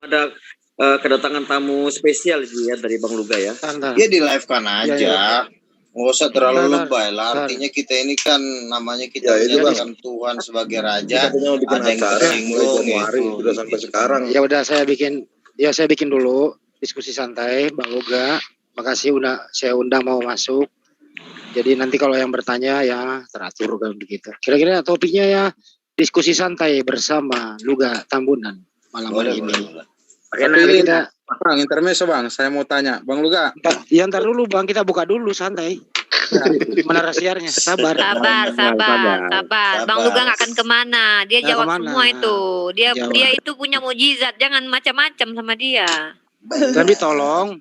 ada kedatangan tamu spesial sih ya dari Bang Luga ya. Ya di live kan aja. Ya. Nggak usah terlalu lebay lah. Artinya kita ini kan namanya kita menyatakan Tuhan sebagai Raja. Ada yang tersinggung gitu. Udah sampai sekarang. Ya udah saya bikin dulu diskusi santai Bang Luga. Makasih udah saya undang mau masuk. Jadi nanti kalau yang bertanya ya teratur kan begitu. Kira-kira topiknya ya diskusi santai bersama Luga Tambunan malam hari ini. Tapi kita Bang, intermezzo Bang, saya mau tanya, Bang Luga. Ya ntar dulu Bang, kita buka dulu santai. Mana rahasianya? Sabar. Bang Luga nggak akan kemana. Dia jawab semua itu. Dia itu punya mukjizat. Jangan macam-macam sama dia. Tapi tolong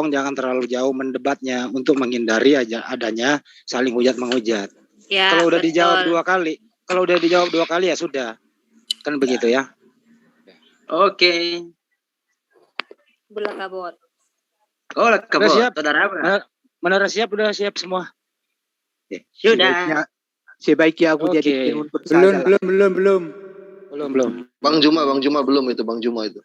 jangan terlalu jauh mendebatnya untuk menghindari aja adanya saling hujat menghujat. Ya, kalau udah dijawab dua kali ya sudah. Kan begitu ya. Oke. Bola kabut. Oh, kabut. Siap. Saudara apa? Menara siap, udah siap semua. Sudah. Sebaiknya aku jadi untuk belum. Bang Juma belum itu, Bang Juma itu.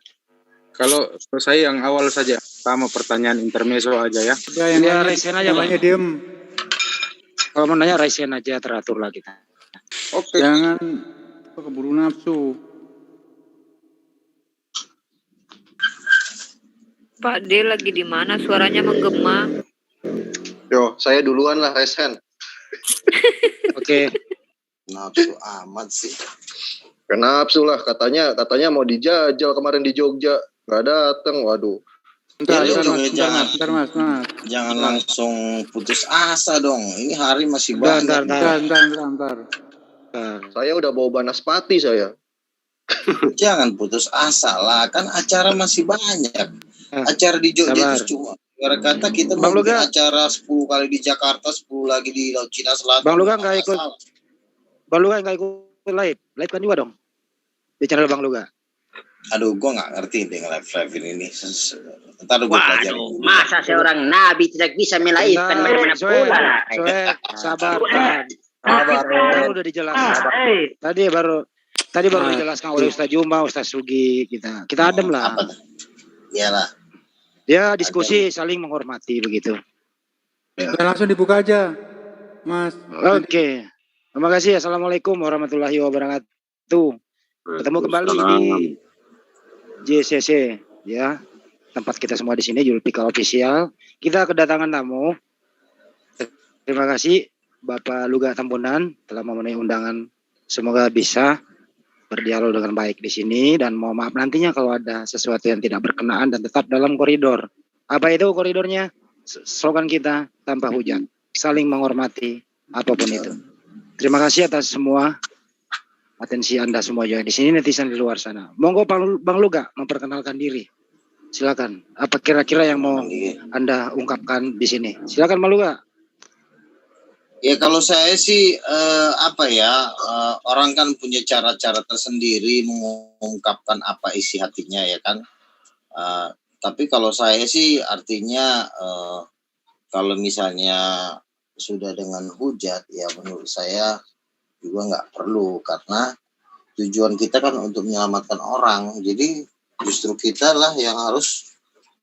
Kalau saya yang awal saja, sama pertanyaan intermezzo aja ya. Ya raisen aja Bang. Diem. Kalau mau nanya raisen aja, teratur lah kita. Oke. Jangan keburu nafsu. Pak D lagi di mana? Suaranya menggema. Yo, saya duluan lah resen. Oke. Nafsu amat sih. Kenapa lah katanya mau dijajal kemarin di Jogja, nggak datang. Waduh. Bentar, Mas. Jangan langsung putus asa dong. Ini hari masih banyak. Bentar. Saya udah bawa banaspati saya. Jangan putus asa lah, kan acara masih banyak. Acara di Jogja itu cuma kata kita mau bikin acara 10 kali di Jakarta, 10 lagi di Laut Cina Selatan. Bang Luga nggak ikut. Bang Luga nggak ikut live kan juga dong di channel Bang Luga. Aduh, gua nggak ngerti dengan live ini. Ntar gua pelajari. Masa seorang nabi tidak bisa melaihkan bagaimana pula? Sabar kan udah dijelaskan. Tadi baru dijelaskan oleh Ustaz Juma, Ustaz Sugi, kita adem lah. Iyalah. Ya diskusi saling menghormati begitu. Ya, langsung dibuka aja, Mas. Oke. Terima kasih. Assalamualaikum warahmatullahi wabarakatuh. Ketemu kembali di JCC ya. Tempat kita semua di sini Julpika Official. Kita kedatangan tamu. Terima kasih Bapak Luga Tambunan telah memenuhi undangan. Semoga bisa berdialog dengan baik di sini dan mohon maaf nantinya kalau ada sesuatu yang tidak berkenaan dan tetap dalam koridor. Apa itu koridornya? Slogan kita tanpa hujat, saling menghormati apapun itu. Terima kasih atas semua atensi Anda semua juga di sini, netizen di luar sana. Monggo Bang Luga memperkenalkan diri. Silakan. Apa kira-kira yang mau Anda ungkapkan di sini? Silakan Bang Luga. Ya kalau saya sih orang kan punya cara-cara tersendiri mengungkapkan apa isi hatinya ya kan. Tapi kalau saya sih artinya kalau misalnya sudah dengan hujat ya menurut saya juga nggak perlu karena tujuan kita kan untuk menyelamatkan orang. Jadi justru kita lah yang harus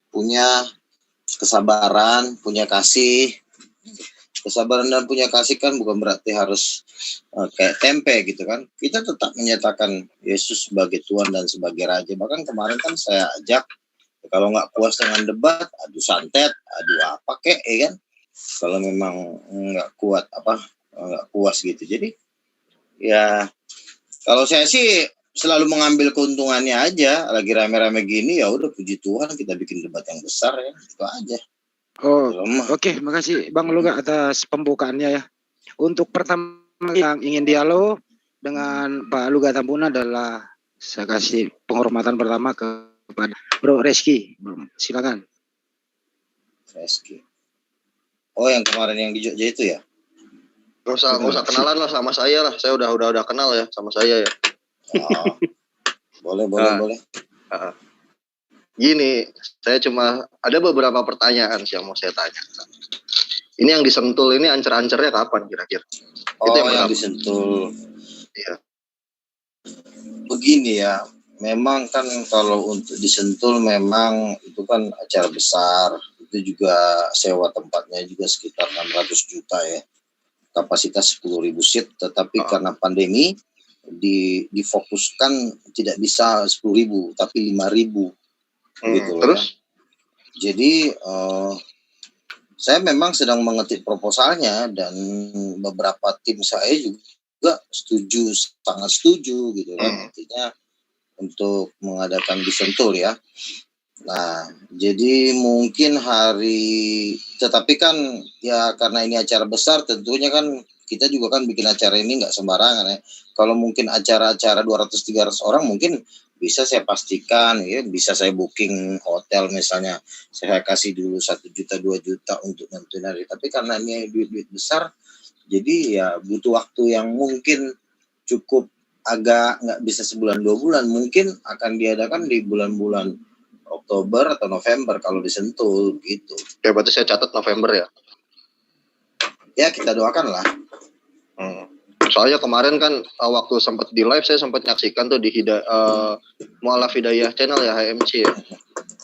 punya kesabaran, punya kasih. Kesabaran dan punya kasih kan bukan berarti harus kayak tempe gitu kan. Kita tetap menyatakan Yesus sebagai Tuhan dan sebagai Raja. Bahkan kemarin kan saya ajak kalau nggak puas dengan debat, adu santet, adu apa kek, ya kan. Kalau memang nggak nggak puas gitu. Jadi ya kalau saya sih selalu mengambil keuntungannya aja. Lagi rame-rame gini ya udah puji Tuhan kita bikin debat yang besar ya, itu aja. Oke, makasih Bang Luga atas pembukaannya ya. Untuk pertama yang ingin dialog dengan Pak Luga Tambunan adalah saya kasih penghormatan pertama kepada Bro Reski. Silakan. Reski. Oh, yang kemarin yang di Jogja itu ya? Gak usah kenalan lah sama saya lah. Saya udah kenal ya sama saya ya. Boleh. Gini, saya cuma ada beberapa pertanyaan sih yang mau saya tanya. Ini yang disentul ini ancer-ancernya kapan kira-kira? Oh, itu yang disentul. Iya. Begini ya, memang kan kalau untuk di Sentul memang itu kan acara besar, itu juga sewa tempatnya juga sekitar 600 juta ya, kapasitas 10.000 seat, tetapi karena pandemi difokuskan tidak bisa 10.000 tapi 5.000 gitu loh. Terus? Ya. Jadi saya memang sedang mengetik proposalnya dan beberapa tim saya juga setuju, sangat setuju gitu kan, artinya untuk mengadakan di Sentul ya. Nah, jadi mungkin tetapi kan ya karena ini acara besar tentunya kan kita juga kan bikin acara ini nggak sembarangan ya. Kalau mungkin acara-acara 200-300 orang mungkin bisa saya pastikan ya, bisa saya booking hotel misalnya, saya kasih dulu 1 juta 2 juta untuk nentuin hari. Tapi karena ini duit besar, jadi ya butuh waktu yang mungkin cukup agak nggak bisa sebulan 2 bulan, mungkin akan diadakan di bulan-bulan Oktober atau November kalau di Sentul gitu. Ya berarti saya catat November ya. Ya kita doakan lah. Soalnya kemarin kan waktu sempat di live saya sempat nyaksikan tuh di Mu'alaf Hidayah channel ya, HMC ya.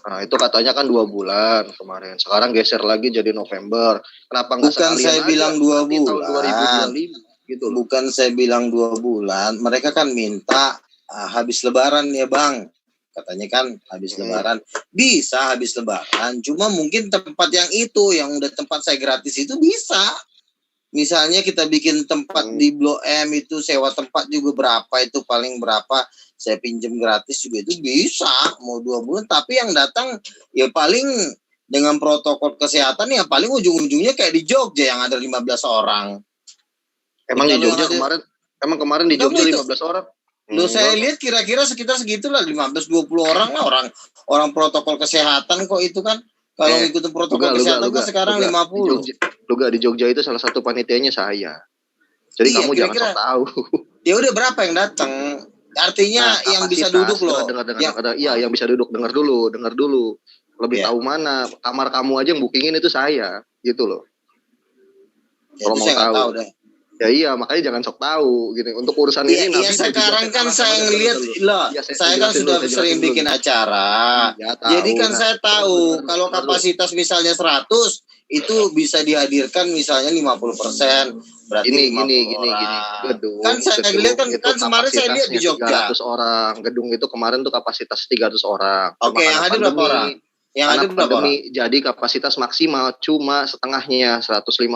Nah itu katanya kan 2 bulan kemarin. Sekarang geser lagi jadi November. Kenapa nggak sekalian saya bilang 2 bulan. 2025 gitu. Bukan saya bilang 2 bulan. Mereka kan minta habis Lebaran ya Bang. Katanya kan habis Lebaran. Bisa habis Lebaran. Cuma mungkin tempat yang itu, yang udah tempat saya gratis itu bisa. Misalnya kita bikin tempat di Blok M itu, sewa tempat juga berapa, itu paling berapa, saya pinjam gratis juga itu bisa, mau 2 bulan. Tapi yang datang ya paling dengan protokol kesehatan ya paling ujung-ujungnya kayak di Jogja yang ada 15 orang. Emang di Jogja kemarin di Jogja 15 orang? Loh saya lihat kira-kira sekitar segitulah, 15-20 orang lah, orang protokol kesehatan kok itu kan. Kalau ngikutin protokol kesehatan kan sekarang 50. Di Jogja itu salah satu panitianya saya. Jadi kamu jangan sok tahu. Ya udah berapa yang datang? Artinya yang bisa duduk loh. Yang bisa duduk, dengar dulu. Lebih tahu mana kamar kamu aja yang bookingin itu saya, gitu loh. Ya, kalau mau tahu deh. Ya iya, makanya jangan sok tahu gitu. Untuk urusan ini Iya, sekarang kan saya ngelihat loh, saya kan sudah sering bikin acara. Ya, jadi kan saya tahu kalau kapasitas misalnya 100 itu bisa dihadirkan misalnya 50%. Berarti gini. Gedung. Kan saya lihat kan kemarin saya lihat di Jogja. 300 orang. Gedung itu kemarin tuh kapasitas 300 orang. Oke, yang hadir berapa orang? Yang ada berapa orang? Jadi kapasitas maksimal cuma setengahnya 150.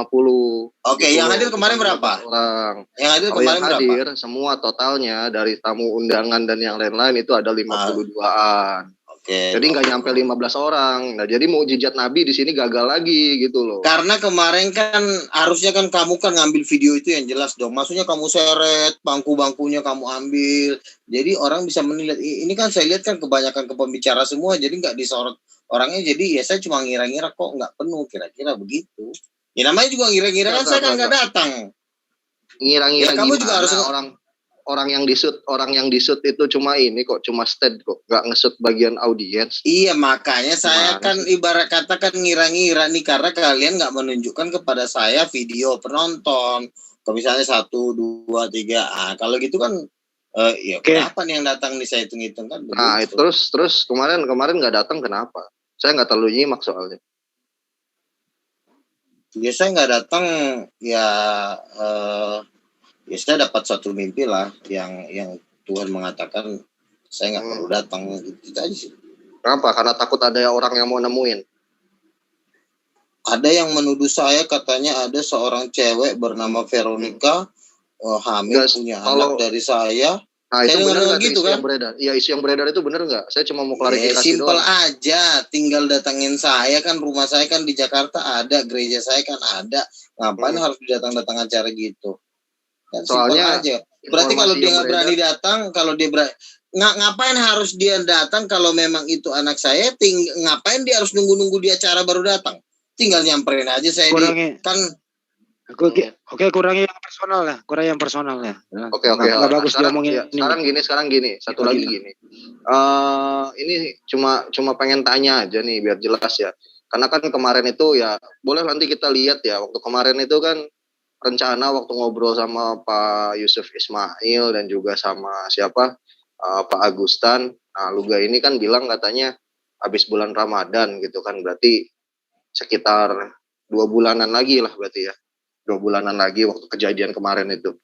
Oke, yang hadir kemarin berapa? Orang. Yang hadir kemarin berapa? Semua totalnya dari tamu undangan dan yang lain-lain itu ada 52-an. Oke. Jadi nggak nyampe 15 orang. Nah, jadi mukjizat Nabi di sini gagal lagi gitu loh. Karena kemarin kan harusnya kan kamu kan ngambil video itu yang jelas dong. Maksudnya kamu seret bangku-bangkunya kamu ambil. Jadi orang bisa menilai. Ini kan saya lihat kan kebanyakan ke pembicara semua. Jadi nggak disorot orangnya. Jadi ya saya cuma ngira-ngira kok nggak penuh, kira-kira begitu. Ya namanya juga ngira-ngira kan saya kan nggak datang. Ngira-ngira ya, kamu juga harus orang yang di shoot itu cuma ini kok, cuma stand kok, nggak nge-shoot bagian audiens. Iya, makanya saya kan ibarat katakan ngira-ngira nih, karena kalian nggak menunjukkan kepada saya video penonton. Kalau misalnya 1, 2, 3, kalau gitu kan ya kenapa nih yang datang nih, saya hitung-hitung kan begitu. Nah terus kemarin nggak datang kenapa? Saya nggak terlalu nyimak soalnya. Ya saya nggak datang ya saya dapat satu mimpi lah yang Tuhan mengatakan saya nggak perlu datang, gitu aja sih. Kenapa? Karena takut ada orang yang mau nemuin. Ada yang menuduh saya katanya ada seorang cewek bernama Veronica hamil punya anak dari saya. Nah itu benar nggak gitu kan? Iya, isu yang beredar itu benar nggak? Saya cuma mau klarifikasi simpel doang. aja, tinggal datangin saya kan, rumah saya kan di Jakarta ada, gereja saya kan ada, ngapain harus datang acara gitu? Dan soalnya aja. Berarti kalau dia nggak berani datang, kalau dia ngapain harus dia datang kalau memang itu anak saya? Ngapain dia harus nunggu di acara baru datang? Tinggal nyamperin aja saya kan. Oke, kurangi yang personal lah, Oke. Nah, bagus diomongin. Sekarang gini, satu lagi gini. Ini cuma pengen tanya aja nih biar jelas ya. Karena kan kemarin itu ya, boleh nanti kita lihat ya, waktu kemarin itu kan rencana waktu ngobrol sama Pak Yusuf Ismail dan juga sama siapa Pak Agustan. Nah, Luga ini kan bilang katanya habis bulan Ramadan gitu kan, berarti sekitar 2 bulanan lagi lah berarti ya. 2 bulanan lagi waktu kejadian kemarin itu.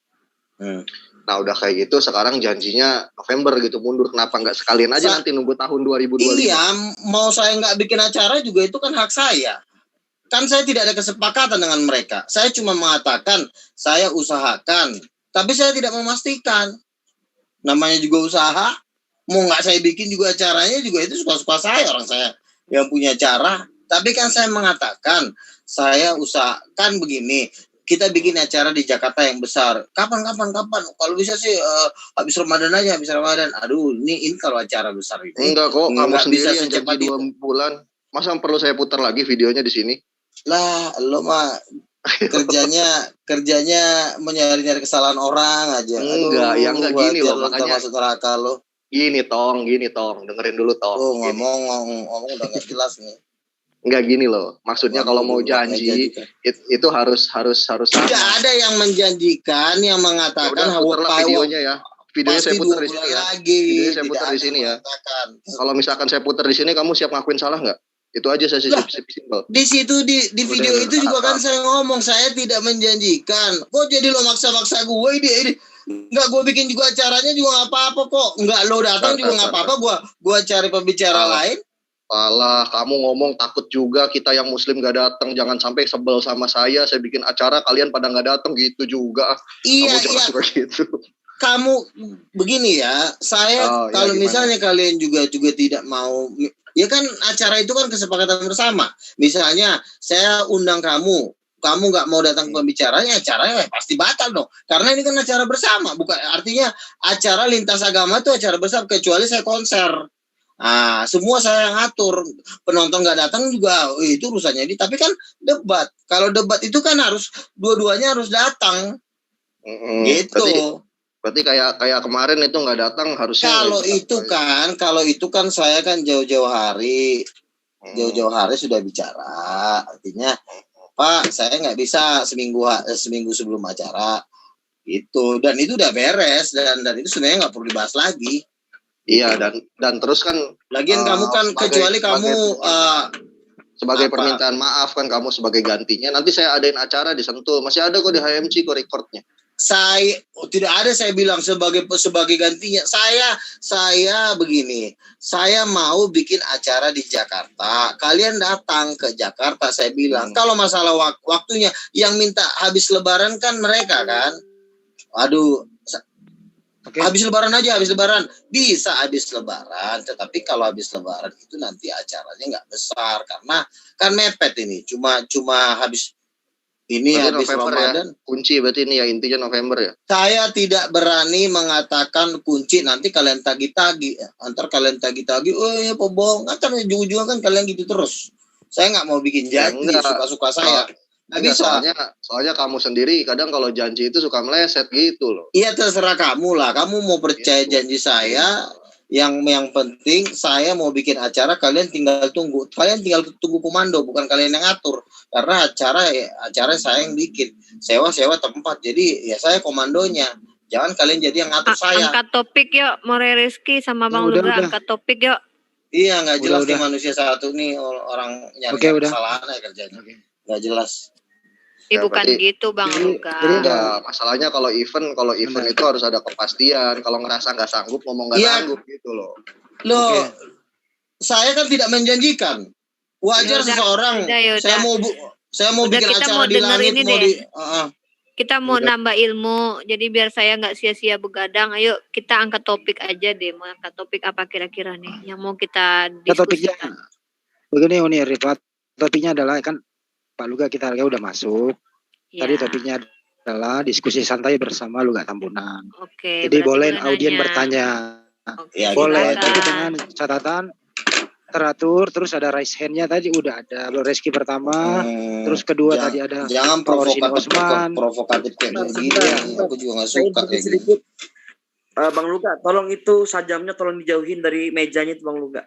Nah udah kayak gitu sekarang janjinya November gitu mundur. Kenapa nggak sekalian aja nanti nunggu tahun 2025? Iya, mau saya nggak bikin acara juga itu kan hak saya. Kan saya tidak ada kesepakatan dengan mereka. Saya cuma mengatakan saya usahakan, tapi saya tidak memastikan. Namanya juga usaha, mau nggak saya bikin juga acaranya juga itu suka-suka saya, orang saya yang punya acara. Tapi kan saya mengatakan saya usahakan begini. Kita bikin acara di Jakarta yang besar. Kapan? Kalau bisa sih habis Ramadan aja, habis Ramadan. Aduh, ini kalau acara besar itu. Enggak kok, kamu sendiri yang secepat janji 2 bulan. Masa perlu saya putar lagi videonya di sini? Lah, lo mah kerjanya menyari-nyari kesalahan orang aja. Enggak, ya enggak gini loh, makanya masuk neraka lo. Gini tong, dengerin dulu tong. Oh, ngomong udah gak jelas nih. Enggak gini loh, maksudnya kalau mau janji itu harus tidak ada yang menjanjikan yang mengatakan putarlah videonya ya. Videonya saya putar di sini ya. Videonya saya putar di sini ya. Kalau misalkan saya putar di sini, kamu siap ngakuin salah nggak? Itu aja saya simpel. Di situ di video itu juga kan saya ngomong saya tidak menjanjikan. Kok jadi lo maksa-maksa gue ini? Enggak, gue bikin juga acaranya juga nggak apa-apa kok. Enggak, lo datang juga nggak apa-apa. Gue cari pembicara lain. Alah, kamu ngomong takut juga kita yang muslim gak datang, jangan sampai sebel sama saya bikin acara kalian pada gak datang gitu juga. Iya, kamu suka gitu. Kamu begini ya, saya kalau misalnya kalian juga tidak mau, ya kan acara itu kan kesepakatan bersama. Misalnya saya undang kamu nggak mau datang pembicaranya, acaranya pasti batal dong. Karena ini kan acara bersama, bukan artinya acara lintas agama itu acara besar kecuali saya konser. Nah, semua saya yang ngatur. Penonton nggak datang juga itu urusannya ini. Tapi kan debat. Kalau debat itu kan harus dua-duanya harus datang. Gitu. Berarti kayak kemarin itu nggak datang harusnya. Kalau itu kan saya kan jauh-jauh hari sudah bicara. Artinya Pak, saya nggak bisa seminggu sebelum acara. Itu dan itu udah beres dan itu sebenarnya nggak perlu dibahas lagi. Iya dan terus kan lagian kamu kan kecuali kamu sebagai permintaan maaf kan kamu sebagai gantinya nanti saya adain acara di Sentul, masih ada kok di HMC kok recordnya. Tidak ada saya bilang sebagai gantinya. Saya begini, saya mau bikin acara di Jakarta, kalian datang ke Jakarta. Saya bilang kalau masalah waktunya yang minta habis Lebaran kan mereka kan. Aduh, habis Lebaran bisa habis Lebaran, tetapi kalau habis Lebaran itu nanti acaranya nggak besar karena kan mepet ini, cuma habis ini berarti habis November Ramadan ya? Kunci berarti ini ya intinya November ya. Saya tidak berani mengatakan kunci, nanti kalian tagi-tagi, oh ya pebohong, kan ujung-ujungnya kan kalian gitu terus. Saya nggak mau bikin janji suka-suka saya. Nggak bisa. Soalnya kamu sendiri kadang kalau janji itu suka meleset gitu loh. Iya terserah kamu lah. Kamu mau percaya janji saya. Yang penting saya mau bikin acara, kalian tinggal tunggu. Kalian tinggal tunggu komando, bukan kalian yang ngatur. Karena acara saya yang bikin. Sewa tempat. Jadi ya saya komandonya. Jangan kalian jadi yang ngatur saya. Angkat topik yuk, More Rizky sama Bang Luga angkat topik yuk. Iya nggak jelas nih manusia satu nih orang nyari kesalahan kerjanya. Nggak jelas. Bukan gitu Bang Luga. Enggak, masalahnya kalau event itu harus ada kepastian. Kalau ngerasa nggak sanggup ngomong nggak sanggup gitu loh. Saya kan tidak menjanjikan. Wajar seseorang. Saya mau bikin acara di langit kita mau nambah ilmu. Jadi biar saya nggak sia-sia begadang. Ayo kita angkat topik aja deh. Mau angkat topik apa kira-kira nih yang mau kita diskusikan? Begini Uni Rifat. Topiknya adalah kan Pak Luga kita udah masuk. Ya. Tadi topiknya adalah diskusi santai bersama Luga Tambunan. Oke. Jadi boleh audien bertanya. Ya, boleh, tapi dengan catatan teratur. Terus ada raise hand-nya tadi udah ada Rizky pertama. Terus kedua tadi ada. Jangan provokatif kayak begini. Aku juga nggak suka. Sedikit. Bang Luga, tolong itu sajamnya tolong dijauhin dari mejanya itu Bang Luga.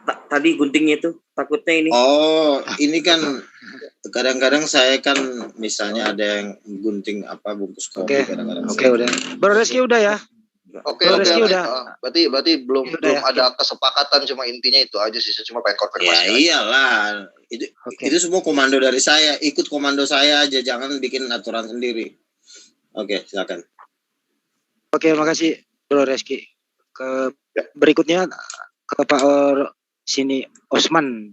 Tadi guntingnya itu takutnya ini. Oh, ini kan kadang-kadang saya kan misalnya ada yang gunting bungkus kopi kadang-kadang. Oke, udah. Bro Rizky udah ya? Oke, Kalau oke, Reski oke. udah. Berarti belum Udah belum ya. ada kesepakatan, cuma intinya itu aja sih. Saya cuma pengen Ya konfirmasi aja. iyalah, Oke. itu semua komando dari saya. Ikut komando saya aja, jangan bikin aturan sendiri. Oke, silakan. Oke, makasih Bro Reski. Berikutnya ke Pak sini Osman.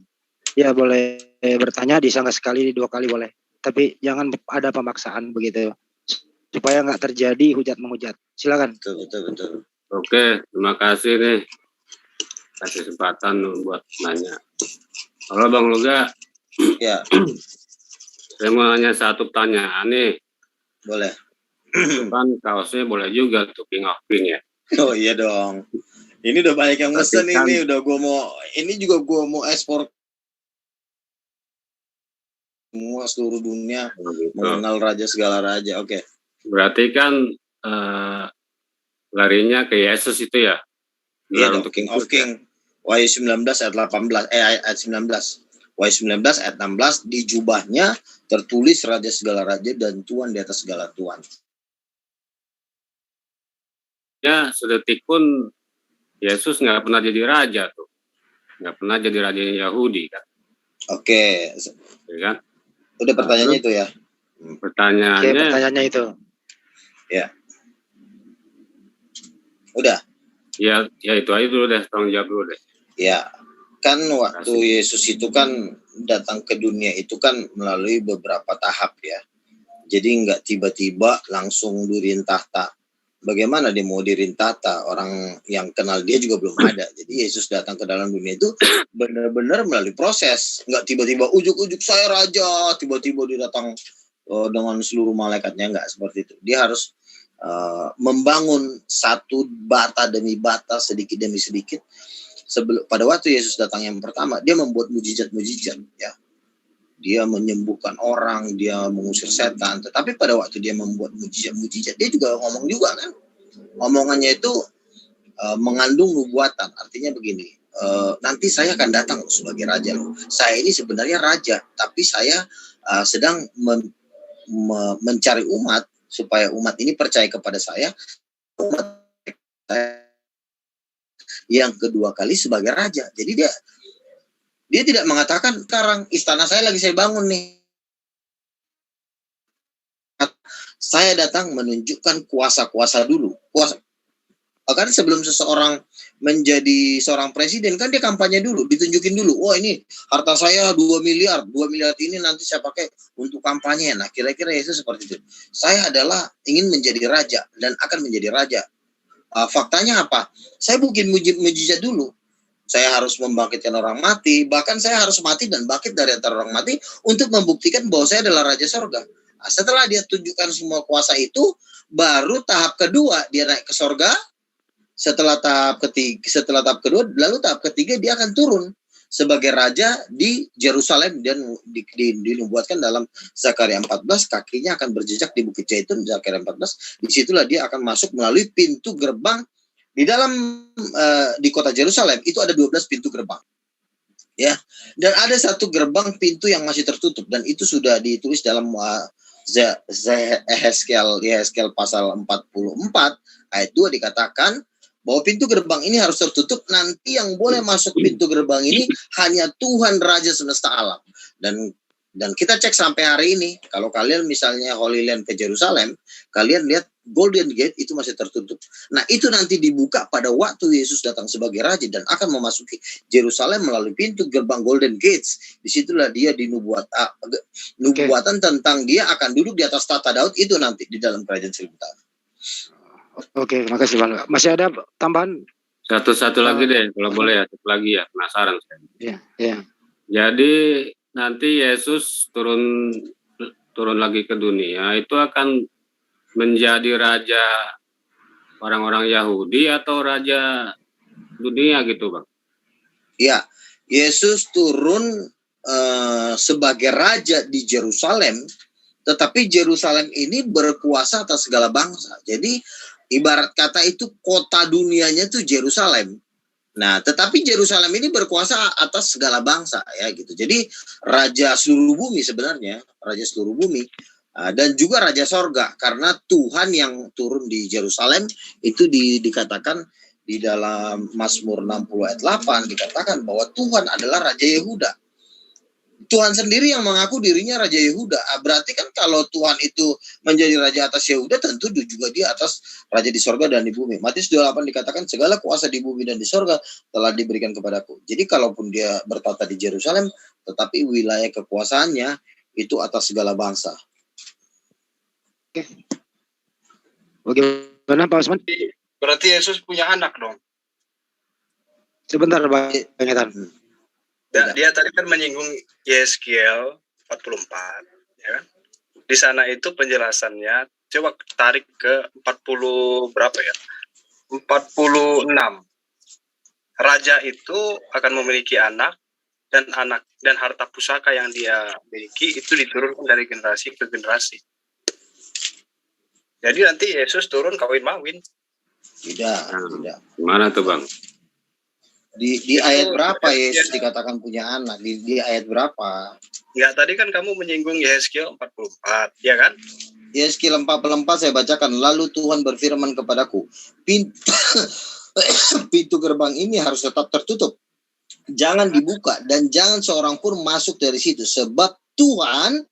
Ya boleh bertanya, disangka sekali 2 kali boleh. Tapi jangan ada pemaksaan begitu. Supaya nggak terjadi hujat menghujat. Silakan. Betul. Oke, terima kasih nih. Kasih kesempatan buat nanya. Halo Bang Luga. Ya, Saya mau nanya satu pertanyaan nih. boleh. Kan kaosnya boleh juga tuh King of King ya. Oh iya dong. Ini udah banyak yang mesen Tapi kan- ini, juga gua mau ekspor semua seluruh dunia Gitu. mengenal raja segala raja. Oke. Berarti kan larinya ke Yesus itu ya. Iya Gelar dong, King of King. Wahyu 19 ayat 18 ayat 19. Wahyu 19 ayat 16 di jubahnya tertulis raja segala raja dan tuan di atas segala tuan. Ya, sedetik pun Yesus nggak pernah jadi raja tuh. Nggak pernah jadi raja Yahudi kan. Oke. Ya kan? Udah pertanyaannya itu ya. Oke, Pertanyaannya, pertanyaannya itu. Udah. ya itu aja dulu deh, tolong jawab dulu deh. Ya. Kan waktu Yesus itu kan datang ke dunia itu kan melalui beberapa tahap ya. Jadi nggak tiba-tiba langsung diriin tahta. Bagaimana dia mau diriin tahta? Orang yang kenal dia juga belum ada. Jadi Yesus datang ke dalam dunia itu benar-benar melalui proses. Nggak tiba-tiba ujuk-ujuk saya raja, tiba-tiba dia datang dengan seluruh malaikatnya, nggak seperti itu. Dia harus membangun satu bata demi bata, sedikit demi sedikit. Pada waktu Yesus datang yang pertama, dia membuat mujizat-mujizat ya. Dia menyembuhkan orang, dia mengusir setan. Tetapi pada waktu dia membuat mujizat-mujizat, dia juga ngomong juga kan. Omongannya itu mengandung nubuatan. Artinya begini, nanti saya akan datang sebagai raja loh. Saya ini sebenarnya raja, tapi saya sedang mencari umat supaya umat ini percaya kepada saya. Umat saya yang kedua kali sebagai raja. Jadi dia tidak mengatakan sekarang istana saya lagi saya bangun nih. Saya datang menunjukkan kuasa-kuasa dulu. Karena sebelum seseorang menjadi seorang presiden kan dia kampanye dulu, ditunjukin dulu. Wah ini harta saya 2 miliar ini nanti saya pakai untuk kampanye. Nah kira-kira Yesus seperti itu. Saya adalah ingin menjadi raja dan akan menjadi raja. Faktanya apa? Saya bikin mujizat dulu. Saya harus membangkitkan orang mati, bahkan saya harus mati dan bangkit dari antara orang mati untuk membuktikan bahwa saya adalah raja sorga. Nah, setelah dia tunjukkan semua kuasa itu, baru tahap kedua dia naik ke sorga. Setelah tahap kedua, lalu tahap ketiga dia akan turun sebagai raja di Yerusalem dan dinubuatkan dalam Zakaria 14 kakinya akan berjejak di Bukit Zaitun. Zakaria 14 disitulah dia akan masuk melalui pintu gerbang di dalam di kota Yerusalem itu ada 12 pintu gerbang ya, dan ada satu gerbang pintu yang masih tertutup dan itu sudah ditulis dalam Yehezkiel pasal 44 ayat 2 dikatakan bahwa pintu gerbang ini harus tertutup. Nanti yang boleh masuk pintu gerbang ini hanya Tuhan Raja semesta alam. Dan kita cek sampai hari ini, kalau kalian misalnya Holy Land ke Yerusalem, kalian lihat Golden Gate itu masih tertutup. Nah itu nanti dibuka pada waktu Yesus datang sebagai Raja dan akan memasuki Yerusalem melalui pintu gerbang Golden Gates. Disitulah dia nubuatan tentang dia akan duduk di atas tahta Daud itu nanti di dalam kerajaan seribu tahun. Oke, makasih Bang. Masih ada tambahan? Satu lagi deh, kalau boleh ya, satu lagi ya, penasaran saya. Iya. Jadi nanti Yesus turun lagi ke dunia, itu akan menjadi raja orang-orang Yahudi atau raja dunia gitu, Bang? Ya, Yesus turun sebagai raja di Yerusalem, tetapi Yerusalem ini berkuasa atas segala bangsa. Jadi ibarat kata itu kota dunianya tuh Yerusalem. Nah, tetapi Yerusalem ini berkuasa atas segala bangsa ya gitu. Jadi raja seluruh bumi sebenarnya, raja seluruh bumi. Dan juga Raja Sorga, karena Tuhan yang turun di Yerusalem itu dikatakan di dalam Mazmur 60 ayat 8 dikatakan bahwa Tuhan adalah Raja Yehuda. Tuhan sendiri yang mengaku dirinya Raja Yehuda. Berarti kan kalau Tuhan itu menjadi Raja atas Yehuda, tentu juga dia atas Raja di sorga dan di bumi. Matius 28 dikatakan segala kuasa di bumi dan di sorga telah diberikan kepadaku. Jadi kalaupun dia bertata di Yerusalem, tetapi wilayah kekuasaannya itu atas segala bangsa. Bagaimana Pak Osman? Berarti Yesus punya anak dong. Sebentar Pak Pengetan. Dia tadi kan menyinggung Yeskiel 44, ya kan? Di sana itu penjelasannya, coba tarik ke 40 berapa ya? 46. Raja itu akan memiliki anak dan harta pusaka yang dia miliki itu diturunkan dari generasi ke generasi. Jadi nanti Yesus turun kawin-mawin. Tidak. Gimana tuh Bang? Di ayat berapa Yesus dikatakan punya anak? Di ayat berapa? Enggak, tadi kan kamu menyinggung Yeskiel 44, ya kan? Yeskiel 44 saya bacakan. Lalu Tuhan berfirman kepadaku, pintu gerbang ini harus tetap tertutup. Jangan dibuka dan jangan seorang pun masuk dari situ. Sebab Tuhan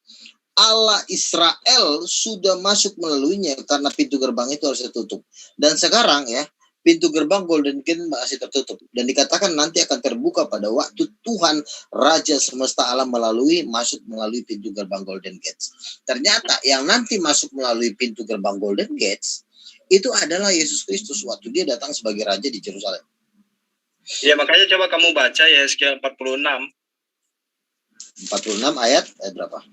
Allah Israel sudah masuk melaluinya karena pintu gerbang itu harus tertutup. Dan sekarang ya, pintu gerbang Golden Gate masih tertutup. Dan dikatakan nanti akan terbuka pada waktu Tuhan Raja semesta alam masuk melalui pintu gerbang Golden Gates. Ternyata yang nanti masuk melalui pintu gerbang Golden Gates itu adalah Yesus Kristus waktu dia datang sebagai Raja di Yerusalem. Ya makanya coba kamu baca Yeskiel 46. 46 ayat berapa?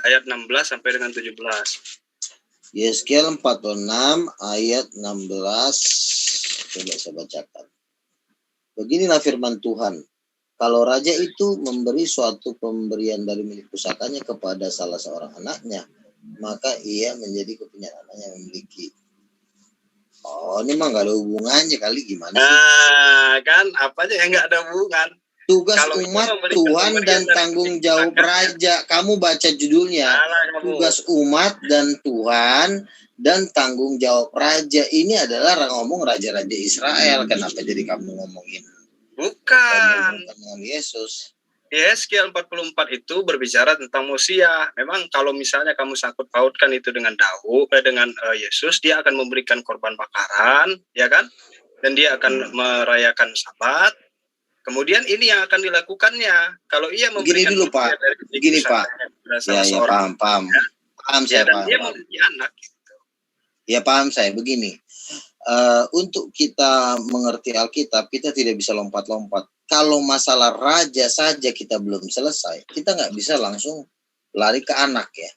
Ayat 16 sampai dengan 17. Yeskiel 46 ayat 16. Coba saya bacakan. Beginilah firman Tuhan. Kalau raja itu memberi suatu pemberian dari milik pusakanya kepada salah seorang anaknya, maka ia menjadi kepunyaan anaknya yang memiliki. Oh, ini mah nggak ada hubungannya kali, gimana sih? Nah, kan apa aja yang nggak ada hubungan. Tugas Kalau umat Tuhan dan tanggung jawab raja. Kamu baca judulnya. Tugas umat dan Tuhan dan tanggung jawab raja. Ini adalah ngomong raja-raja Israel. Kenapa jadi kamu ngomongin? Bukan. Ngomong Yesus. Yeskiel 44 itu berbicara tentang Mesia. Memang kalau misalnya kamu sangkut pautkan itu dengan dengan Yesus, dia akan memberikan korban bakaran, ya kan? Dan dia akan merayakan Sabat. Kemudian ini yang akan dilakukannya. Kalau ia memberikan Gini dulu Pak. Gini Pak. Ya paham. Ya, paham saya dan paham. Dia memiliki anak. Gitu. Ya paham saya. Begini. Untuk kita mengerti Alkitab, kita tidak bisa lompat-lompat. Kalau masalah raja saja kita belum selesai, kita nggak bisa langsung lari ke anak ya.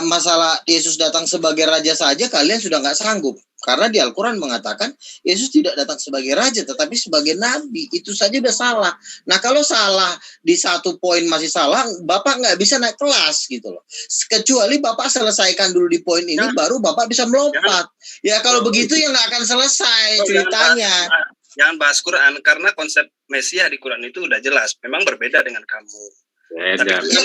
Masalah Yesus datang sebagai raja saja kalian sudah nggak sanggup. Karena di Al-Quran mengatakan Yesus tidak datang sebagai raja tetapi sebagai nabi. Itu saja udah salah. Nah kalau salah di satu poin masih salah, Bapak nggak bisa naik kelas gitu loh. Kecuali Bapak selesaikan dulu di poin ini, baru Bapak bisa melompat. Ya kalau begitu ya nggak akan selesai ceritanya. Jangan bahas Quran karena konsep Mesia di Quran itu udah jelas. Memang berbeda dengan kamu. Ya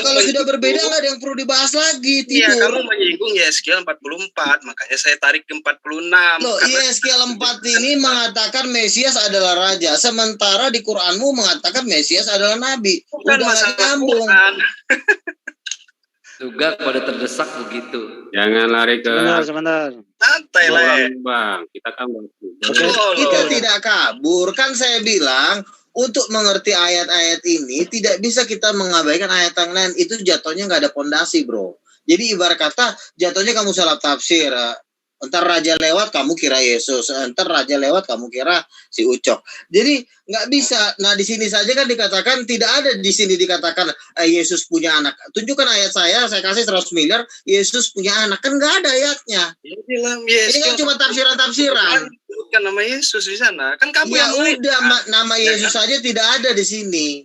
kalau sudah berbeda nggak ada yang perlu dibahas lagi. Iya, kamu menyinggung Yeskiel 44, makanya saya tarik ke 46. Loh, Yeskiel 4 ini mengatakan Mesias adalah raja, sementara di Quranmu mengatakan Mesias adalah nabi. Bukan masalah nyambung. Juga kode terdesak begitu. Jangan lari ke Sebentar. Santai lah. Bang, kita kan kita tidak kabur. Kan saya bilang untuk mengerti ayat-ayat ini tidak bisa kita mengabaikan ayat yang lain. Itu jatuhnya nggak ada pondasi, bro. Jadi ibarat kata jatuhnya kamu salah tafsir. Entar raja lewat kamu kira Yesus, entar raja lewat kamu kira si Ucok. Jadi nggak bisa. Nah di sini saja kan dikatakan tidak ada di sini dikatakan Yesus punya anak. Tunjukkan ayat saya kasih 100 miliar Yesus punya anak, kan nggak ada ayatnya. Ini kan cuma tafsiran-tafsiran. Bukan nama Yesus di sana. Kan kamu ya udah nama Yesus saja tidak ada di sini.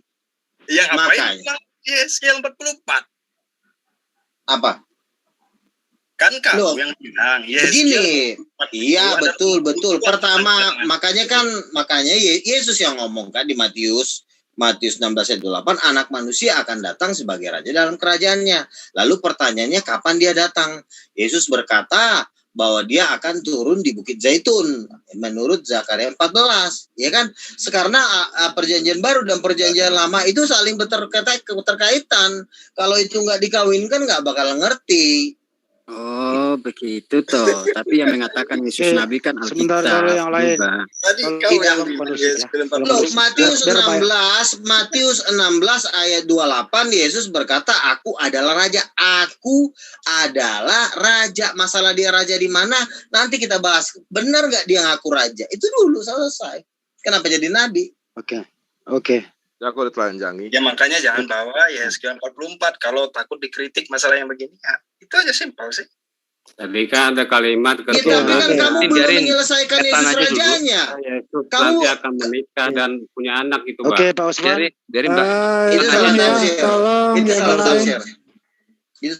Yang apa makanya Yeskiel 44. Apa? Kan kamu yang bilang begini. Iya betul. Pertama makanya Yesus yang ngomong kan di Matius Matius 16 ayat 28, anak manusia akan datang sebagai raja dalam kerajaannya. Lalu pertanyaannya kapan dia datang? Yesus berkata bahwa dia akan turun di Bukit Zaitun menurut Zakaria 14, ya kan? Sekarang perjanjian baru dan perjanjian lama itu saling berterkaitan. Kalau itu nggak dikawinkan nggak bakal ngerti. Oh begitu toh. Tapi yang mengatakan Yesus Nabi kan Sebentar Alkitab kalau yang lain. juga. Tadi kau yang Loh, Matius 16 ayat 28 Yesus berkata, aku adalah raja. Aku adalah raja. Masalah dia raja di mana? Nanti kita bahas. Benar nggak dia ngaku raja? Itu dulu selesai. Kenapa jadi nabi? Oke. Ya aku ditelanjangi. Ya makanya jangan bawa Yesaya 44 kalau takut dikritik masalah yang begini. Ya, itu aja simpel sih. Tadi kan ada kalimat Ya, tapi kan kamu belum menyelesaikan Yesus rajanya. Yesus Kamu nanti akan menikah dan punya anak itu, Pak. Oke, Pak Osman. Dari Mbak. Itu salah tafsir. Tolong Itu yang salah lain. tafsir.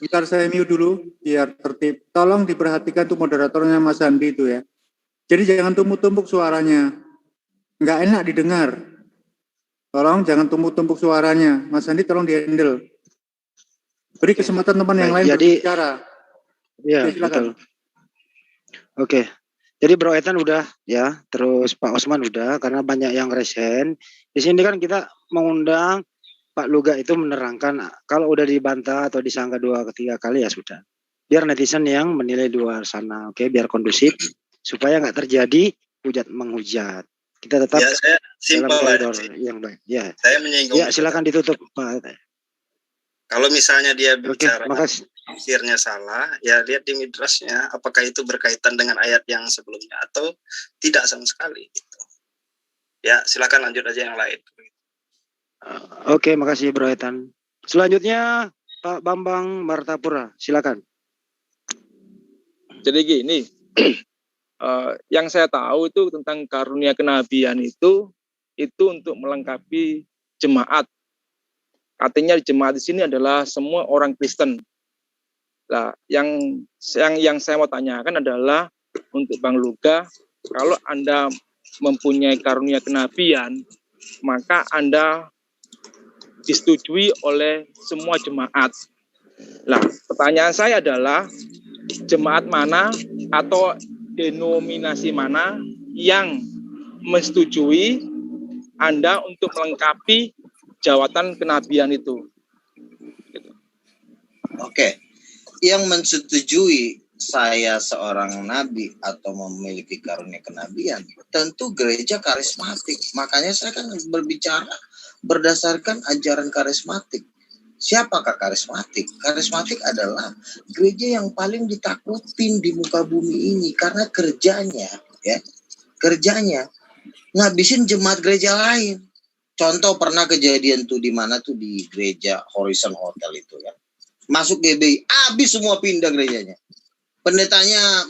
Bentar saya mute dulu biar tertib. Tolong diperhatikan tuh moderatornya Mas Andi itu ya. Jadi jangan tumpuk-tumpuk suaranya. Nggak enak didengar. Tolong jangan tumpuk-tumpuk suaranya. Mas Andi tolong di-handle. Beri kesempatan teman yang lain berbicara. Iya, betul. Oke. Jadi Bro Ethan udah ya, terus Pak Osman udah, karena banyak yang resen. Di sini kan kita mengundang Pak Luga itu menerangkan kalau udah dibantah atau disangka 2 ke 3 kali ya sudah. Biar netizen yang menilai di luar sana, oke, biar kondusif supaya nggak terjadi hujat menghujat. Kita tetap Ya, saya dalam simpel koridor aja sih. yang baik. Ya. Saya menyinggung. Ya, silakan ditutup Pak. Kalau misalnya dia Oke, bicara makasih. tafsirnya salah, ya lihat di midrasnya apakah itu berkaitan dengan ayat yang sebelumnya atau tidak sama sekali. Gitu. Ya, silakan lanjut aja yang lain. Oke, makasih Bro Ethan. Selanjutnya Pak Bambang Martapura, silakan. Jadi gini, yang saya tahu itu tentang karunia kenabian itu untuk melengkapi jemaat. Artinya jemaat di sini adalah semua orang Kristen. Nah, yang saya mau tanyakan adalah untuk Bang Luga, kalau Anda mempunyai karunia kenabian, maka Anda disetujui oleh semua jemaat. Nah, pertanyaan saya adalah jemaat mana atau denominasi mana yang menyetujui Anda untuk melengkapi jawatan kenabian itu? Oke. Yang menyetujui saya seorang nabi atau memiliki karunia kenabian tentu gereja karismatik. Makanya saya kan berbicara berdasarkan ajaran karismatik. Siapakah karismatik? Karismatik adalah gereja yang paling ditakutin di muka bumi ini karena kerjanya ngabisin jemaat gereja lain. Contoh pernah kejadian tuh di mana tuh di gereja Horizon Hotel itu ya. Masuk GBI, habis semua pindah gerejanya. Pendetanya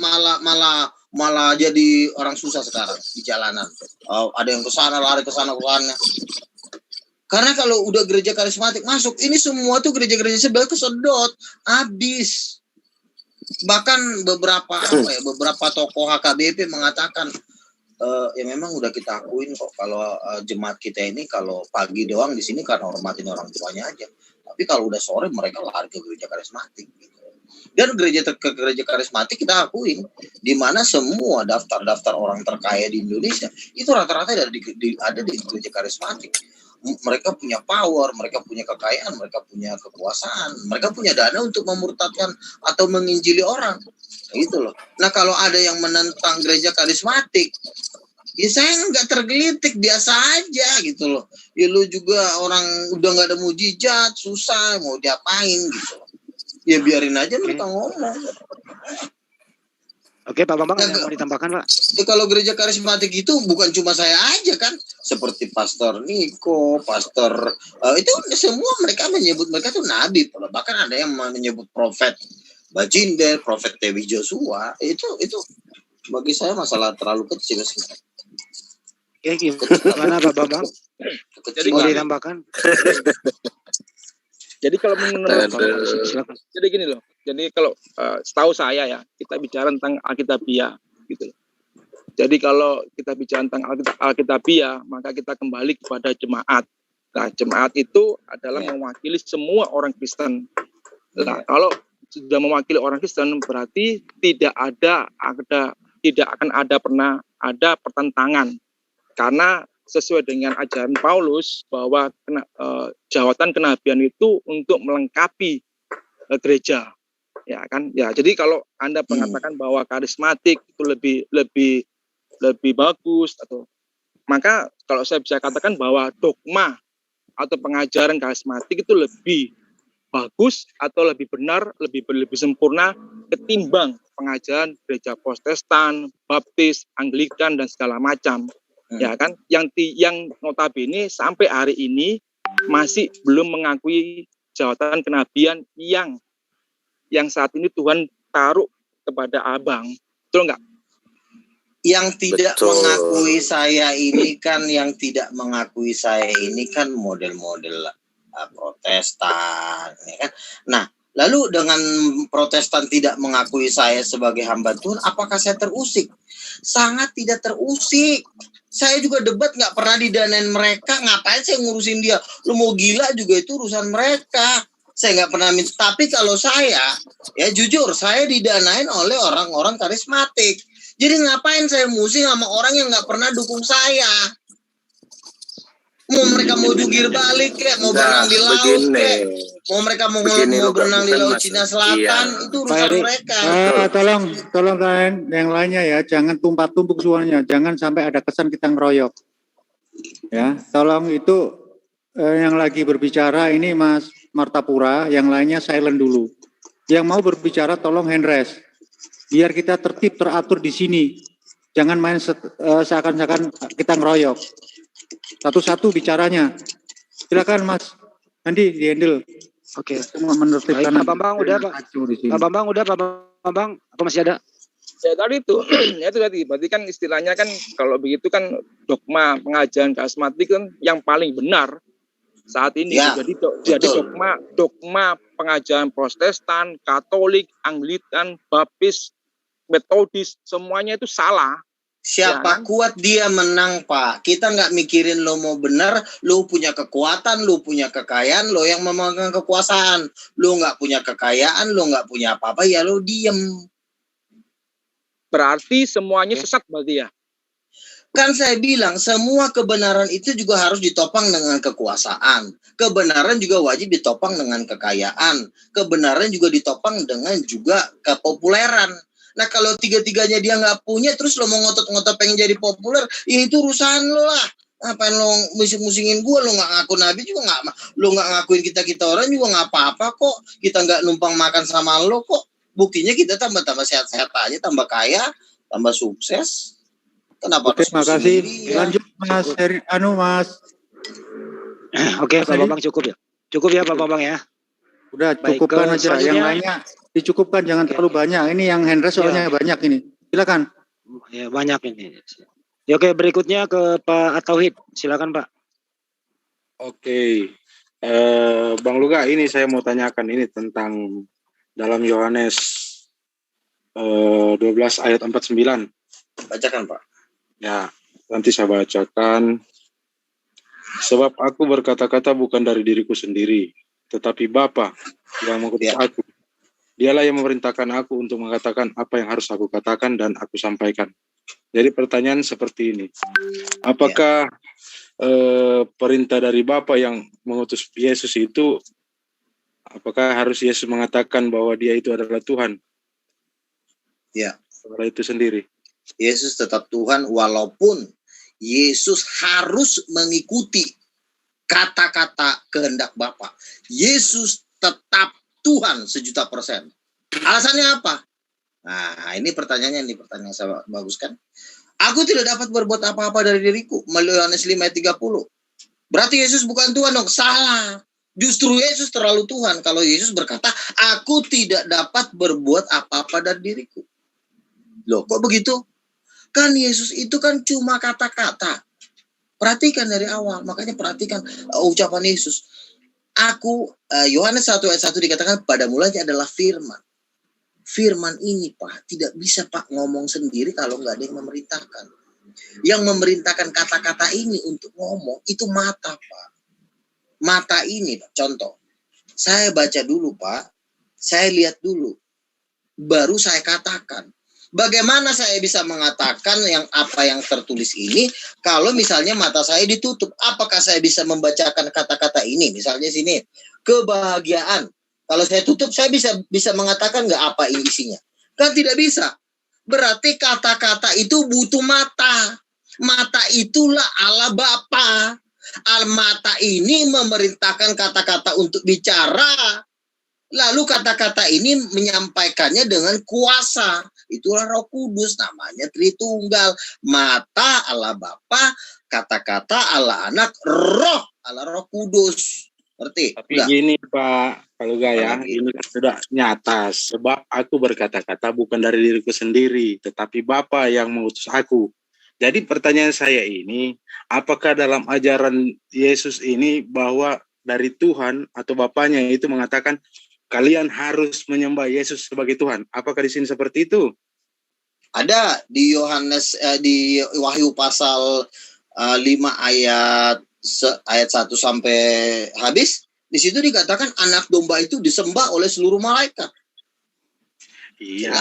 malah jadi orang susah sekarang di jalanan. Ada yang ke sana lari ke sana. Karena kalau udah gereja karismatik masuk, ini semua tuh gereja-gereja sebelah kesedot, habis. Bahkan beberapa tokoh HKBP mengatakan ya memang udah kita akuin kok kalau jemaat kita ini kalau pagi doang di sini karena hormatin orang tuanya aja. Tapi kalau udah sore mereka lari ke gereja karismatik gitu. Dan gereja karismatik kita akuin di mana semua daftar orang terkaya di Indonesia itu rata-rata ada di gereja karismatik. Mereka punya power, mereka punya kekayaan, mereka punya kekuasaan, mereka punya dana untuk memurtadkan atau menginjili orang. Gitu loh. Nah, kalau ada yang menentang gereja karismatik, ya saya nggak tergelitik, biasa aja gitu loh. Ya lu juga orang udah nggak ada mujizat, susah, mau diapain gitu loh. Ya biarin aja mereka ngomong. Oke, Pak Bambang, ada yang mau ditambahkan, Pak? Ya, kalau gereja karismatik itu bukan cuma saya aja kan, seperti Pastor Niko, Pastor itu semua mereka menyebut mereka tuh nabi, bahkan ada yang menyebut Profet Bajinder, Profet Tewi Joshua. Itu bagi saya masalah terlalu kecil sebenarnya. Oke, gimana Pak Bambang? Jadi mau ditambahkan? Jadi kalau menurut jadi gini loh. Jadi kalau setahu saya ya, kita bicara tentang Alkitabiah gitu loh. Jadi kalau kita bicara tentang Alkitabiah, maka kita kembali kepada jemaat. Nah, jemaat itu adalah mewakili semua orang Kristen. Nah, kalau sudah mewakili orang Kristen berarti tidak akan pernah ada pertentangan, karena sesuai dengan ajaran Paulus bahwa jawatan kenabian itu untuk melengkapi gereja, ya kan? Ya, jadi kalau Anda mengatakan bahwa karismatik itu lebih bagus, atau maka kalau saya bisa katakan bahwa dogma atau pengajaran karismatik itu lebih bagus atau lebih benar, lebih sempurna ketimbang pengajaran gereja Protestan, Baptis, Anglikan dan segala macam. Ya kan, yang notabene sampai hari ini masih belum mengakui jawatan kenabian yang saat ini Tuhan taruh kepada abang. Betul nggak? Yang tidak mengakui saya ini kan model-model Protestan, ya kan? Nah, lalu dengan Protestan tidak mengakui saya sebagai hamba Tuhan, apakah saya terusik? Sangat tidak terusik. Saya juga debat nggak pernah didanain mereka, ngapain saya ngurusin dia? Lu mau gila juga itu urusan mereka. Saya nggak pernah minta. Tapi kalau saya, ya jujur, saya didanain oleh orang-orang karismatik. Jadi ngapain saya musing sama orang yang nggak pernah dukung saya? Mau mereka mau jungkir balik kayak, mau berenang di laut kayak, mau mereka mau berenang di laut Cina Selatan, itu urusan mereka. Tolong kalian yang lainnya ya, jangan tumpuk suaranya, jangan sampai ada kesan kita ngeroyok. Ya, tolong itu yang lagi berbicara ini Mas Martapura, yang lainnya silent dulu. Yang mau berbicara tolong hand raise, biar kita tertib teratur di sini. Jangan main seakan-akan kita ngeroyok. Satu-satu bicaranya. Silakan Mas Andi di-handle. Oke. Menertibkan. Pak Bambang udah Pak. Pak Bambang apa masih ada? Ya tadi itu, ya itu tadi. Berarti kan istilahnya kan kalau begitu kan dogma pengajaran karismatik kan yang paling benar saat ini. Ya, jadi dogma pengajaran Protestan, Katolik, Anglikan, Baptis, Metodis, semuanya itu salah. Siapa kuat dia menang, Pak. Kita nggak mikirin lo mau benar, lo punya kekuatan, lo punya kekayaan, lo yang memegang kekuasaan. Lo nggak punya kekayaan, lo nggak punya apa-apa, ya lo diem. Berarti semuanya sesat berarti ya? Kan saya bilang, semua kebenaran itu juga harus ditopang dengan kekuasaan. Kebenaran juga wajib ditopang dengan kekayaan. Kebenaran juga ditopang dengan juga kepopuleran. Nah kalau tiga-tiganya dia nggak punya, terus lo mau ngotot-ngotot pengen jadi populer, ya itu urusan lo lah. Ngapain lo musing-musingin gue, lo nggak ngaku nabi juga nggak, lo nggak ngakuin kita orang juga nggak apa-apa kok. Kita nggak numpang makan sama lo kok. Buktinya kita tambah sehat-sehat aja, tambah kaya, tambah sukses. Kenapa? Oke, terima kasih. Lanjut Mas Mas. Oke, Pak Bambang cukup ya. Cukup ya Pak Bambang ya. Udah cukupkan aja, yang lainnya dicukupkan, jangan terlalu banyak. Ini yang hand raise soalnya banyak ini. Silakan. Ya banyak ini. Ya, oke, berikutnya ke Pak Tauhid. Silakan Pak. Oke. Bang Luga, ini saya mau tanyakan ini tentang dalam Yohanes 12 ayat 49. Bacakan Pak. Ya, nanti saya bacakan. Sebab aku berkata-kata bukan dari diriku sendiri, tetapi Bapa yang mengutus aku. Dialah yang memerintahkan aku untuk mengatakan apa yang harus aku katakan dan aku sampaikan. Jadi pertanyaan seperti ini. Apakah perintah dari Bapa yang mengutus Yesus itu, apakah harus Yesus mengatakan bahwa dia itu adalah Tuhan? Ya. Kalau itu sendiri. Yesus tetap Tuhan walaupun Yesus harus mengikuti kata-kata kehendak Bapa. Yesus tetap Tuhan 1.000.000%. Alasannya apa? Nah, ini pertanyaannya, pertanyaan saya bagus kan? Aku tidak dapat berbuat apa-apa dari diriku. Yohanes 5 ayat 30. Berarti Yesus bukan Tuhan dong? Salah. Justru Yesus terlalu Tuhan. Kalau Yesus berkata, aku tidak dapat berbuat apa-apa dari diriku. Loh, kok begitu? Kan Yesus itu kan cuma kata-kata. Perhatikan dari awal. Makanya perhatikan ucapan Yesus. Yohanes 1 ayat 1 dikatakan pada mulanya adalah firman. Firman ini Pak, tidak bisa Pak ngomong sendiri kalau nggak ada yang memerintahkan. Yang memerintahkan kata-kata ini untuk ngomong, itu mata Pak. mata ini, contoh. Saya baca dulu, Pak. Saya lihat dulu. Baru saya katakan. Bagaimana saya bisa mengatakan apa yang tertulis ini kalau misalnya mata saya ditutup? Apakah saya bisa membacakan kata-kata ini? Misalnya sini, kebahagiaan. Kalau saya tutup, saya bisa mengatakan nggak apa ini isinya? Kan tidak bisa. Berarti kata-kata itu butuh mata. Mata itulah Allah Bapa. Al-mata ini memerintahkan kata-kata untuk bicara. Lalu kata-kata ini menyampaikannya dengan kuasa. Itulah Roh Kudus, namanya Tritunggal. Mata Allah Bapa, kata-kata Allah Anak, Roh Allah Roh Kudus. Ngerti? Tapi gini Pak Paluga ya, ini sudah nyata. Sebab aku berkata-kata bukan dari diriku sendiri, tetapi Bapa yang mengutus aku. Jadi pertanyaan saya ini, apakah dalam ajaran Yesus ini bahwa dari Tuhan atau Bapaknya itu mengatakan kalian harus menyembah Yesus sebagai Tuhan? Apakah di sini seperti itu? Ada di Yohanes di Wahyu pasal 5 ayat 1 sampai habis. Di situ dikatakan anak domba itu disembah oleh seluruh malaikat. Iya,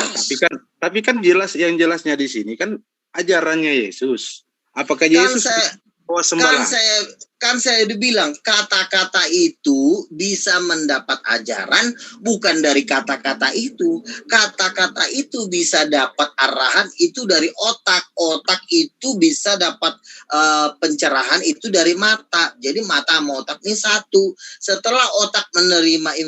tapi kan jelas, yang jelasnya di sini kan ajarannya Yesus. Apakah Yesus Kan saya udah bilang kata-kata itu bisa mendapat ajaran bukan dari kata-kata itu. Kata-kata itu bisa dapat arahan itu dari otak. Otak itu bisa dapat pencerahan itu dari mata. Jadi mata sama otak ini satu. Setelah otak menerima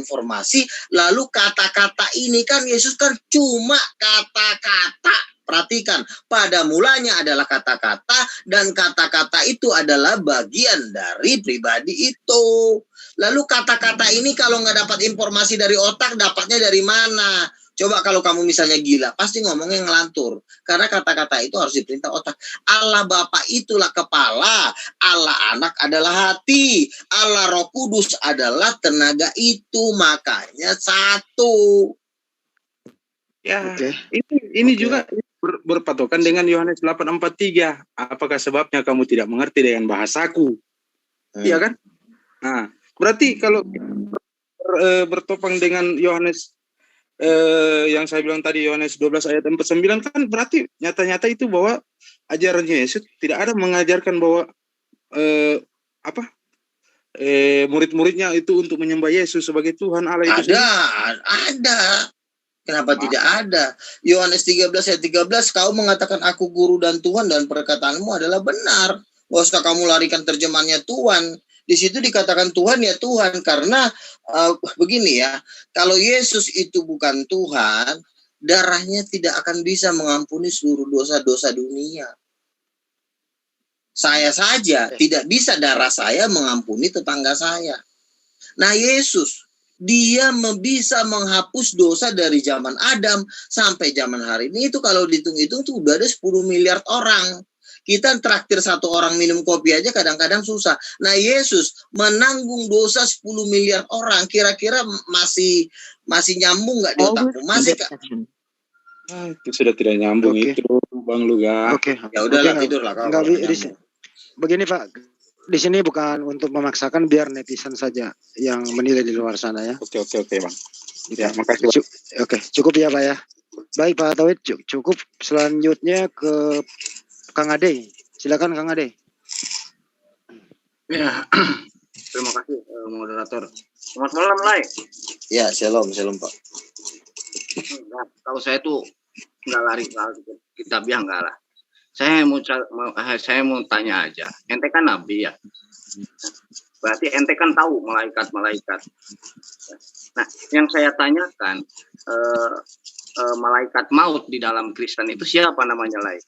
informasi, lalu kata-kata ini kan Yesus kan cuma kata-kata. Perhatikan, pada mulanya adalah kata-kata dan kata-kata itu adalah bagian dari pribadi itu. Lalu kata-kata ini kalau nggak dapat informasi dari otak, dapatnya dari mana? Coba kalau kamu misalnya gila, pasti ngomongnya ngelantur. Karena kata-kata itu harus diperintah otak. Allah Bapa itulah kepala, Allah Anak adalah hati, Allah Roh Kudus adalah tenaga itu, makanya satu. Ya, ini juga berpatokan dengan Yohanes 8:43. Apakah sebabnya kamu tidak mengerti dengan bahasaku? Iya kan? Nah, berarti kalau bertopang dengan Yohanes yang saya bilang tadi, Yohanes 12 ayat 49, kan berarti nyata-nyata itu bahwa ajarannya Yesus tidak ada mengajarkan bahwa murid-muridnya itu untuk menyembah Yesus sebagai Tuhan Allah itu sendiri. Ada. Kenapa tidak ada? Yohanes 13 ayat 13, kau mengatakan aku guru dan Tuhan dan perkataanmu adalah benar. Gak usah kamu larikan terjemahannya Tuhan. Di situ dikatakan Tuhan ya Tuhan. Karena begini ya, kalau Yesus itu bukan Tuhan, darahnya tidak akan bisa mengampuni seluruh dosa-dosa dunia. Saya saja tidak bisa darah saya mengampuni tetangga saya. Nah Yesus, dia bisa menghapus dosa dari zaman Adam sampai zaman hari ini. Itu kalau dihitung-hitung tuh udah ada 10 miliar orang. Kita traktir satu orang minum kopi aja kadang-kadang susah. Nah Yesus menanggung dosa 10 miliar orang. Kira-kira masih nyambung nggak di otakmu? Masih Kak? Itu sudah tidak nyambung itu Bang Luga. Ya udahlah tidurlah kalau begini Pak. Di sini bukan untuk memaksakan, biar netizen saja yang menilai di luar sana ya. Oke Bang. Ya, makasih. Oke, cukup ya Pak ya. Baik Pak Tauhid, cukup. Selanjutnya ke Kang Ade. Silakan Kang Ade. Ya, terima kasih moderator. Selamat malam Lai. Ya, shalom Pak. Nah, kalau saya tuh nggak lari kitabiah enggak lah. Saya mau tanya aja. Ente kan nabi ya. Berarti ente kan tahu malaikat-malaikat. Nah, yang saya tanyakan, malaikat maut di dalam Kristen itu siapa namanya Lai?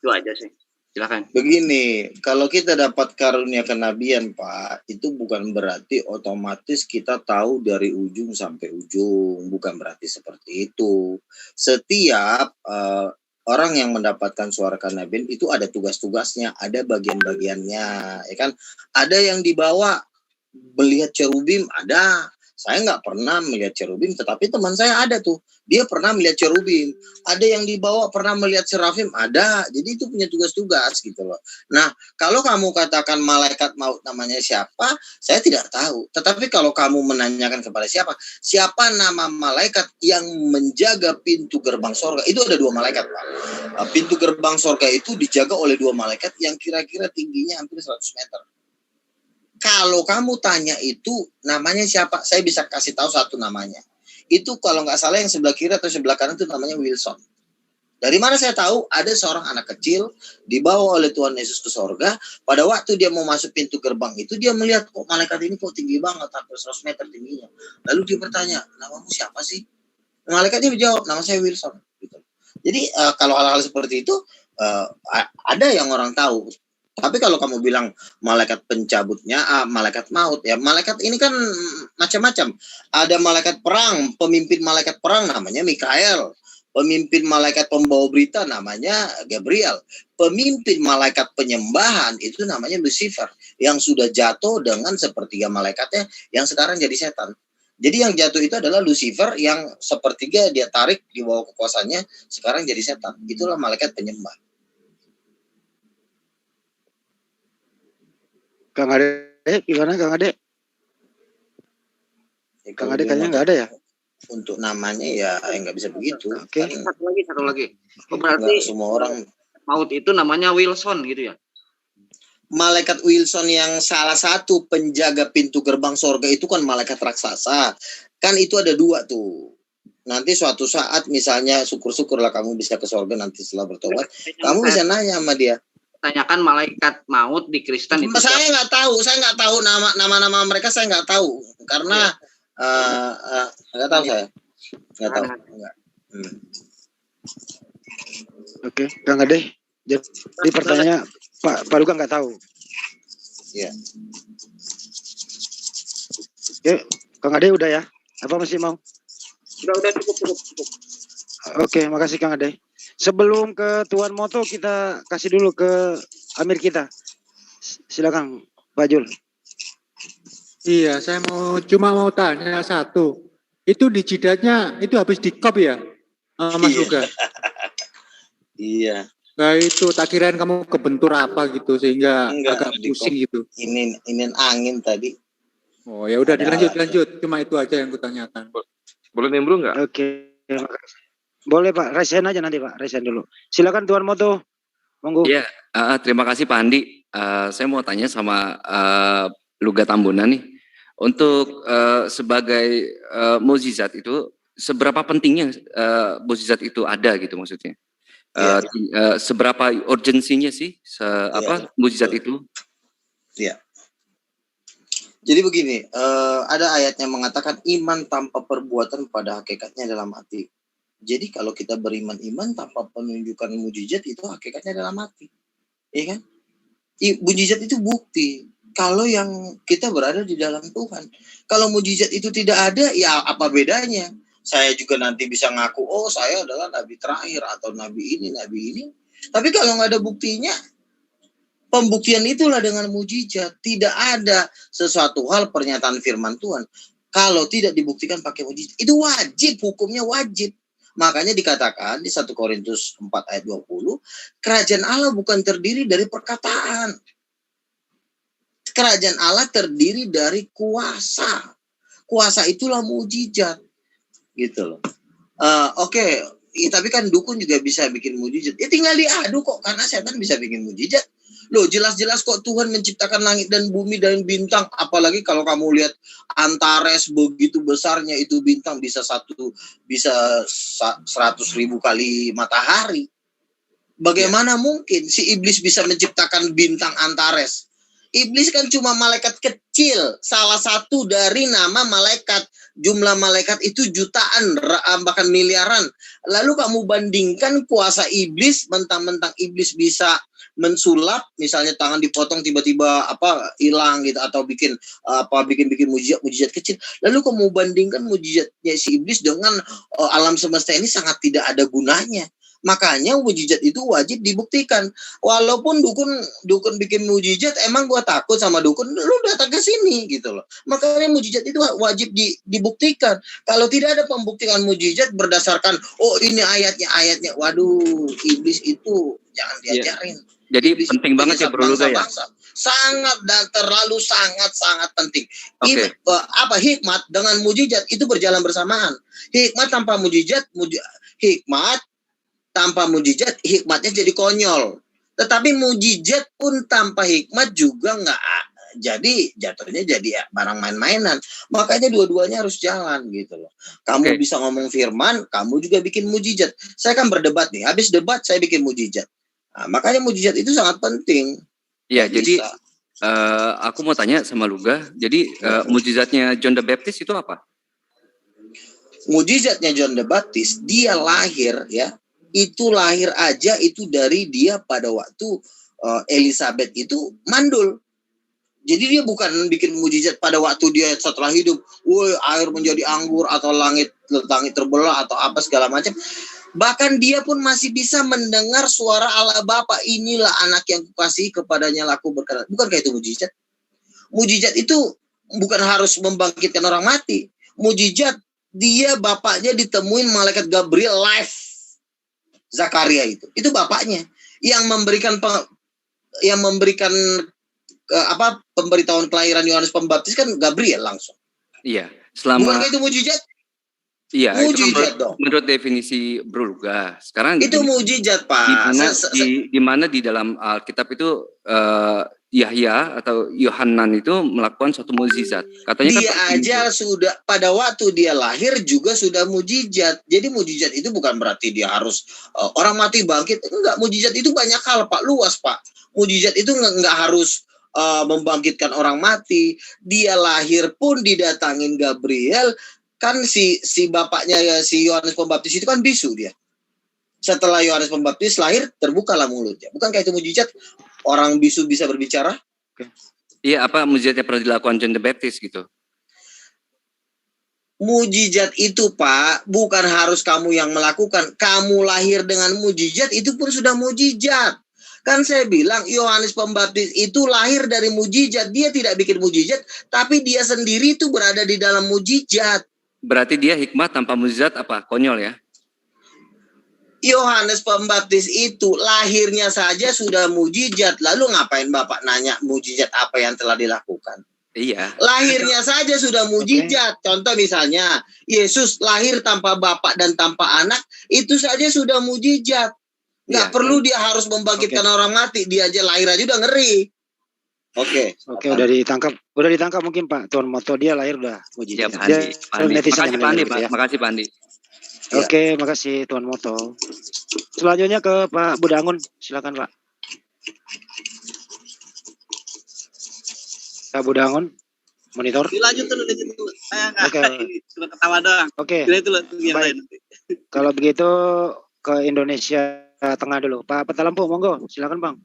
Itu aja sih. Silakan. Begini, kalau kita dapat karunia kenabian Pak, itu bukan berarti otomatis kita tahu dari ujung sampai ujung. Bukan berarti seperti itu. Setiap orang yang mendapatkan suara kenabian itu ada tugas-tugasnya, ada bagian-bagiannya, ya kan? Ada yang dibawa melihat cherubim, ada Saya nggak pernah melihat cherubim, tetapi teman saya ada tuh. Dia pernah melihat cherubim. Ada yang dibawa pernah melihat serafim, ada. Jadi itu punya tugas-tugas gitu loh. Nah, kalau kamu katakan malaikat maut namanya siapa, saya tidak tahu. Tetapi kalau kamu menanyakan kepada siapa nama malaikat yang menjaga pintu gerbang sorga, itu ada 2 malaikat, Pak. Pintu gerbang sorga itu dijaga oleh 2 malaikat yang kira-kira tingginya hampir 100 meter. Kalau kamu tanya itu namanya siapa, saya bisa kasih tahu satu namanya. Itu kalau nggak salah yang sebelah kiri atau sebelah kanan itu namanya Wilson. Dari mana saya tahu? Ada seorang anak kecil dibawa oleh Tuhan Yesus ke sorga. Pada waktu dia mau masuk pintu gerbang itu, dia melihat kok malaikat ini kok tinggi banget, hampir 100 meter tingginya. Lalu dia bertanya, namamu siapa sih? Malaikatnya menjawab, nama saya Wilson. Gitu. Jadi kalau hal-hal seperti itu ada yang orang tahu. Tapi kalau kamu bilang malaikat pencabutnya, malaikat maut, ya malaikat ini kan macam-macam. Ada malaikat perang, pemimpin malaikat perang namanya Mikael. Pemimpin malaikat pembawa berita namanya Gabriel. Pemimpin malaikat penyembahan itu namanya Lucifer. Yang sudah jatuh dengan sepertiga malaikatnya yang sekarang jadi setan. Jadi yang jatuh itu adalah Lucifer yang sepertiga dia tarik di bawah kekuasaannya sekarang jadi setan. Itulah malaikat penyembah. Kang Ade, gimana Kang Ade? Kang Ade kayaknya nggak ada ya? Untuk namanya ya nggak bisa begitu. Oke. Satu lagi. Oh, berarti semua orang maut itu namanya Wilson gitu ya? Malaikat Wilson yang salah satu penjaga pintu gerbang sorga itu kan malaikat raksasa. Kan itu ada 2 tuh. Nanti suatu saat misalnya syukur-syukurlah kamu bisa ke sorga nanti setelah bertobat. Kamu bisa nanya sama dia. Tanyakan malaikat maut di Kristen itu. Saya nggak tahu nama mereka, saya nggak tahu karena nggak tahu saya nggak tahu. Oke, Kang Ade. Jadi pertanyaannya Pak Luka nggak tahu. Iya. Oke, Kang Ade udah ya? Apa masih mau? Udah cukup. Oke, makasih Kang Ade. Sebelum ke Tuan Moto, kita kasih dulu ke Amir kita. Silakan, Pak Jul. Iya, saya cuma mau tanya satu. Itu di jidatnya itu habis dikop ya, Mas Luga? Iya. Nah itu tak kirain kamu kebentur apa gitu sehingga agak pusing gitu. Ini angin tadi. Oh ya udah dilanjut. Cuma itu aja yang kutanyakan. Boleh nimbrung nggak? Oke. Boleh Pak, resen aja nanti Pak, resen dulu. Silakan Tuan Moto, monggo. Iya, terima kasih Pak Andi. Saya mau tanya sama Luga Tambunan nih, untuk sebagai mukjizat itu seberapa pentingnya mukjizat itu ada gitu maksudnya? Seberapa urgensinya sih mukjizat itu? Iya. Jadi begini, ada ayatnya mengatakan iman tanpa perbuatan pada hakikatnya dalam hati. Jadi kalau kita beriman tanpa penunjukan mujizat itu hakikatnya dalam hati. Iya kan? Mujizat itu bukti kalau yang kita berada di dalam Tuhan. Kalau mujizat itu tidak ada, ya apa bedanya? Saya juga nanti bisa ngaku, oh saya adalah nabi terakhir atau nabi ini. Tapi kalau nggak ada buktinya, pembuktian itulah dengan mujizat. Tidak ada sesuatu hal pernyataan firman Tuhan kalau tidak dibuktikan pakai mujizat. Itu wajib, hukumnya wajib. Makanya dikatakan di 1 Korintus 4 ayat 20, kerajaan Allah bukan terdiri dari perkataan. Kerajaan Allah terdiri dari kuasa. Kuasa itulah mujizat. Gitu loh. Oke. Tapi kan dukun juga bisa bikin mujizat. Ya tinggal diadu kok, karena setan bisa bikin mujizat. Loh, jelas-jelas kok Tuhan menciptakan langit dan bumi dan bintang. Apalagi kalau kamu lihat Antares begitu besarnya itu bintang bisa 100.000 kali matahari. Bagaimana mungkin si iblis bisa menciptakan bintang Antares? Iblis kan cuma malaikat kecil, salah satu dari nama malaikat. Jumlah malaikat itu jutaan, bahkan miliaran. Lalu kamu bandingkan kuasa iblis, mentang-mentang iblis bisa mensulap, misalnya tangan dipotong tiba-tiba hilang gitu, atau bikin mujizat kecil. Lalu kamu bandingkan mujizatnya si iblis dengan alam semesta ini sangat tidak ada gunanya. Makanya mujizat itu wajib dibuktikan. Walaupun dukun bikin mujizat, emang gua takut sama dukun, lu datang ke sini gitu loh. Makanya mujizat itu wajib dibuktikan. Kalau tidak ada pembuktian mujizat berdasarkan ini ayatnya, waduh, iblis itu jangan diajarin. Jadi Iblis penting itu banget ya menyesat Bro Luga ya. bangsa-bangsa. Sangat dan terlalu sangat penting. Oke. Hikmat dengan mujizat itu berjalan bersamaan. Hikmat tanpa mujizat, hikmat tanpa mujizat, hikmatnya jadi konyol. Tetapi mujizat pun tanpa hikmat juga nggak jadi, jatuhnya jadi barang main-mainan. Makanya dua-duanya harus jalan gitu loh. Kamu bisa ngomong firman, kamu juga bikin mujizat. Saya kan berdebat nih, habis debat saya bikin mujizat. Nah, makanya mujizat itu sangat penting. Iya, jadi aku mau tanya sama Luga. Jadi mujizatnya John the Baptist itu apa? Mujizatnya John the Baptist, dia lahir ya. Itu lahir aja itu dari dia pada waktu Elizabeth itu mandul. Jadi dia bukan bikin mujizat pada waktu dia setelah hidup, woi air menjadi anggur atau langit terbelah atau apa segala macam. Bahkan dia pun masih bisa mendengar suara Allah Bapa, inilah anak yang kukasihi kepadanya laku berkenan. Bukankah itu mujizat? Mujizat itu bukan harus membangkitkan orang mati. Mujizat dia bapaknya ditemuin malaikat Gabriel live. Zakaria itu bapaknya yang memberikan pemberitahuan kelahiran Yohanes Pembaptis kan Gabriel langsung. Iya, selama bukankah itu mujizat? Iya, mujizat itu kan menurut definisi Bro Luga. Sekarang itu mujizat, Pak. Di mana di dalam Alkitab itu Yahya atau Yohanan itu melakukan suatu mujizat. Katanya dia kan aja sudah pada waktu dia lahir juga sudah mujizat. Jadi mujizat itu bukan berarti dia harus orang mati bangkit. Enggak, mujizat itu banyak hal, Pak, luas, Pak. Mujizat itu enggak harus membangkitkan orang mati. Dia lahir pun didatangin Gabriel, kan si bapaknya ya, si Yohanes Pembaptis itu kan bisu dia. Setelah Yohanes Pembaptis lahir, terbukalah mulutnya. Bukankah itu mujizat? Orang bisu bisa berbicara? Iya, apa mujizatnya pernah dilakukan John the Baptist gitu? Mujizat itu, Pak, bukan harus kamu yang melakukan. Kamu lahir dengan mujizat, itu pun sudah mujizat. Kan saya bilang Yohanes Pembaptis itu lahir dari mujizat. Dia tidak bikin mujizat, tapi dia sendiri itu berada di dalam mujizat. Berarti dia hikmat tanpa mujizat apa? Konyol ya? Yohanes Pembaptis itu lahirnya saja sudah mujizat. Lalu ngapain Bapak nanya mujizat apa yang telah dilakukan? Iya. Lahirnya saja sudah mujizat. Contoh misalnya, Yesus lahir tanpa bapak dan tanpa anak, itu saja sudah mujizat. Nggak perlu dia harus membangkitkan orang mati. Dia aja lahir aja udah ngeri. Oke, udah ditangkap mungkin Pak Tuan Moto, dia lahir udah mujizat. Ya, makasih Pandi, Pak. Ya. Makasih Pandi. Oke, makasih Tuan Moto. Selanjutnya ke Pak Budangun, silakan Pak. Pak Budangun, monitor. Dilanjut dulu. Oke. Cuma ketawa doang. Oke. Itu yang lain. Kalau begitu ke Indonesia Tengah dulu. Pak Peta Lampu, monggo, silakan Bang.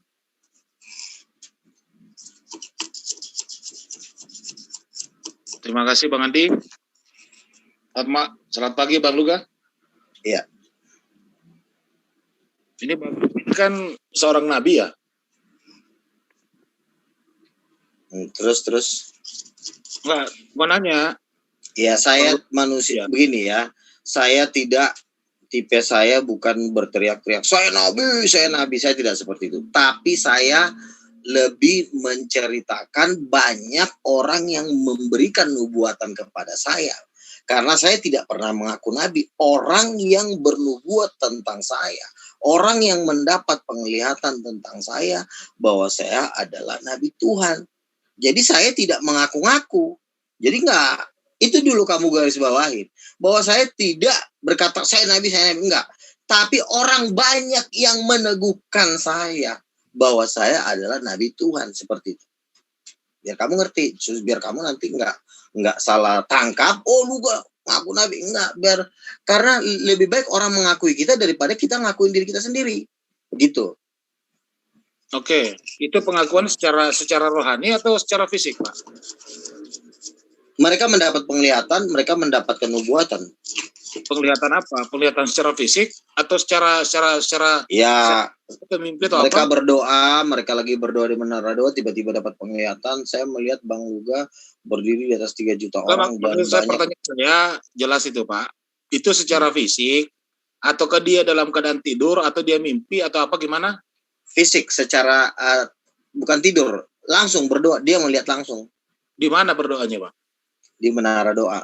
Terima kasih Bang Andi. Selamat pagi Bang Luga. Iya. Ini Bang kan seorang nabi ya. Terus. Enggak, gua nanya. Ya, saya manusia begini ya. Saya tidak, tipe saya bukan berteriak-teriak, saya nabi, saya tidak seperti itu. Tapi saya lebih menceritakan banyak orang yang memberikan nubuatan kepada saya. Karena saya tidak pernah mengaku nabi. Orang yang bernubuat tentang saya, orang yang mendapat penglihatan tentang saya bahwa saya adalah nabi Tuhan. Jadi saya tidak mengaku-ngaku. Jadi enggak, itu dulu kamu garis bawahin. Bahwa saya tidak berkata saya nabi, enggak. Tapi orang banyak yang meneguhkan saya bahwa saya adalah nabi Tuhan, seperti itu. Biar kamu ngerti, biar kamu nanti enggak salah tangkap, oh lu gak ngaku nabi, enggak. Karena lebih baik orang mengakui kita daripada kita ngakuin diri kita sendiri. Begitu. Oke, itu pengakuan secara rohani atau secara fisik, Pak? Mereka mendapat penglihatan, mereka mendapat kenubuatan. Penglihatan apa? Penglihatan secara fisik atau secara Ya, mimpi atau mereka apa? berdoa, mereka lagi berdoa di menara doa, tiba-tiba dapat penglihatan. Saya melihat Bang Luga berdiri di atas 3 juta orang dan Maksud saya banyak. pertanyaan saya jelas itu Pak. Itu secara fisik ataukah dia dalam keadaan tidur atau dia mimpi atau apa gimana? Fisik secara bukan tidur, langsung berdoa, dia melihat langsung. Di mana berdoanya Pak? Di menara doa.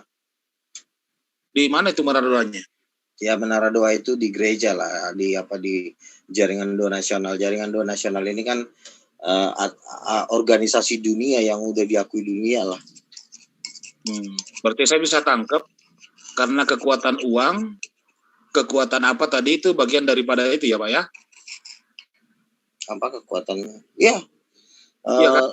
Di mana itu menara doanya? Ya menara doa itu di gereja lah, di jaringan doa nasional. Jaringan doa nasional ini kan organisasi dunia yang udah diakui dunia lah. Berarti saya bisa tangkap karena kekuatan uang, kekuatan apa tadi itu bagian daripada itu ya Pak ya? Apa kekuatan? Ya, Iya kan?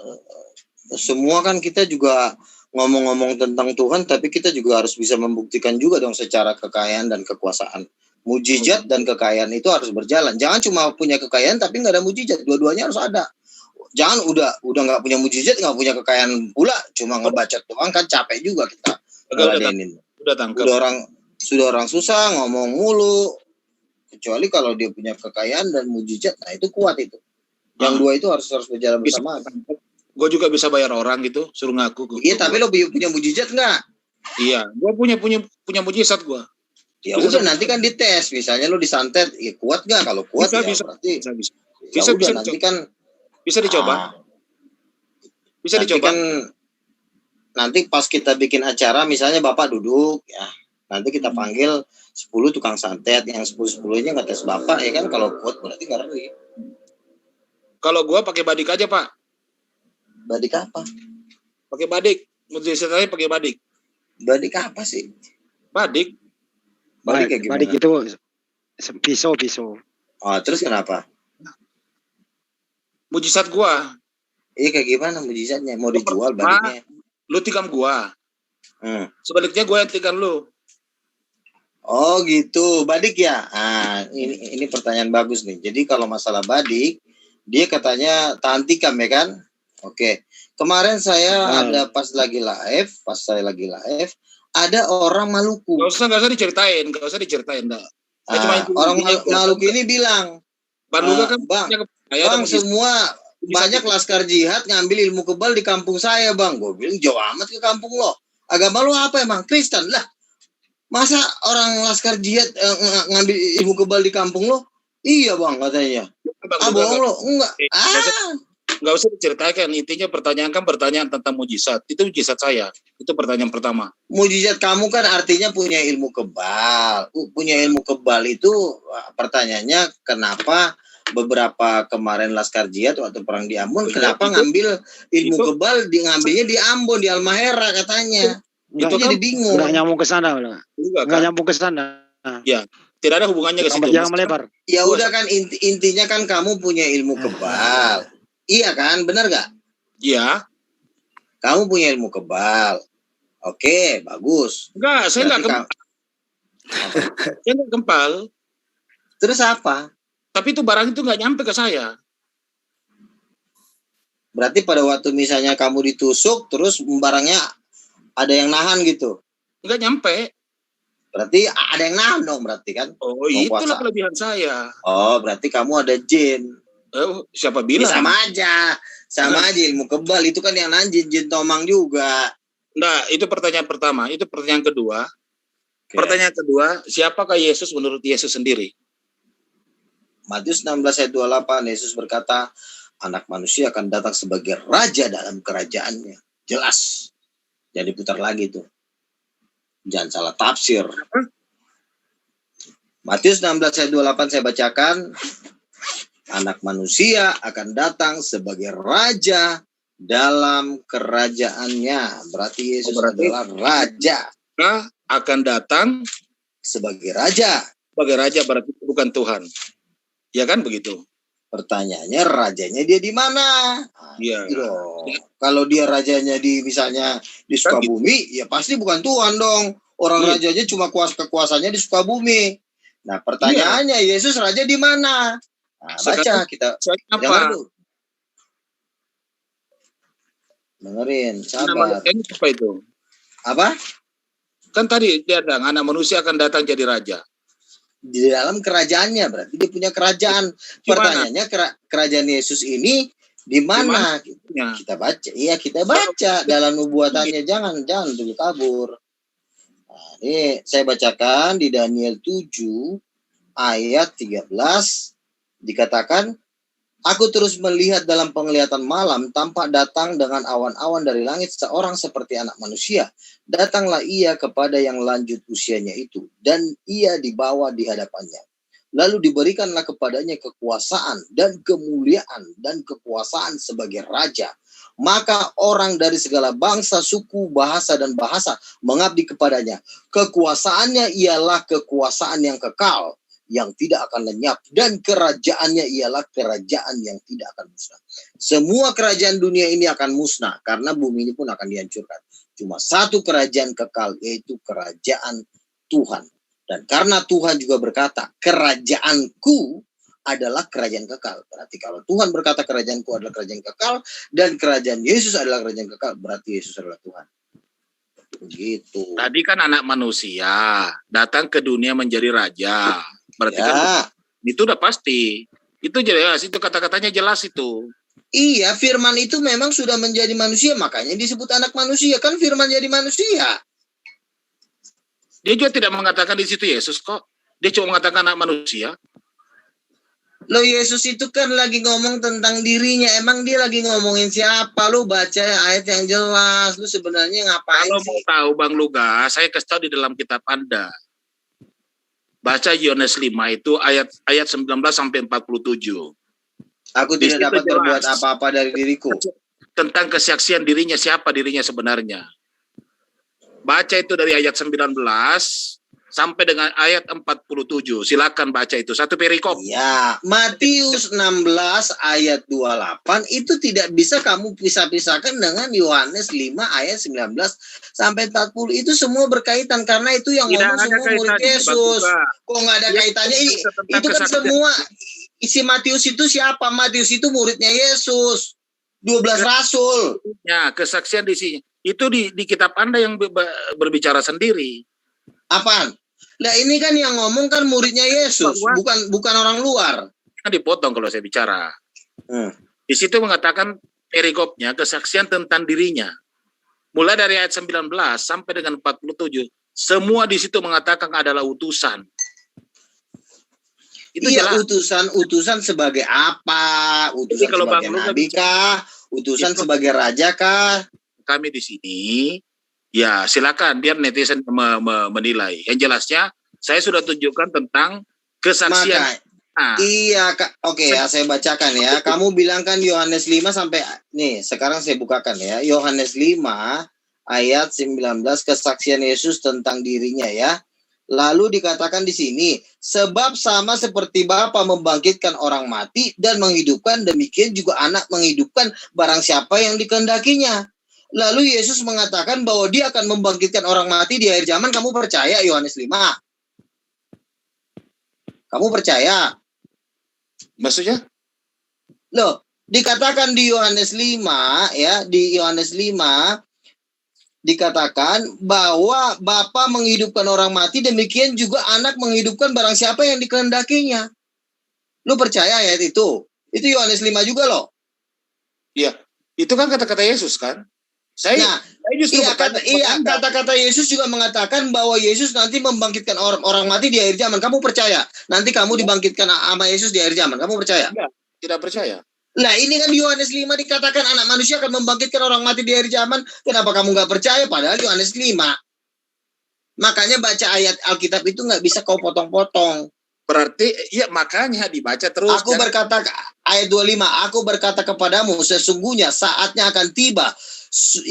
semua kan kita juga ngomong-ngomong tentang Tuhan, tapi kita juga harus bisa membuktikan juga dong secara kekayaan dan kekuasaan. Mujizat dan kekayaan itu harus berjalan. Jangan cuma punya kekayaan tapi nggak ada mujizat. Dua-duanya harus ada. Jangan udah nggak punya mujizat, nggak punya kekayaan pula, cuma ngebacot doang kan capek juga kita. Udah tangkap. Sudah orang susah ngomong mulu. Kecuali kalau dia punya kekayaan dan mujizat, nah itu kuat itu. Yang dua itu harus berjalan bersama. Gue juga bisa bayar orang gitu, suruh ngaku. Iya, tapi lo punya mujizat nggak? Iya, gue punya mujizat gue. Ya udah nanti kan dites, misalnya lo disantet, ya kuat nggak? Kalau kuat bisa, berarti bisa nanti kan bisa dicoba. Bisa nanti dicoba. Kan nanti pas kita bikin acara, misalnya Bapak duduk, ya nanti kita panggil 10 tukang santet, yang 10-10-nya nggak tes Bapak, ya kan? Kalau kuat berarti ngeri. Kalau gue pakai badik aja Pak. Badik apa? Pakai badik. Mujizat saya pakai badik. Badik apa sih? Badik. Badik kayak gimana? Badik itu pisau. Oh, terus kenapa? Mujizat gua. Iya kayak gimana mujizatnya? Mau dijual badiknya? Lu tikam gua. Sebaliknya gua yang tikam lu. Oh gitu, badik ya. Ini pertanyaan bagus nih. Jadi kalau masalah badik, dia katanya tahan tikam ya kan? Oke. Kemarin saya ada pas saya lagi live, ada orang Maluku. Gak usah diceritain, Orang Maluku ini bilang, Bang, semua banyak laskar jihad ngambil ilmu kebal di kampung saya, Bang. Gue bilang jauh amat ke kampung lo. Agama lo apa emang? Kristen lah. Masa orang laskar jihad ngambil ilmu kebal di kampung lo? Iya Bang katanya. Bohong lo? Enggak. Nggak usah diceritakan. Intinya pertanyaan tentang mujizat. Itu mujizat saya. Itu pertanyaan pertama. Mujizat kamu kan artinya punya ilmu kebal. Punya ilmu kebal itu pertanyaannya kenapa beberapa kemarin laskar jihad waktu perang di Ambon, kenapa ngambil ilmu kebal ngambilnya di Ambon, di Almahera katanya. Itu jadi bingung. Nggak nyambung ke sana. Nggak nyambung ke sana. Ya, tidak ada hubungannya ke situ. Jangan melebar. Ya udah kan intinya kan kamu punya ilmu kebal. Iya kan, benar gak? Iya. Kamu punya ilmu kebal. Oke, bagus. Enggak, saya enggak kebal. Saya enggak kebal. Terus apa? Tapi itu barang itu enggak nyampe ke saya. Berarti pada waktu misalnya kamu ditusuk, terus barangnya ada yang nahan gitu? Enggak nyampe. Berarti ada yang nahan dong berarti kan? Oh, itulah kelebihan saya. Oh, berarti kamu ada jin. Siapa bilang? Ya, sama aja ilmu kebal itu kan yang nanjin jin tomang juga. Nah, itu pertanyaan pertama. Itu pertanyaan kedua. Pertanyaan kedua, siapakah Yesus menurut Yesus sendiri? Matius 16 ayat 28, Yesus berkata, anak manusia akan datang sebagai raja dalam kerajaannya. Jelas. Jadi putar lagi tuh. Jangan salah tafsir. Matius 16 ayat 28 saya bacakan. Anak manusia akan datang sebagai raja dalam kerajaannya. Berarti Yesus adalah raja. Akan datang sebagai raja. Sebagai raja berarti bukan Tuhan. Ya kan begitu. Pertanyaannya rajanya dia di mana? Iya. Kalau dia rajanya misalnya di Sukabumi, ya pasti bukan Tuhan dong. Orang rajanya cuma kekuasaannya di Sukabumi. Nah, pertanyaannya Yesus raja di mana? Nah, baca kita. Dengerin, sabar. Apa itu? Apa? Kan tadi dia bilang anak manusia akan datang jadi raja. Di dalam kerajaannya, berarti dia punya kerajaan. Pertanyaannya kerajaan Yesus ini di mana? Kita baca. Iya, kita baca dalam nubuatannya. Jangan dulu kabur. Nah, ini saya bacakan di Daniel 7 ayat 13 dikatakan, aku terus melihat dalam penglihatan malam, tampak datang dengan awan-awan dari langit seorang seperti anak manusia. Datanglah ia kepada yang lanjut usianya itu, dan ia dibawa di hadapannya. Lalu diberikanlah kepadanya kekuasaan dan kemuliaan dan kekuasaan sebagai raja. Maka orang dari segala bangsa, suku, bahasa, dan bahasa mengabdi kepadanya. Kekuasaannya ialah kekuasaan yang kekal, yang tidak akan lenyap, dan kerajaannya ialah kerajaan yang tidak akan musnah. Semua kerajaan dunia ini akan musnah karena bumi ini pun akan dihancurkan. Cuma satu kerajaan kekal, yaitu kerajaan Tuhan. Dan karena Tuhan juga berkata, kerajaanku adalah kerajaan kekal. Berarti kalau Tuhan berkata kerajaanku adalah kerajaan kekal, dan kerajaan Yesus adalah kerajaan kekal, berarti Yesus adalah Tuhan. Begitu. Tadi kan anak manusia datang ke dunia menjadi raja. Berarti kan itu udah pasti. Itu jelas, itu kata-katanya jelas itu. Iya, firman itu memang sudah menjadi manusia, makanya disebut anak manusia. Kan firman jadi manusia. Dia juga tidak mengatakan di situ Yesus kok. Dia cuma mengatakan anak manusia. Loh, Yesus itu kan lagi ngomong tentang dirinya. Emang dia lagi ngomongin siapa? Lu baca ayat yang jelas. Lu sebenarnya ngapain Kalau sih? mau tahu Bang Lugas, saya kasih tahu di dalam kitab Anda. Baca Yohanes 5 itu ayat 19 sampai 47. Aku tidak dapat berbuat apa-apa dari diriku. Tentang kesaksian dirinya, siapa dirinya sebenarnya. Baca itu dari ayat 19 sampai dengan ayat 47. Silakan baca itu. Satu perikop. Ya, Matius 16 ayat 28 itu tidak bisa kamu pisah-pisahkan dengan Yohanes 5 ayat 19 sampai 40. Itu semua berkaitan karena itu yang Tidak ngomong ada semua murid kaitannya, Yesus. Bang. Kok nggak ada kaitannya? Itu kan semua isi Matius itu siapa? Matius itu muridnya Yesus. 12 rasul. Ya, kesaksian di sini. Itu di kitab Anda yang berbicara sendiri. Apaan? Nah, ini kan yang ngomong kan muridnya Yesus, bukan orang luar. Kan dipotong kalau saya bicara. Di situ mengatakan perikopnya kesaksian tentang dirinya. Mulai dari ayat 19 sampai dengan 47, semua di situ mengatakan adalah utusan. Itu iya, jelas. utusan sebagai apa? Utusan kalau sebagai Bang Lugas nabi kah? Utusan sebagai raja kah? Kami di sini, ya silakan biar netizen menilai. Yang jelasnya, saya sudah tunjukkan tentang kesaksian. Iya, oke ya, saya bacakan ya. Kamu bilang kan Yohanes 5 sampai, nih sekarang saya bukakan ya. Yohanes 5 ayat 19, kesaksian Yesus tentang dirinya ya. Lalu dikatakan di sini, sebab sama seperti Bapa membangkitkan orang mati dan menghidupkan, demikian juga anak menghidupkan barang siapa yang dikehendakinya. Lalu Yesus mengatakan bahwa dia akan membangkitkan orang mati di akhir zaman. Kamu percaya Yohanes 5? Kamu percaya? Maksudnya? Loh, dikatakan di Yohanes 5 ya, di Yohanes 5 dikatakan bahwa Bapa menghidupkan orang mati, demikian juga anak menghidupkan barang siapa yang dikehendakinya. Lu percaya ayat itu? Itu Yohanes 5 juga loh. Iya, itu kan kata-kata Yesus kan? Saya justru kata-kata Yesus juga mengatakan bahwa Yesus nanti membangkitkan orang mati di akhir zaman. Kamu percaya? Nanti kamu dibangkitkan sama Yesus di akhir zaman. Kamu percaya? Tidak percaya. Nah, ini kan di Yohanes 5 dikatakan anak manusia akan membangkitkan orang mati di akhir zaman. Kenapa kamu nggak percaya? Padahal Yohanes 5. Makanya baca ayat Alkitab itu nggak bisa kau potong-potong. Berarti, ya makanya dibaca terus. Aku berkata, ayat 25, aku berkata kepadamu, sesungguhnya saatnya akan tiba,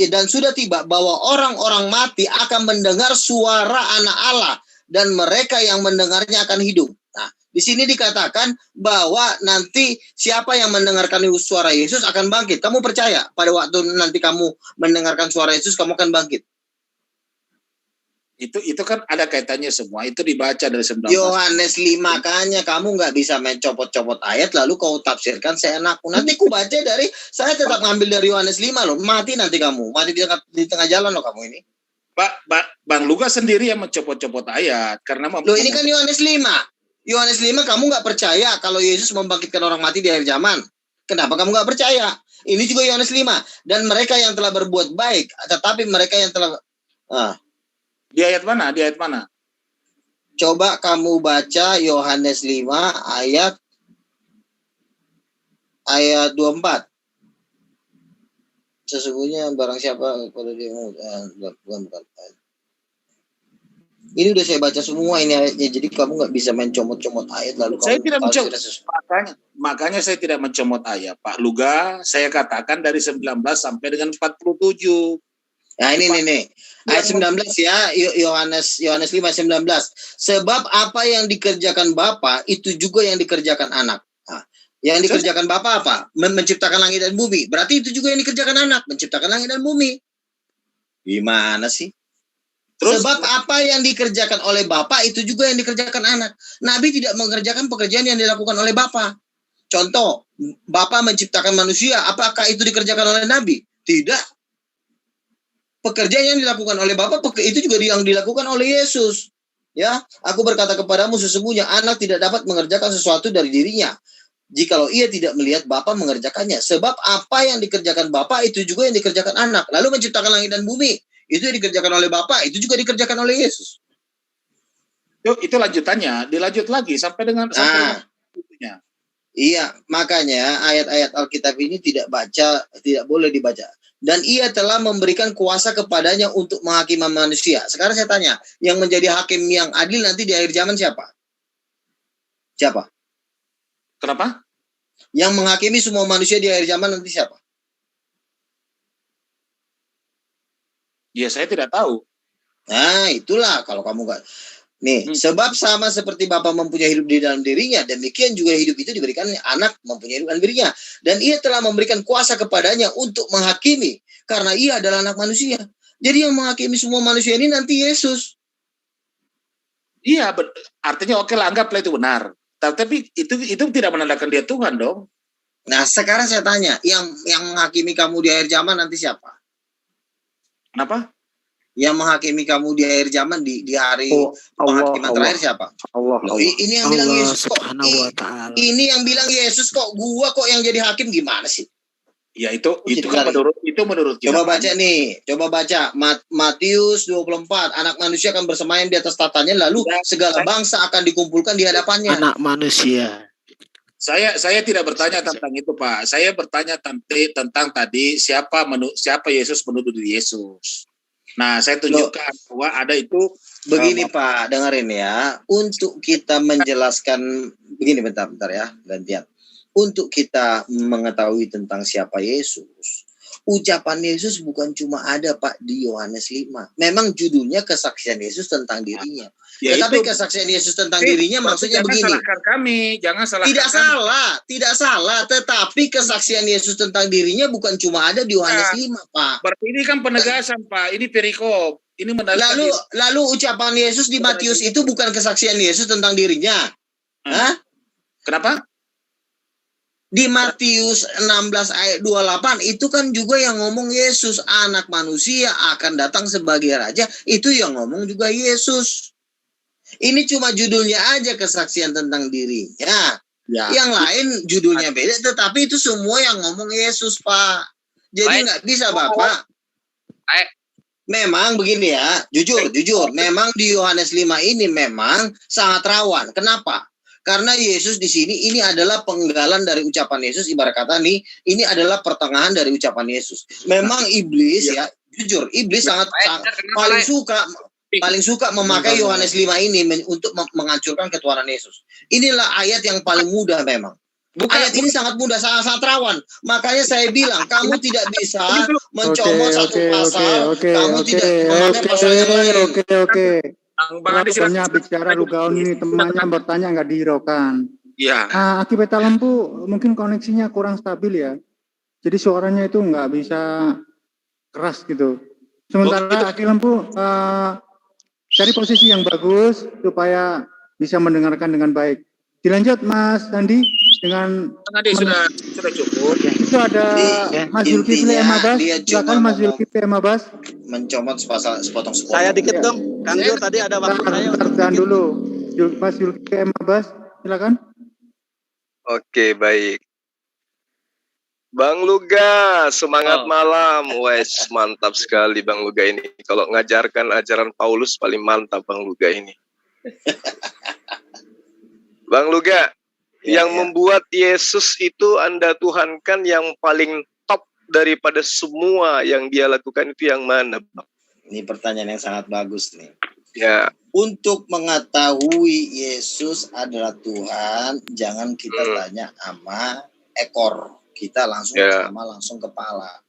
dan sudah tiba, bahwa orang-orang mati akan mendengar suara anak Allah, dan mereka yang mendengarnya akan hidup. Nah, di sini dikatakan bahwa nanti siapa yang mendengarkan suara Yesus akan bangkit. Kamu percaya pada waktu nanti kamu mendengarkan suara Yesus, kamu akan bangkit? Itu kan ada kaitannya semua. Itu dibaca dari 19. Yohanes 5, makanya kamu nggak bisa main copot-copot ayat lalu kau tafsirkan seenakku. Nanti ku baca dari, saya tetap ngambil dari Yohanes 5 loh. Mati nanti kamu, mati di tengah jalan loh kamu ini. Bang Luga sendiri yang mencopot-copot ayat karena Loh, ini kan Yohanes 5. Yohanes 5 kamu nggak percaya kalau Yesus membangkitkan orang mati di akhir zaman. Kenapa kamu nggak percaya? Ini juga Yohanes 5. Dan mereka yang telah berbuat baik, tetapi mereka yang telah... Di ayat mana? Di ayat mana? Coba kamu baca Yohanes 5 ayat 24. Sesungguhnya barang siapa pada dia bukan. Ini udah saya baca semua ini ayatnya, jadi kamu nggak bisa main comot-comot ayat lalu Saya kamu tidak mencomot. Makanya saya tidak mencomot ayat, Pak Luga. Saya katakan dari 19 sampai dengan 47. Nah ini ayat 19 ya, Yohanes 5:19. Sebab apa yang dikerjakan Bapa itu juga yang dikerjakan anak. Nah, yang dikerjakan Bapa apa? Menciptakan langit dan bumi. Berarti itu juga yang dikerjakan anak, menciptakan langit dan bumi. Gimana sih? Terus, sebab apa yang dikerjakan oleh Bapa itu juga yang dikerjakan anak. Nabi tidak mengerjakan pekerjaan yang dilakukan oleh Bapa. Contoh, Bapa menciptakan manusia, apakah itu dikerjakan oleh Nabi? Tidak. Pekerjaan yang dilakukan oleh Bapa itu juga yang dilakukan oleh Yesus. Ya, aku berkata kepadamu sesungguhnya anak tidak dapat mengerjakan sesuatu dari dirinya jikalau ia tidak melihat Bapa mengerjakannya. Sebab apa yang dikerjakan Bapa itu juga yang dikerjakan anak. Lalu menciptakan langit dan bumi, itu yang dikerjakan oleh Bapa, itu juga dikerjakan oleh Yesus. Itu lanjutannya, dilanjut lagi sampai dengan Iya, makanya ayat-ayat Alkitab ini tidak boleh dibaca. Dan ia telah memberikan kuasa kepadanya untuk menghakimi manusia. Sekarang saya tanya, yang menjadi hakim yang adil nanti di akhir zaman siapa? Siapa? Kenapa? Yang menghakimi semua manusia di akhir zaman nanti siapa? Ya, saya tidak tahu. Nah, itulah kalau kamu nggak. Nih, sebab sama seperti Bapa mempunyai hidup di dalam dirinya, demikian juga hidup itu diberikan anak mempunyai hidup dalam dirinya. Dan ia telah memberikan kuasa kepadanya untuk menghakimi, karena ia adalah anak manusia. Jadi yang menghakimi semua manusia ini nanti Yesus. Iya, artinya oke lah, anggaplah itu benar. Tapi itu tidak menandakan dia Tuhan dong. Nah, sekarang saya tanya, yang menghakimi kamu di akhir zaman nanti siapa? Kenapa? Yang menghakimi kamu di akhir zaman di hari penghakiman terakhir siapa? Allah. Ini yang bilang Yesus kok. Ini yang bilang Yesus kok, gua kok yang jadi hakim, gimana sih? Ya itu kan menurut Coba baca nih, Matius 24, anak manusia akan bersemayam di atas tatanya, lalu segala bangsa akan dikumpulkan di hadapannya. Anak manusia. Saya tidak bertanya tentang itu, Pak. Saya bertanya tentang tadi siapa Yesus menuduh diri Yesus. Nah, saya tunjukkan bahwa ada itu. Begini Pak, dengerin ya. Untuk kita menjelaskan, begini bentar ya, gantian. Untuk kita mengetahui tentang siapa Yesus, ucapan Yesus bukan cuma ada Pak di Yohanes 5. Memang judulnya kesaksian Yesus tentang dirinya. Ya, tetapi kesaksian Yesus tentang dirinya maksudnya begini. Jangan salahkan kami. Tidak salah. Tetapi kesaksian Yesus tentang dirinya bukan cuma ada di Yohanes 5, Pak. Berarti ini kan penegasan, Pak. Ini perikop. Ini lalu ucapan Yesus di Matius itu bukan kesaksian Yesus tentang dirinya. Hah? Kenapa? Di Matius 16 ayat 28 itu kan juga yang ngomong Yesus, anak manusia akan datang sebagai raja, itu yang ngomong juga Yesus. Ini cuma judulnya aja kesaksian tentang dirinya. Ya. Yang lain judulnya beda, tetapi itu semua yang ngomong Yesus, Pak. Jadi nggak bisa, Bapak. Memang begini ya, jujur. Memang di Yohanes 5 ini memang sangat rawan. Kenapa? Karena Yesus di sini ini adalah penggalan dari ucapan Yesus, ibarat kata nih, ini adalah pertengahan dari ucapan Yesus. Memang iblis ya, jujur, iblis sangat paling suka memakai Yohanes 5 ini untuk menghancurkan ketuhanan Yesus. Inilah ayat yang paling mudah memang. Ayat ini sangat mudah, sangat rawan. Makanya saya bilang, kamu tidak bisa mencomot satu pasal, kamu tidak memakai pasal yang lain. Banyak bicara Lugaon ini, temannya bertanya nggak dihiraukan. Iya. Akibat lampu mungkin koneksinya kurang stabil ya. Jadi suaranya itu nggak bisa keras gitu. Sementara Aki lampu cari posisi yang bagus supaya bisa mendengarkan dengan baik. Dilanjut Mas Andi dengan sudah cukup. Itu ada Mas Zulkifli Emabas. Silakan Mas Zulkifli Emabas. mencomot sepotong-sepotong. Saya dikit dong. Kang Jo tadi ada waktu saya. Tahan dulu. Mas Yulki Abbas, silakan. Oke, baik. Bang Luga, semangat malam. Wes, mantap sekali Bang Luga ini. Kalau ngajarkan ajaran Paulus paling mantap Bang Luga ini. Bang Luga, yang membuat Yesus itu Anda tuhankan yang paling top daripada semua yang dia lakukan itu yang mana, Bang? Ini pertanyaan yang sangat bagus nih. Ya. Untuk mengetahui Yesus adalah Tuhan, jangan kita tanya sama ekor. Kita langsung sama langsung kepala.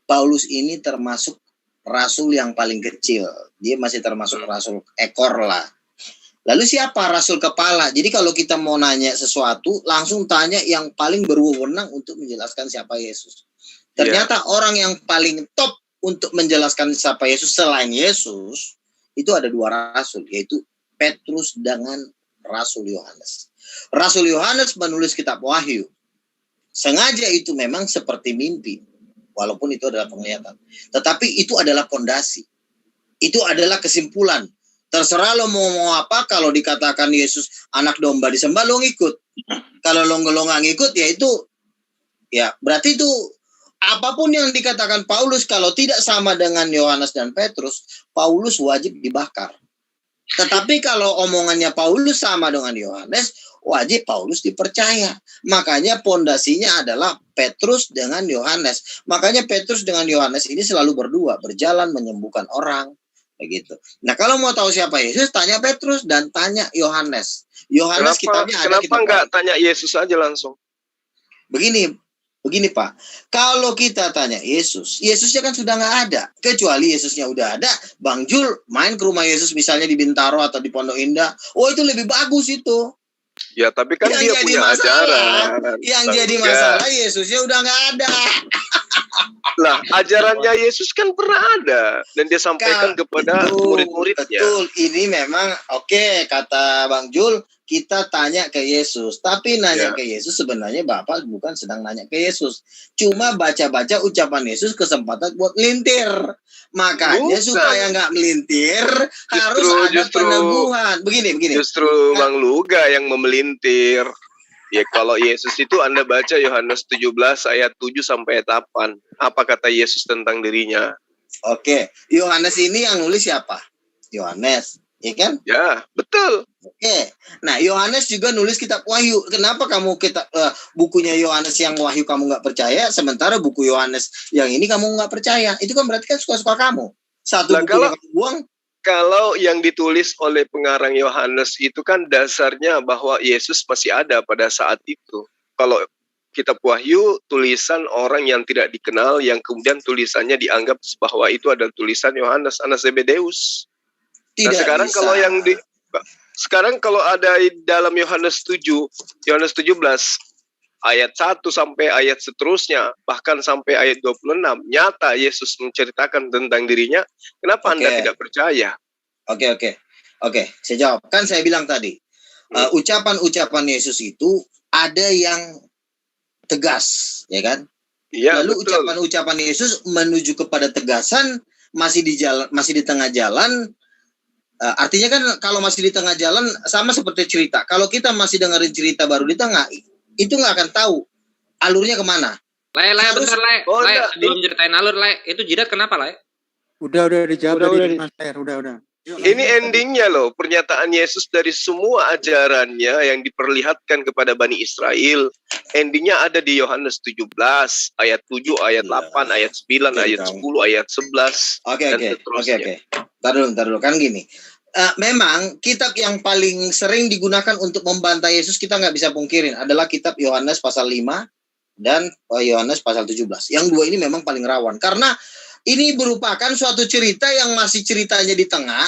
Paulus ini termasuk rasul yang paling kecil. Dia masih termasuk rasul ekor lah. Lalu siapa rasul kepala? Jadi kalau kita mau nanya sesuatu, langsung tanya yang paling berwenang untuk menjelaskan siapa Yesus. Ternyata orang yang paling top untuk menjelaskan siapa Yesus selain Yesus, itu ada dua rasul, yaitu Petrus dengan Rasul Yohanes. Rasul Yohanes menulis kitab Wahyu. Sengaja itu memang seperti mimpi, walaupun itu adalah penglihatan. Tetapi itu adalah fondasi. Itu adalah kesimpulan. Terserah lo mau apa, kalau dikatakan Yesus anak domba disembah, lo ngikut. Kalau lo nggak ngikut, ya itu, ya berarti itu apapun yang dikatakan Paulus, kalau tidak sama dengan Yohanes dan Petrus, Paulus wajib dibakar. Tetapi kalau omongannya Paulus sama dengan Yohanes, wajib Paulus dipercaya. Makanya pondasinya adalah Petrus dengan Yohanes. Makanya Petrus dengan Yohanes ini selalu berdua, berjalan menyembuhkan orang. Begitu. Nah, kalau mau tahu siapa Yesus, tanya Petrus dan tanya Yohanes. Yohanes kitabnya ada. Kenapa nggak tanya Yesus aja langsung? Begini Pak, kalau kita tanya Yesus, Yesusnya kan sudah nggak ada. Kecuali Yesusnya udah ada, Bang Jul main ke rumah Yesus misalnya di Bintaro atau di Pondok Indah. Oh, itu lebih bagus itu. Ya, tapi kan yang dia punya ajaran. Yang jadi masalah Yesusnya udah nggak ada. Lah, ajarannya Yesus kan pernah ada dan dia sampaikan kepada murid-muridnya. Betul, ini memang oke, kata Bang Jul, kita tanya ke Yesus. Tapi nanya ke Yesus sebenarnya Bapak bukan sedang nanya ke Yesus. Cuma baca-baca ucapan Yesus kesempatan buat melintir. Makanya supaya nggak melintir harus ada peneguhan. Begini. Justru Bang Luga yang memelintir. Ya, kalau Yesus itu Anda baca Yohanes 17 ayat 7 sampai ayat 8. Apa kata Yesus tentang dirinya? Oke, Yohanes ini yang nulis siapa? Yohanes, ya kan? Ya, betul. Oke. Nah, Yohanes juga nulis kitab Wahyu. Kenapa kamu bukunya Yohanes yang Wahyu kamu nggak percaya, sementara buku Yohanes yang ini kamu nggak percaya? Itu kan berarti kan suka-suka kamu. Satu buku yang kamu buang. Kalau yang ditulis oleh pengarang Yohanes itu kan dasarnya bahwa Yesus masih ada pada saat itu. Kalau kitab Wahyu, tulisan orang yang tidak dikenal, yang kemudian tulisannya dianggap bahwa itu adalah tulisan Yohanes, anak Zebedeus. Nah, sekarang kalau ada dalam Yohanes 7, Yohanes 17, ayat 1 sampai ayat seterusnya, bahkan sampai ayat 26, nyata Yesus menceritakan tentang dirinya, kenapa Anda tidak percaya? Oke, saya jawab. Kan saya bilang tadi, ucapan-ucapan Yesus itu ada yang tegas, ya kan? Ya, lalu betul. Ucapan-ucapan Yesus menuju kepada tegasan, masih di tengah jalan. Artinya kan kalau masih di tengah jalan sama seperti cerita. Kalau kita masih dengerin cerita baru di tengah, itu nggak akan tahu alurnya kemana. Bentar, belum ceritain alur, itu jidat kenapa, Udah dijawab tadi, Mas Ter, udah. Ini endingnya loh, pernyataan Yesus dari semua ajarannya yang diperlihatkan kepada Bani Israel. Endingnya ada di Yohanes 17, ayat 7, ayat 8, ayat 9, ayat 10, ayat 11. Oke. Tar dulu, kan gini. Memang kitab yang paling sering digunakan untuk membantah Yesus, kita nggak bisa pungkirin, adalah kitab Yohanes pasal 5 dan Yohanes pasal 17. Yang dua ini memang paling rawan. Karena ini merupakan suatu cerita yang masih ceritanya di tengah,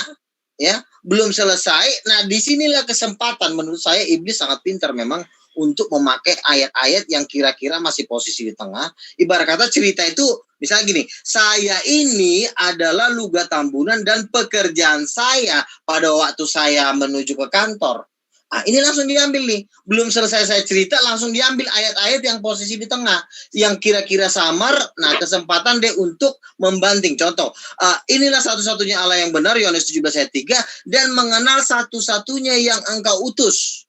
ya, belum selesai. Nah, disinilah kesempatan menurut saya iblis sangat pintar memang untuk memakai ayat-ayat yang kira-kira masih posisi di tengah. Ibarat kata cerita itu, misalnya gini, saya ini adalah Luga Tambunan dan pekerjaan saya pada waktu saya menuju ke kantor Ini langsung diambil nih. Belum selesai saya cerita, langsung diambil ayat-ayat yang posisi di tengah. Yang kira-kira samar, nah kesempatan deh untuk membanting. Contoh, inilah satu-satunya Allah yang benar, Yohanes 17 ayat 3, dan mengenal satu-satunya yang engkau utus.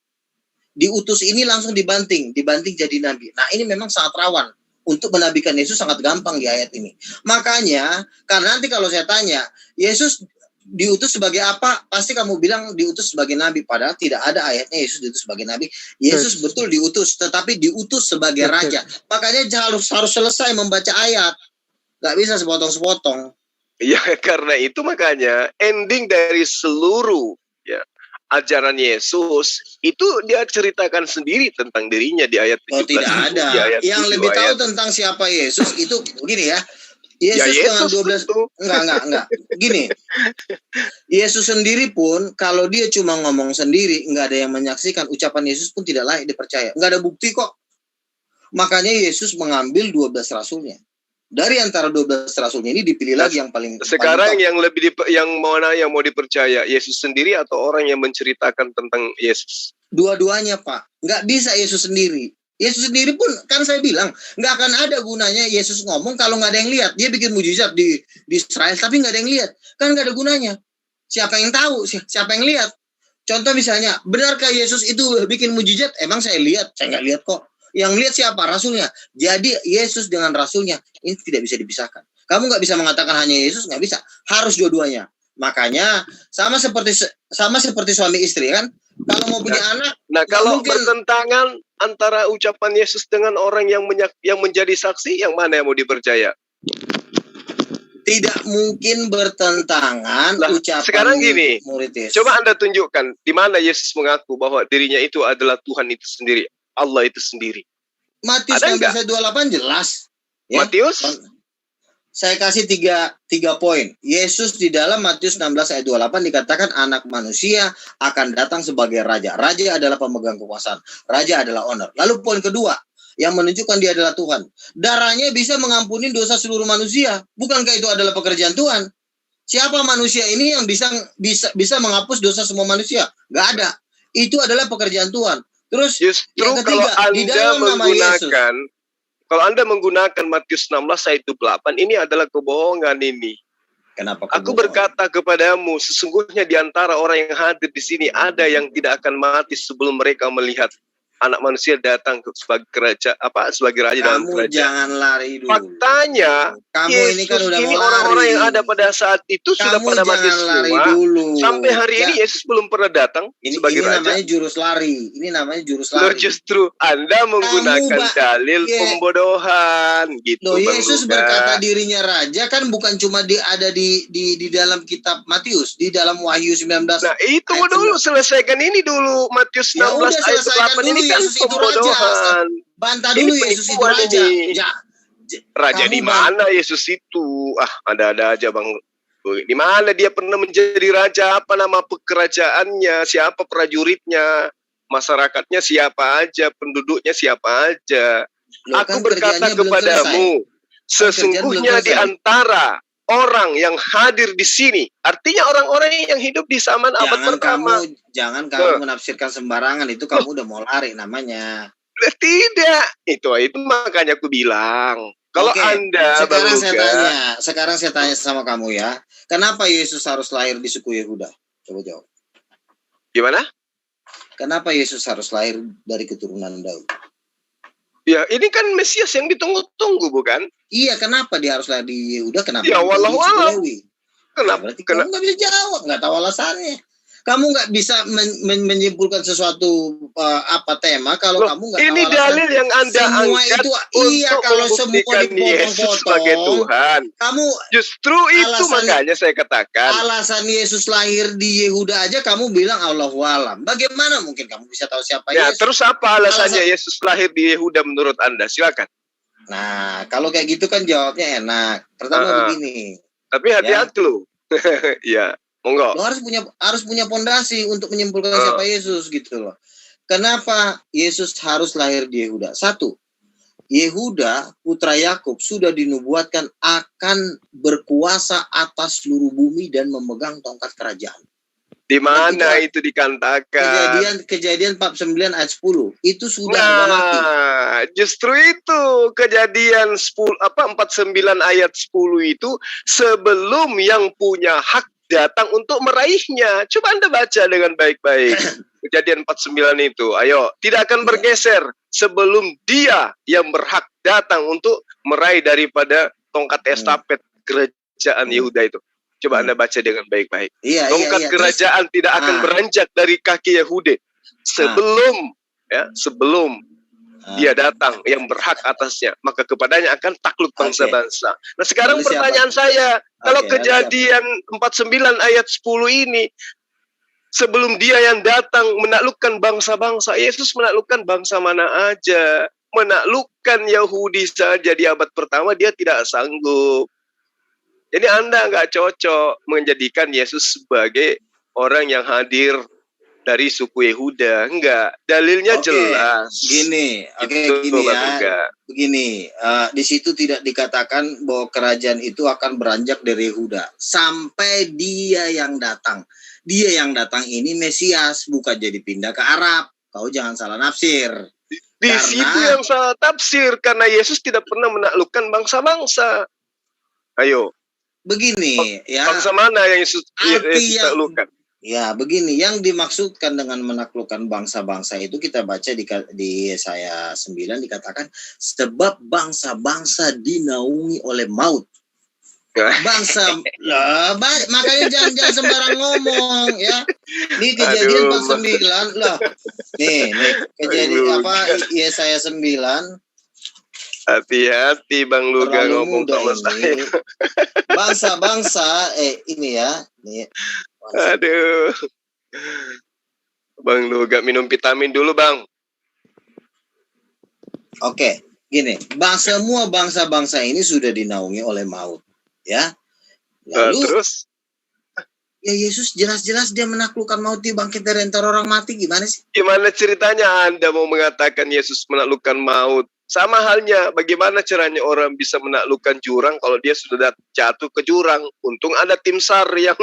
Diutus ini langsung dibanting jadi nabi. Nah ini memang sangat rawan. Untuk menabikan Yesus sangat gampang di ayat ini. Makanya, karena nanti kalau saya tanya, Yesus diutus sebagai apa? Pasti kamu bilang diutus sebagai nabi. Padahal tidak ada ayatnya Yesus diutus sebagai nabi. Yesus betul diutus, tetapi diutus sebagai raja. Makanya harus selesai membaca ayat. Gak bisa sepotong-sepotong. Ya, karena itu makanya ending dari seluruh ajaran Yesus itu dia ceritakan sendiri tentang dirinya di ayat 17. Oh, tidak ada. Yang lebih tahu tentang siapa Yesus itu begini ya. Yesus dengan 12 enggak. Gini. Yesus sendiri pun kalau dia cuma ngomong sendiri, enggak ada yang menyaksikan, ucapan Yesus pun tidak layak dipercaya. Enggak ada bukti kok. Makanya Yesus mengambil 12 rasulnya. Dari antara 12 rasulnya ini dipilih lagi yang paling sekarang paling yang lebih yang mau dipercaya, Yesus sendiri atau orang yang menceritakan tentang Yesus? Dua-duanya, Pak. Nggak bisa Yesus sendiri. Yesus sendiri pun kan saya bilang nggak akan ada gunanya Yesus ngomong kalau nggak ada yang lihat. Dia bikin mujizat di Israel tapi nggak ada yang lihat, kan nggak ada gunanya. Siapa yang tahu? Siapa yang lihat? Contoh misalnya, benarkah Yesus itu bikin mujizat? Emang saya lihat? Saya nggak lihat kok. Yang lihat siapa? Rasulnya. Jadi Yesus dengan rasulnya ini tidak bisa dipisahkan. Kamu nggak bisa mengatakan hanya Yesus, nggak bisa. Harus dua-duanya. Makanya sama seperti suami istri kan. Kalau mau punya anak. Nah kalau bertentangan antara ucapan Yesus dengan orang yang menjadi saksi, yang mana yang mau dipercaya? Tidak mungkin bertentangan ucapan sekarang gini, murid Yesus. Coba Anda tunjukkan di mana Yesus mengaku bahwa dirinya itu adalah Tuhan itu sendiri. Allah itu sendiri. Matius 19 ayat 28 jelas. Ya? Matius? Saya kasih tiga poin. Yesus di dalam Matius 16 ayat 28 dikatakan anak manusia akan datang sebagai raja. Raja adalah pemegang kekuasaan. Raja adalah owner. Lalu poin kedua yang menunjukkan dia adalah Tuhan. Darahnya bisa mengampuni dosa seluruh manusia. Bukankah itu adalah pekerjaan Tuhan? Siapa manusia ini yang bisa menghapus dosa semua manusia? Gak ada. Itu adalah pekerjaan Tuhan. Terus justru yang ketiga, kalau Anda menggunakan Matius 16 ayat 28, ini adalah kebohongan ini. Kenapa? Aku berkata kepadamu, sesungguhnya di antara orang yang hadir di sini ada yang tidak akan mati sebelum mereka melihat anak manusia datang sebagai sebagai raja dalam kerajaan. Kamu jangan lari dulu. Faktanya, kamu Yesus ini kan udah mau orang-orang lari. yang ada pada saat itu sudah pada mati semua. Sampai hari ini Yesus belum pernah datang sebagai raja. Namanya jurus lari. Ini namanya jurus lari. Loh, justru Anda menggunakan dalil pembodohan gitu. Loh, Yesus berkata dirinya raja kan bukan cuma ada di dalam kitab Matius, di dalam Wahyu 19. Nah, itu dulu selesaikan ini dulu Matius 16 ayat 8 ini kan Yesus itu pembodohan. Bantah dulu Yesus itu raja. Raja di mana Yesus itu? Ada-ada aja Bang. Di mana dia pernah menjadi raja? Apa nama kerajaannya? Siapa prajuritnya? Masyarakatnya siapa aja? Penduduknya siapa aja? Aku berkata kepadamu, sesungguhnya di antara orang yang hadir di sini, artinya orang-orang yang hidup di zaman abad pertama. Jangan kamu menafsirkan sembarangan, itu kamu udah mau lari namanya. Tidak, itu makanya aku bilang. Kalau Anda sekarang saya tanya sama kamu ya, kenapa Yesus harus lahir di suku Yehuda? Coba jawab. Gimana? Kenapa Yesus harus lahir dari keturunan Daud? Ya, ini kan Mesias yang ditunggu-tunggu, bukan? Iya, kenapa dia harus lahir di Yehuda? Kenapa? Ya, walau-walau. Kenapa? Berarti kamu nggak bisa jawab, nggak tahu alasannya. Kamu nggak bisa menyimpulkan sesuatu tema kalau kamu nggak tahu ini dalil yang Anda angkat itu, untuk kalau semua Yesus sebagai Tuhan. Kamu justru itu makanya saya katakan. Alasan Yesus lahir di Yehuda aja kamu bilang Allahu a'lam. Bagaimana mungkin kamu bisa tahu siapa Yesus? Terus apa alasannya Yesus lahir di Yehuda menurut Anda? Silakan. Nah, kalau kayak gitu kan jawabnya enak. Pertama begini. Tapi hati-hati loh. Ya. Monggo. Lo harus punya pondasi untuk menyimpulkan siapa Yesus gitu loh. Kenapa Yesus harus lahir di Yehuda? Satu, Yehuda putra Yakub sudah dinubuatkan akan berkuasa atas seluruh bumi dan memegang tongkat kerajaan. Di mana itu dikatakan? Kejadian 49 ayat 10 itu sudah harga mati. Justru itu kejadian 49 ayat 10 itu sebelum yang punya hak datang untuk meraihnya. Coba Anda baca dengan baik-baik. Kejadian 49 itu. Ayo, tidak akan bergeser sebelum dia yang berhak datang untuk meraih daripada tongkat estafet kerajaan Yehuda itu. Coba Anda baca dengan baik-baik. Tongkat kerajaan tidak akan beranjak dari kaki Yehuda sebelum dia datang yang berhak atasnya, maka kepadanya akan takluk bangsa-bangsa. Nah, sekarang pertanyaan saya, kalau kejadian 49 ayat 10 ini sebelum dia yang datang menaklukkan bangsa-bangsa, Yesus menaklukkan bangsa mana aja? Menaklukkan Yahudi saja di abad pertama dia tidak sanggup. Jadi Anda nggak cocok menjadikan Yesus sebagai orang yang hadir dari suku Yehuda. Enggak, dalilnya jelas. Begini, di situ tidak dikatakan bahwa kerajaan itu akan beranjak dari Yehuda sampai dia yang datang. Dia yang datang ini Mesias, bukan jadi pindah ke Arab. Kau jangan salah nafsir. Di situ yang salah tafsir, karena Yesus tidak pernah menaklukkan bangsa-bangsa. Ayo. Begini, bangsa mana yang Yesus taklukkan? Ya, begini, yang dimaksudkan dengan menaklukkan bangsa-bangsa itu kita baca di Yesaya 9 dikatakan sebab bangsa-bangsa dinaungi oleh maut. Bangsa lah, makanya jangan sembarang ngomong ya. Ini kejadian 49 lah. Nih kejadian Yesaya 9. Hati-hati Bang Luga ngomong sama saya. Bangsa-bangsa ini ya. Nih. Aduh. Bang Luga minum vitamin dulu, Bang. Oke, gini. Semua bangsa-bangsa ini sudah dinaungi oleh maut. Ya. Lalu terus ya Yesus jelas-jelas dia menaklukkan maut, dia bangkit dari antara orang mati. Gimana sih? Gimana ceritanya Anda mau mengatakan Yesus menaklukkan maut? Sama halnya, bagaimana caranya orang bisa menaklukkan jurang kalau dia sudah jatuh ke jurang? Untung ada tim SAR yang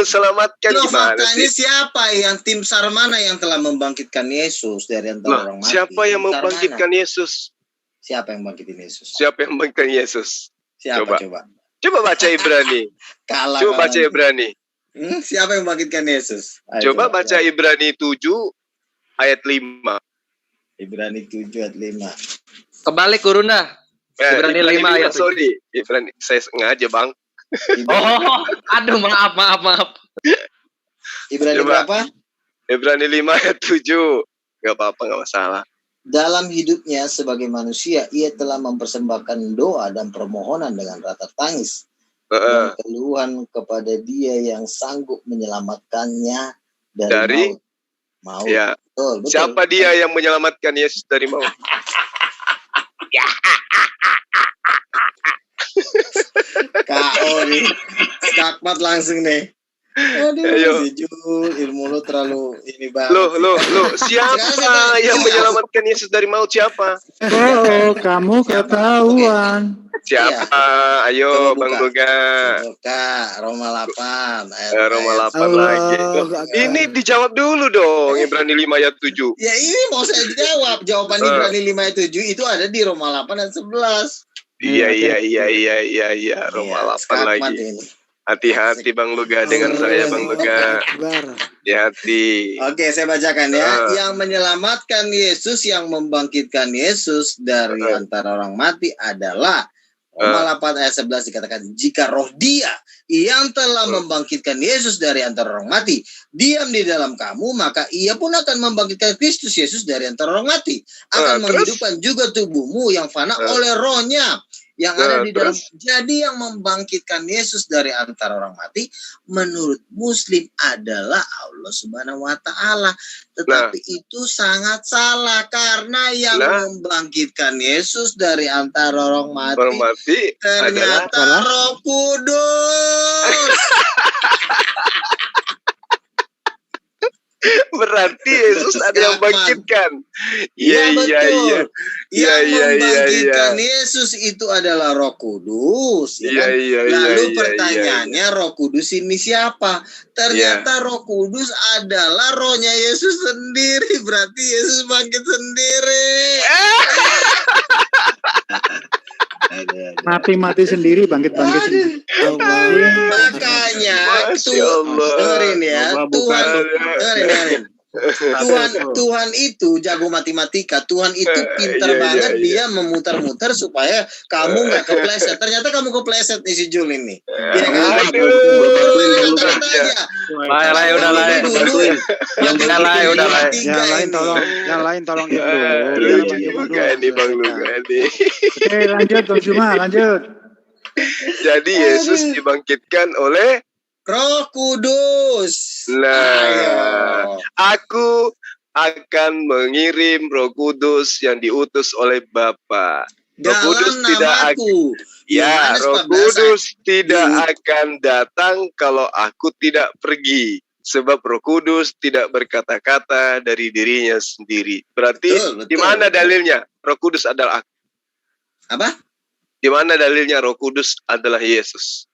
selamatkan. Gimana faktanya sih? Siapa yang tim SAR mana yang telah membangkitkan Yesus dari antara orang mati? Siapa yang membangkitkan Yesus? Siapa yang membangkitkan Yesus? Siapa yang membangkitkan Yesus? Siapa coba? Coba baca Ibrani. Coba baca Ibrani. Siapa yang membangkitkan Yesus? Coba baca Ibrani 7 ayat 5. Ibrani 7 ayat 5. Kebalik Kuruna. Ibrani 5 ayat 7. Sorry, Ibrani saya sengaja, Bang. Aduh, maaf. Ibrani berapa? Ibrani 5 ayat 7. Gak apa-apa, gak masalah. Dalam hidupnya sebagai manusia, ia telah mempersembahkan doa dan permohonan dengan rata tangis dan keluhan kepada Dia yang sanggup menyelamatkannya dari maut. Ya. Betul. Siapa Dia yang menyelamatkan Yesus dari maut? KO nih, skakmat langsung nih. Aduh, Jul, ilmu lo terlalu ini banget. Lo, siapa yang menyelamatkan Yesus dari maut? Siapa? Oh, kamu ketahuan. Siapa? Ayo, Bang Luga. Buka Roma 8. Roma 8 lagi. Ini dijawab dulu dong, Ibrani 5 ayat 7. Ya ini mau saya jawab. Jawaban Ibrani 5 ayat 7 itu ada di Roma 8 dan 11. Iya, Roma 8 lagi. Hati-hati Bang Luga dengan saya, Bang Luga. Hati-hati. Oke, saya bacakan ya. Yang menyelamatkan Yesus, yang membangkitkan Yesus dari antara orang mati adalah Roma 8 ayat 11 dikatakan, jika roh Dia yang telah membangkitkan Yesus dari antara orang mati diam di dalam kamu, maka Ia pun akan membangkitkan Kristus Yesus dari antara orang mati, akan menghidupkan juga tubuhmu yang fana oleh rohnya yang ada di dalam. Jadi yang membangkitkan Yesus dari antara orang mati menurut Muslim adalah Allah Subhanahu wa Ta'ala. Tetapi itu sangat salah, karena yang membangkitkan Yesus dari antara orang mati ternyata Roh Kudus. Berarti Yesus ada yang bangkitkan. Iya. Iya. membangkitkan Yesus itu adalah Roh Kudus, ya kan? Lalu pertanyaannya Roh Kudus ini siapa? Ternyata Roh Kudus adalah rohnya Yesus sendiri, berarti Yesus bangkit sendiri. Mati sendiri, bangkit sendiri. Makanya dengerin ya, dengerin. Tuhan itu jago matematika. Tuhan itu pintar banget, dia memutar-mutar supaya kamu nggak kepleset. Ternyata kamu kepleset nih si Jul ini. Ya kan? Yang lain tolong ini Bang Luga ini. Oke, lanjut Bang Juma, lanjut. Jadi Yesus dibangkitkan oleh Roh Kudus. Nah, aku akan mengirim Roh Kudus yang diutus oleh Bapa. Roh Kudus tidak Roh Kudus tidak akan datang kalau aku tidak pergi. Sebab Roh Kudus tidak berkata-kata dari dirinya sendiri. Berarti di mana dalilnya? Roh Kudus adalah aku. Apa? Di mana dalilnya Roh Kudus adalah Yesus?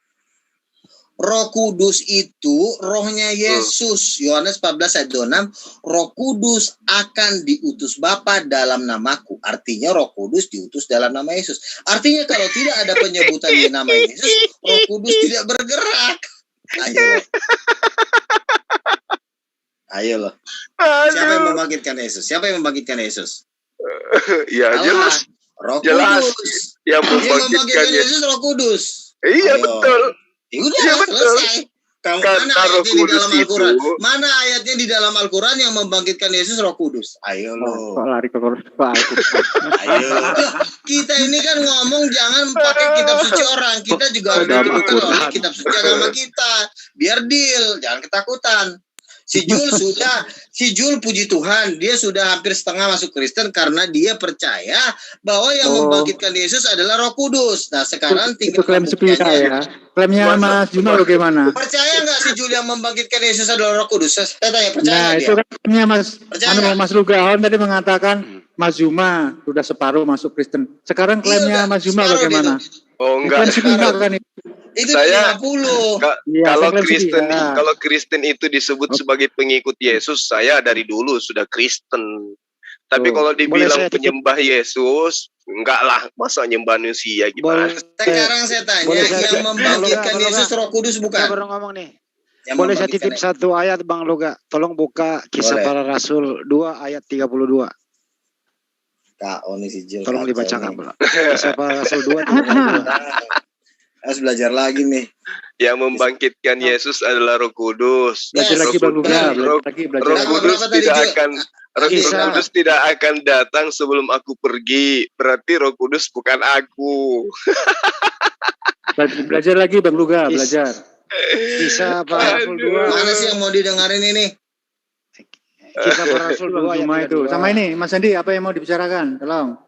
Roh Kudus itu rohnya Yesus. Yohanes 14 ayat 26, Roh Kudus akan diutus Bapa dalam namaku. Artinya Roh Kudus diutus dalam nama Yesus. Artinya kalau tidak ada penyebutan di nama Yesus, Roh Kudus tidak bergerak. Ayo loh. Siapa yang membangkitkan Yesus? Siapa yang membangkitkan Yesus? Ya jelas. Roh jelas. Kudus. Yang membangkitkan Yesus Roh Kudus. Iya betul. Ya udah, selesai. Mana ayatnya di dalam Al-Quran? Mana ayatnya di dalam Al-Quran yang membangkitkan Yesus Roh Kudus? Ayo lo. Kok lari ke Al-Quran? Ayo. Kita ini kan ngomong jangan pakai kitab suci orang. Kita juga harus ditemukan oleh kitab suci agama kita. Biar deal, jangan ketakutan. Si Jul puji Tuhan, dia sudah hampir setengah masuk Kristen karena dia percaya bahwa yang membangkitkan Yesus adalah Roh Kudus. Nah sekarang tinggal klaim sepihak ya. Klaimnya Mas Juma bagaimana? Percaya nggak si Jul yang membangkitkan Yesus adalah Roh Kudus? Saya tanya, percaya nah dia? Itu kan klaimnya Mas Lugaon tadi mengatakan Mas Juma sudah separuh masuk Kristen. Sekarang klaimnya Mas Juma bagaimana? Enggak. Itu saya 50. Kalau Kristen itu disebut sebagai pengikut Yesus, saya dari dulu sudah Kristen. Tapi kalau dibilang penyembah Yesus, enggak lah, masa nyembah manusia gimana? Sekarang saya tanya, yang membangkitkan Yesus Roh Kudus bukan? Saya baru ngomong nih. Boleh saya titip satu ayat Bang Luga? Tolong buka Kisah Para Rasul 2 ayat 32. Tolong dibacakan pula. Kisah Para Rasul 2 32. Harus belajar lagi nih. Yang membangkitkan Yesus adalah Roh Kudus. Roh Kudus tidak akan datang sebelum aku pergi. Berarti Roh Kudus bukan aku. Belajar lagi Bang Luga, belajar. Kisah Para Rasul 2. Mana sih yang mau didengarin ini? Kisah Para Rasul 2 ayat itu. Sama ini, Mas Andi, apa yang mau dibicarakan? Tolong.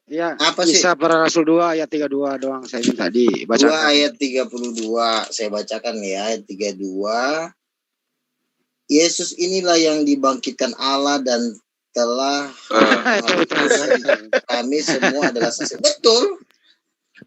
Ya, Kisah Para Rasul 2 ayat 32 doang saya minta dibacakan. 2 ayat 32 saya bacakan ya, ayat 32. Yesus inilah yang dibangkitkan Allah dan telah kami semua adalah saksi. Betul.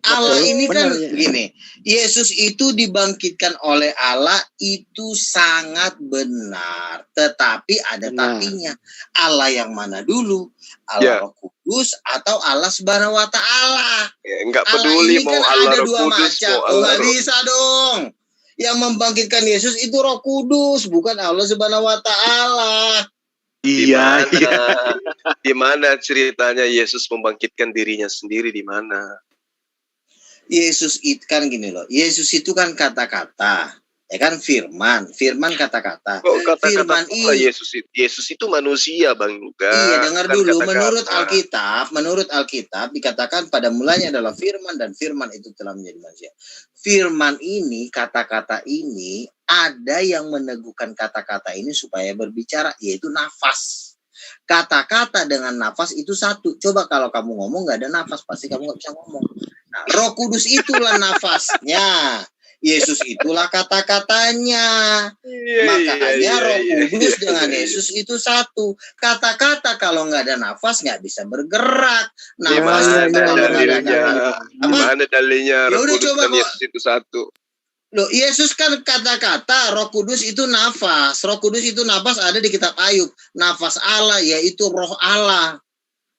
Allah ini kan gini, Yesus itu dibangkitkan oleh Allah itu sangat benar, tetapi ada tapinya. Allah yang mana dulu? Allah Roh Kudus atau Allah Subhanahu wa Ta'ala? Enggak peduli mau Allah Roh Kudus mau Allah Roh. Bisa dong. Yang membangkitkan Yesus itu Roh Kudus, bukan Allah Subhanahu wa Ta'ala. Iya. Di mana ceritanya Yesus membangkitkan dirinya sendiri, di mana? Yesus itu kan gini loh. Yesus itu kan kata-kata, ya kan firman kata-kata. Kok kata-kata Yesus itu manusia, Bang Luga. Iya, dengar dulu. Menurut Alkitab dikatakan pada mulanya adalah firman dan firman itu telah menjadi manusia. Firman ini, kata-kata ini ada yang meneguhkan kata-kata ini supaya berbicara, yaitu nafas. Kata-kata dengan nafas itu satu. Coba kalau kamu ngomong nggak ada nafas, pasti kamu nggak bisa ngomong. Nah, Roh Kudus itulah nafasnya Yesus itulah kata-katanya. Makanya Roh Kudus dengan Yesus itu satu. Kata-kata kalau nggak ada nafas nggak bisa bergerak. Nafas kalau nggak ada Gimana dalilnya Ya Roh udah Kudus coba dan kok. Yesus itu satu? Loh, Yesus kan kata-kata, Roh Kudus itu nafas. Roh Kudus itu nafas ada di kitab Ayub. Nafas Allah yaitu Roh Allah.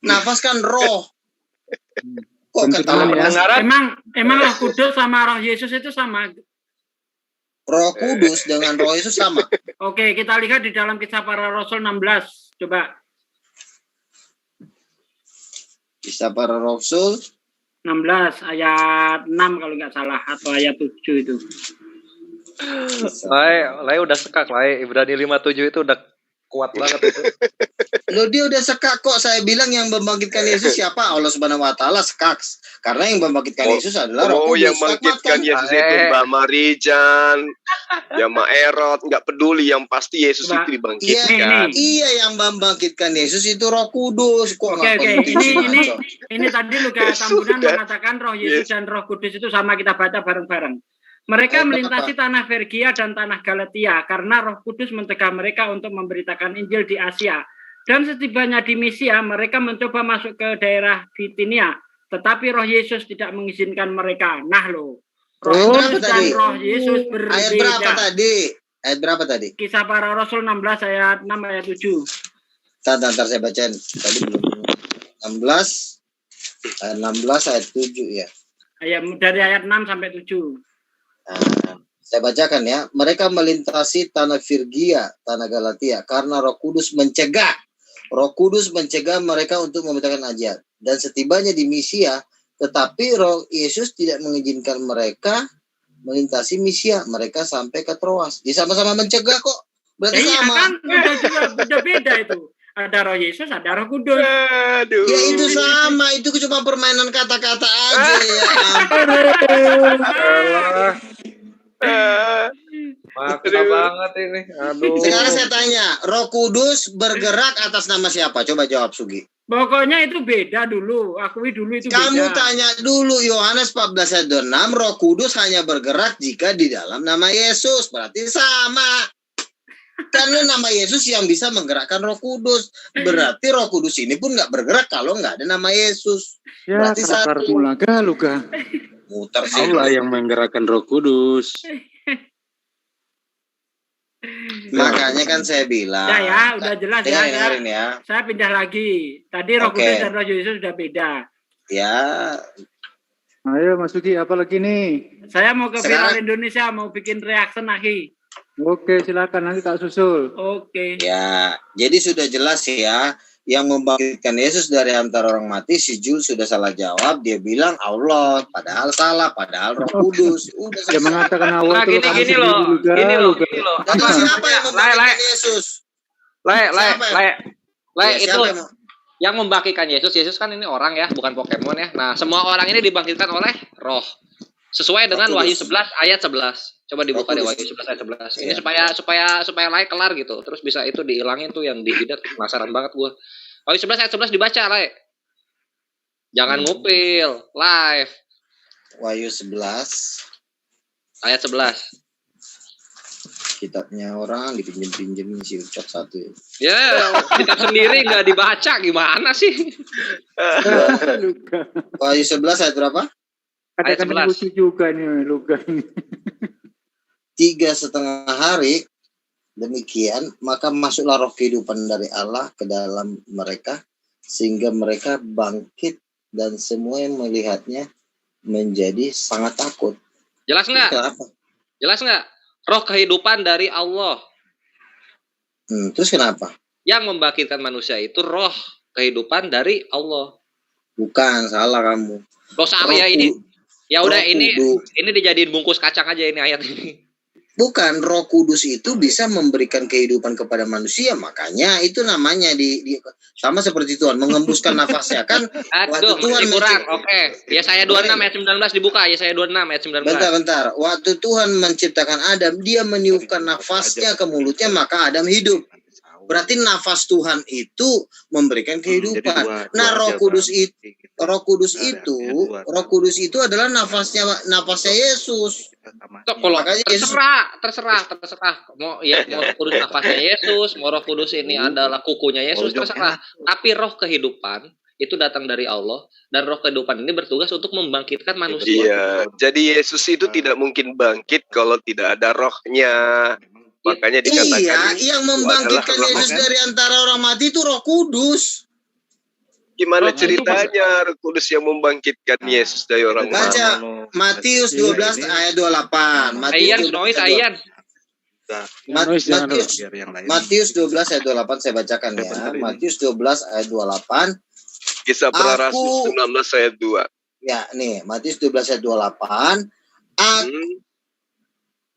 Nafas kan roh. Kok ketahuan ya? Emang Roh Kudus sama Roh Yesus itu sama? Roh Kudus dengan Roh Yesus sama. Oke, kita lihat di dalam Kisah Para Rasul 16. Coba. Kisah Para Rasul 16 ayat 6 kalau nggak salah atau ayat 7 itu. Lai udah sekak, Lai. Ibrani 57 itu udah kuat banget itu. Loh, dia udah sekak kok. Saya bilang yang membangkitkan Yesus siapa? Allah Subhanahu wa taala sekak. Karena yang membangkitkan Yesus adalah Roh Kudus. Yang membangkitkan Yesus itu Mbak Marijan, yang Mbak Erot, nggak peduli, yang pasti Yesus itu dibangkitkan. Iya, yang membangkitkan Yesus itu Roh Kudus. Kok Oke, ini tadi Luka Tambunan mengatakan Roh Yesus dan Roh Kudus itu sama, kita baca bareng-bareng. Mereka melintasi tanah Vergia dan tanah Galatia karena Roh Kudus mencegah mereka untuk memberitakan Injil di Asia. Dan setibanya di Misia, mereka mencoba masuk ke daerah Bitinia, tetapi Roh Yesus tidak mengizinkan mereka. Nah loh, Roh Kudus dan Roh Yesus berbeda. Ayat berapa tadi? Ayat berapa tadi? Kisah Para Rasul 16 ayat 6 ayat 7. Ntar saya bacain. Tadi belum 16 ayat 7 ya. Dari ayat 6 sampai 7. Saya bacakan ya. Mereka melintasi tanah Firgia, tanah Galatia karena Roh Kudus mencegah. Roh Kudus mencegah mereka untuk memberitakan Injil. Dan setibanya di Misia, tetapi Roh Yesus tidak mengizinkan mereka melintasi Misia. Mereka sampai ke Troas. Dia sama-sama mencegah kok. Berarti sama. Kan udah beda itu. Ada Roh Yesus, ada Roh Kudus. Aduh. Ya itu sama, itu cuma permainan kata-kata aja ya. Maksa banget ini. Aduh. Sekarang saya tanya, Roh Kudus bergerak atas nama siapa? Coba jawab, Sugi. Pokoknya itu beda dulu. Akui dulu itu Kamu beda. tanya dulu, Yohanes 14 ayat 6, Roh Kudus hanya bergerak jika di dalam nama Yesus. Berarti sama. Karena nama Yesus yang bisa menggerakkan Roh Kudus. Berarti Roh Kudus ini pun nggak bergerak kalau nggak ada nama Yesus. Ya, Berarti satu. Luka. Muter sih. Allah yang menggerakkan Roh Kudus. Makanya kan saya bilang. Ya, udah jelas ya. Dengerin ya. Saya pindah lagi. Tadi Roh Oke. Kudus dan Roh Yesus sudah beda. Ya. Ayo Mas Sugi, apa lagi nih? Saya mau ke Viral Sekarang- Indonesia, mau bikin reaction lagi. Oke, silakan nanti tak susul. Oke. Ya, jadi sudah jelas ya, yang membangkitkan Yesus dari antara orang mati, si Jul sudah salah jawab, dia bilang Allah, padahal salah, padahal Roh Kudus. Udah Dia mengatakan awal Nah, itu gini loh. Jadi siapa yang membangkitkan Yesus? Siapa yang- Ya, Itu siapa yang- yang membangkitkan Yesus. Yesus kan ini orang ya, bukan Pokemon ya. Nah, semua orang ini dibangkitkan oleh Roh. Sesuai dengan Wahyu 11 ayat 11. Coba dibuka deh Wahyu 11 ayat 11. Ini supaya Lai kelar gitu. Terus bisa itu dihilangin tuh yang di hidat. Penasaran banget gua. Wahyu 11 ayat 11 dibaca, Lai. Jangan ngupil, live. Wahyu 11 ayat 11. Kitabnya orang dipinjem-pinjemin si Ucok satu. Ya, kitab sendiri nggak dibaca gimana sih? Wahyu 11 ayat berapa? Katakan lucu juga nih Luka ini. 3,5 hari demikian, maka masuklah roh kehidupan dari Allah ke dalam mereka, sehingga mereka bangkit dan semua yang melihatnya menjadi sangat takut. Jelas nggak? Kenapa? Jelas nggak? Roh kehidupan dari Allah. Terus kenapa? Yang membangkitkan manusia itu roh kehidupan dari Allah. Bukan, salah kamu. Loh salah ya Roh ini. ku- Ya udah Roh ini Kudus. dijadiin bungkus kacang aja ini ayat ini. Bukan, Roh Kudus itu bisa memberikan kehidupan kepada manusia, makanya itu namanya sama seperti Tuhan mengembuskan nafasnya kan. Waktu Aduh, Tuhan masih kurang. Oke. Ya saya 26 ayat 19 dibuka. Ya saya 26 ayat 19. Bentar. Waktu Tuhan menciptakan Adam, dia meniupkan nafasnya ke mulutnya, maka Adam hidup. Berarti nafas Tuhan itu memberikan kehidupan. Nah, Roh Kudus itu adalah nafasnya Yesus. Kalau Makanya Yesus terserah mau Roh Kudus nafasnya Yesus, mau Roh Kudus ini adalah kukunya Yesus, terserah. Tapi roh kehidupan itu datang dari Allah, dan roh kehidupan ini bertugas untuk membangkitkan manusia. Iya, jadi Yesus itu tidak mungkin bangkit kalau tidak ada rohnya. Makanya dikatakan yang membangkitkan Yesus dari antara orang mati itu Roh Kudus. Gimana ceritanya Roh Kudus yang membangkitkan Yesus dari orang mati? Baca Matius 12 ayat 28. Matius 12 ayat 28 saya bacakan ya. Matius 12 ayat 28. Kisah para Rasul 19 ayat 2. Ya, nih, Matius 12 ayat 28.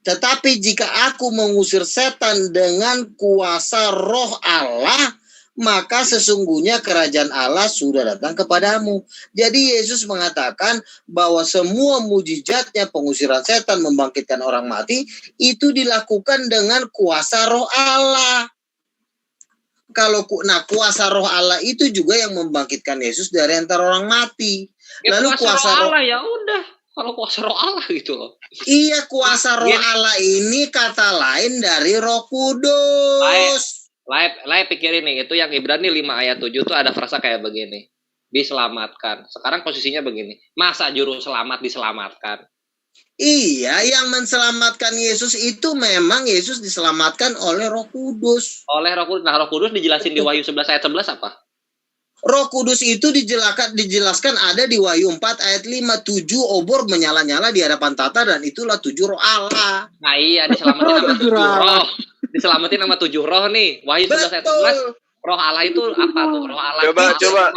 Tetapi jika aku mengusir setan dengan kuasa Roh Allah, maka sesungguhnya kerajaan Allah sudah datang kepadamu. Jadi Yesus mengatakan bahwa semua mujizatnya, pengusiran setan, membangkitkan orang mati, itu dilakukan dengan kuasa Roh Allah. Kuasa Roh Allah itu juga yang membangkitkan Yesus dari antara orang mati. Lalu kuasa Roh Allah ya udah, kalau kuasa Roh Allah gitu loh. Iya, kuasa Roh Allah ini kata lain dari Roh Kudus. Lai pikirin nih, itu yang Ibrani 5 ayat 7 tuh ada frasa kayak begini. Diselamatkan. Sekarang posisinya begini. Masa juru selamat diselamatkan? Iya, yang menselamatkan Yesus itu memang Yesus diselamatkan oleh Roh Kudus. Oleh Roh Kudus. Nah, Roh Kudus dijelasin di Wahyu 11 ayat 11 apa? Roh Kudus itu dijelaskan ada di Wahyu 4 ayat 5. 7 obor menyala-nyala di hadapan tata, dan itulah 7 roh Allah. Nah iya, diselamatin sama 7 roh. Diselamatin sama 7 roh nih. Wahyu 11 ayat 11. Roh Allah itu apa tuh? Roh Allah. Coba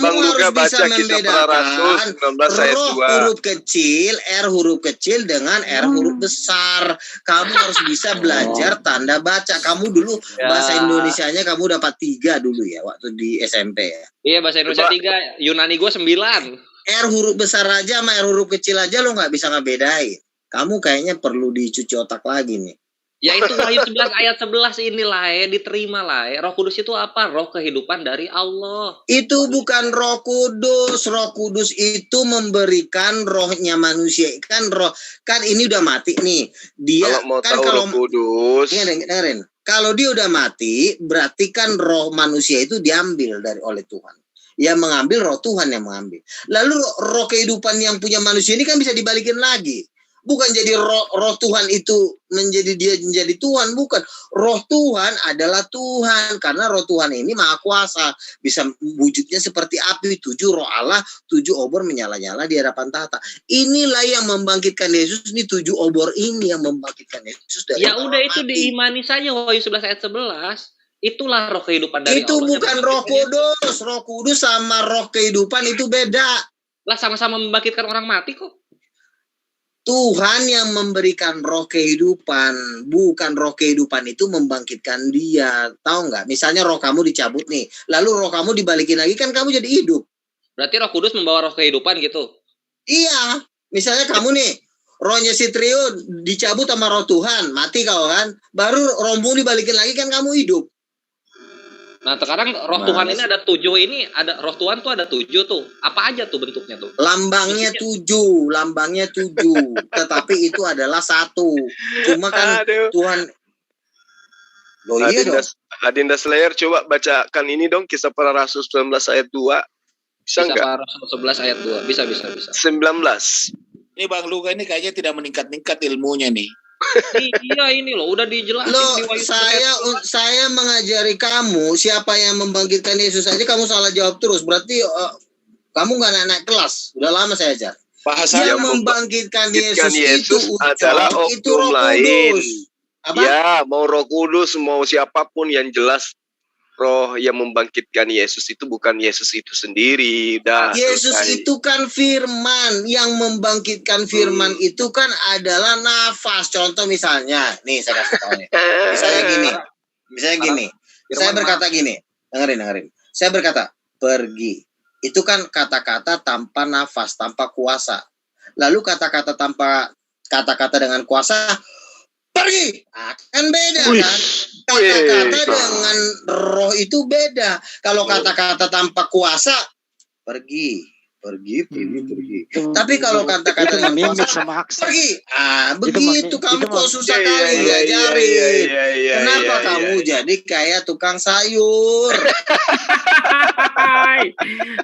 Bang Luka baca Kisah Para Rasul 19 ayat 2. Roh huruf kecil, R huruf kecil dengan R huruf besar. Kamu harus bisa belajar tanda baca. Kamu dulu bahasa Indonesianya kamu dapat 3 dulu ya waktu di SMP ya. Iya, bahasa Indonesia 3, Yunani gue 9. R huruf besar aja sama R huruf kecil aja lo nggak bisa ngebedain. Kamu kayaknya perlu dicuci otak lagi nih. Ya itu Wahyu 11 ayat 11 inilah ya, diterima lah ya. Roh Kudus itu apa? Roh kehidupan dari Allah. Itu bukan Roh Kudus. Roh Kudus itu memberikan rohnya manusia. Kan ini udah mati nih. Dia kalau Roh Kudus. Dengerin. Kalau dia udah mati, berarti kan roh manusia itu diambil oleh Tuhan. Yang mengambil roh Tuhan yang mengambil. Lalu roh kehidupan yang punya manusia ini kan bisa dibalikin lagi. Bukan jadi roh Tuhan itu menjadi Tuhan, bukan. Roh Tuhan adalah Tuhan, karena roh Tuhan ini maha kuasa, bisa wujudnya seperti api. 7 roh Allah, 7 obor menyala-nyala di hadapan tahta. Inilah yang membangkitkan Yesus, ini 7 obor ini yang membangkitkan Yesus dari ya udah itu mati. Diimani saja Wahyu 11 ayat 11. Itulah roh kehidupan dari itu Allah. Itu bukan Roh Kudus. Roh Kudus sama roh kehidupan itu beda. Lah sama-sama membangkitkan orang mati kok. Tuhan yang memberikan roh kehidupan, bukan roh kehidupan itu membangkitkan dia. Tahu nggak? Misalnya roh kamu dicabut nih, lalu roh kamu dibalikin lagi, kan kamu jadi hidup. Berarti Roh Kudus membawa roh kehidupan gitu? Iya. Misalnya kamu nih, rohnya si Trio dicabut sama roh Tuhan, mati kau kan, baru rohmu dibalikin lagi, kan kamu hidup. Nah sekarang roh Tuhan ini ada 7 ini, ada roh Tuhan tuh ada 7 tuh. Apa aja tuh bentuknya tuh? Lambangnya 7, tetapi itu adalah 1. Cuma kan Tuhan. Loh iya dong. Adinda Slayer coba bacakan ini dong, Kisah Para Rasul 19 ayat 2. Bisa enggak? Kisah Para Rasul 11 ayat 2. Bisa. 19. Ini Bang Luka ini kayaknya tidak meningkat ilmunya nih. Iya ini loh, udah dijelasin di Wahyu. Saya mengajari kamu siapa yang membangkitkan Yesus aja kamu salah jawab terus. Berarti kamu nggak naik kelas. Udah lama saya ajar. Yang membangkitkan Yesus itu adalah oknum lain. Ya, mau Roh Kudus, mau siapapun yang jelas roh yang membangkitkan Yesus itu bukan Yesus itu sendiri. Yesus itu kan firman. Yang membangkitkan firman itu kan adalah nafas. Contoh misalnya, nih saya kasih tahu nih. Misalnya gini. Saya berkata gini. Dengerin. Saya berkata, pergi. Itu kan kata-kata tanpa nafas, tanpa kuasa. Lalu kata-kata dengan kuasa, pergi. Kan beda kan. Kata-kata dengan roh itu beda. Kalau kata-kata tanpa kuasa, pergi. Tapi kalau kata-kata dengan kuasa, pergi. Begitu kamu kok susah kali diajarin. Kenapa kamu jadi kayak tukang sayur?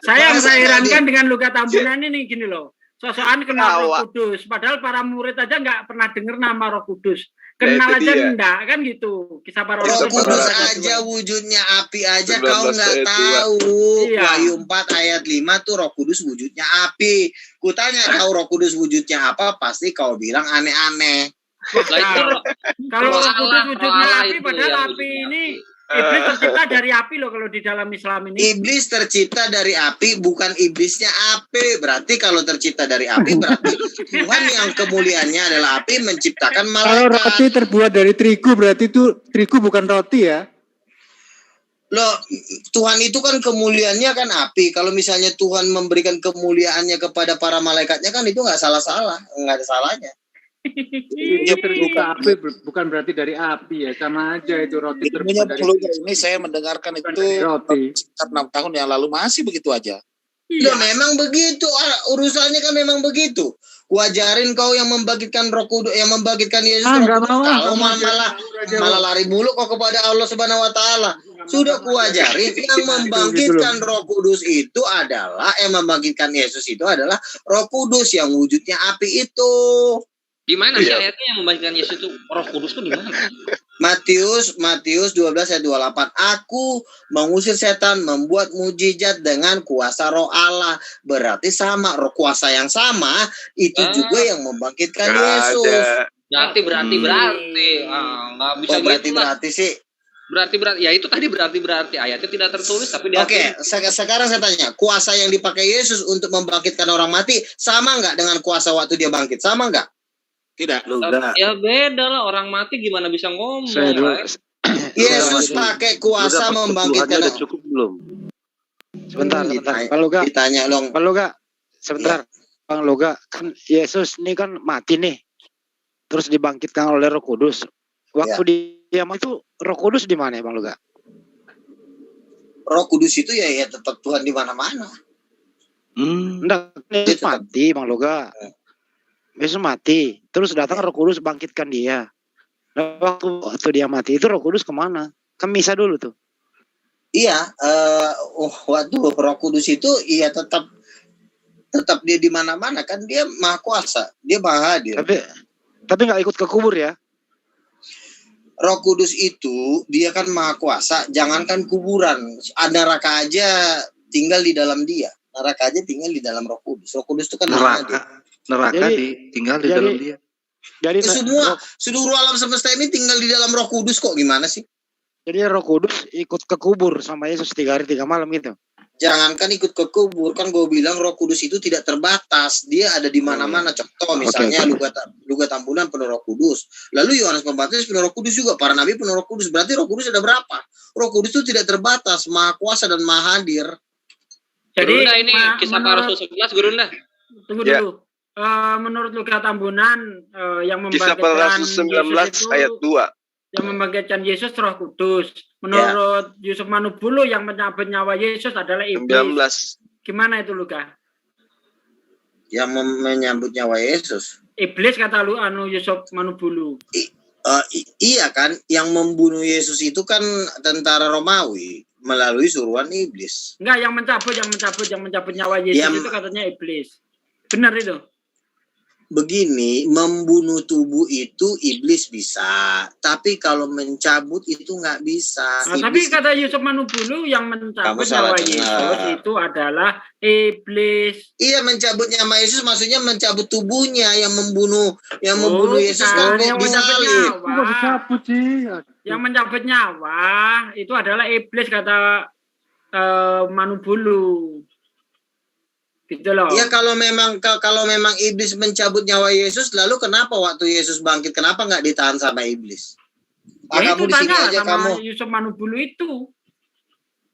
Saya herankan dengan Luka Tambunan ini gini loh. Sosokan kenal Roh Kudus, padahal para murid aja nggak pernah dengar nama Roh Kudus. Kenal aja enggak, kan gitu. Kisah para Roh Kudus aja wujudnya api aja kau nggak tahu. Wahyu 4 ayat 5 tuh Roh Kudus wujudnya api. Kutanya kau Roh Kudus wujudnya apa, pasti kau bilang aneh-aneh. Kalau Roh Kudus wujudnya api, padahal api ini iblis tercipta dari api loh kalau di dalam Islam ini. Iblis tercipta dari api, bukan iblisnya api. Berarti kalau tercipta dari api, berarti Tuhan yang kemuliaannya adalah api menciptakan malaikat. Kalau roti terbuat dari terigu, berarti itu terigu bukan roti ya? Loh, Tuhan itu kan kemuliaannya kan api. Kalau misalnya Tuhan memberikan kemuliaannya kepada para malaikatnya kan itu nggak salah-salah, nggak ada salahnya. Iya, terbuka api bukan berarti dari api ya, sama aja itu roti terbuat dari ini saya mendengarkan itu roti. 6 tahun yang lalu masih begitu aja. Loh, memang begitu, urusannya kan memang begitu. Wajarin kau yang membangkitkan Roh Kudus, yang membangkitkan Yesus Roh Kudus, kau malah lari mulu kau kepada Allah Subhanahu wa taala. Sudah kuajarin yang membangkitkan Roh Kudus itu adalah membangkitkan Yesus itu adalah Roh Kudus yang wujudnya api itu. Di mana sih ayatnya yang membangkitkan Yesus itu Roh Kudus itu di mana? Matius 12 ayat 28. Aku mengusir setan, membuat mujizat dengan kuasa Roh Allah. Berarti sama, roh kuasa yang sama itu juga yang membangkitkan Yesus. Berarti nggak bisa berarti sih. Berarti ya itu tadi berarti ayatnya tidak tertulis tapi dia. Oke, sekarang saya tanya, kuasa yang dipakai Yesus untuk membangkitkan orang mati sama nggak dengan kuasa waktu dia bangkit? Sama nggak? Tidak. Ya beda lah, orang mati gimana bisa ngomong. Yesus pakai kuasa membangkitkan. Cukup belum? Sebentar. Bang Loga. Ditanya dong. Bang Loga. Sebentar. Ya. Bang Loga, kan Yesus ini kan mati nih. Terus dibangkitkan oleh Roh Kudus. Waktu dia mati itu Roh Kudus di mana ya, Bang Loga? Roh Kudus itu ya tetap Tuhan di mana-mana. Enggak, Yesus mati, Bang Loga. Yesus mati, terus datang Roh Kudus bangkitkan dia. Nah, waktu dia mati itu Roh Kudus kemana? Kan misa dulu tuh. Iya, waktu Roh Kudus itu iya tetap dia di mana-mana kan, dia maha kuasa, dia maha hadir. Tapi nggak ikut ke kubur ya? Roh Kudus itu dia kan maha kuasa, jangankan kuburan, neraka aja tinggal di dalam dia. Neraka aja tinggal di dalam Roh Kudus. Roh Kudus itu kan neraka tinggal di dalam dia. Jadi semua seluruh alam semesta ini tinggal di dalam Roh Kudus kok, gimana sih? Jadi Roh Kudus ikut ke kubur sama Yesus 3 hari 3 malam gitu. Jangankan ikut ke kubur, kan gue bilang Roh Kudus itu tidak terbatas, dia ada di mana-mana. Contoh misalnya Luga Tambunan penuh Roh Kudus, lalu Yohanes Pembaptis penuh Roh Kudus juga, para nabi penuh Roh Kudus. Berarti Roh Kudus ada berapa? Roh Kudus itu tidak terbatas, maha kuasa dan maha hadir. Jadi ini kisah para Rasul 11, Gurunda. Tunggu dulu. Menurut Luka Tambunan yang Kisah membangkitkan para Rasul 19 ayat 2. Yang membangkitkan Yesus Roh Kudus. Menurut Yusuf Manubulu yang menyabet nyawa Yesus adalah iblis. 19. Gimana itu Luka? Yang menyambut nyawa Yesus. Iblis kata Yusuf Manubulu. Iya kan, yang membunuh Yesus itu kan tentara Romawi melalui suruhan iblis. Enggak, yang mencabut nyawa Yesus itu katanya iblis. Benar itu? Begini, membunuh tubuh itu iblis bisa, tapi kalau mencabut itu nggak bisa. Nah, tapi kata Yusuf Manubulu yang mencabut nyawa Yesus itu adalah iblis. Iya, mencabut nyawa Yesus maksudnya mencabut tubuhnya, yang membunuh Yesus kan disalib. Yang mencabut nyawa itu adalah iblis kata Manubulu. Gitu loh. Ya kalau memang iblis mencabut nyawa Yesus, lalu kenapa waktu Yesus bangkit kenapa nggak ditahan sama iblis? Ya kamu itu di sini tanya aja sama kamu. Yusuf Manubulu itu.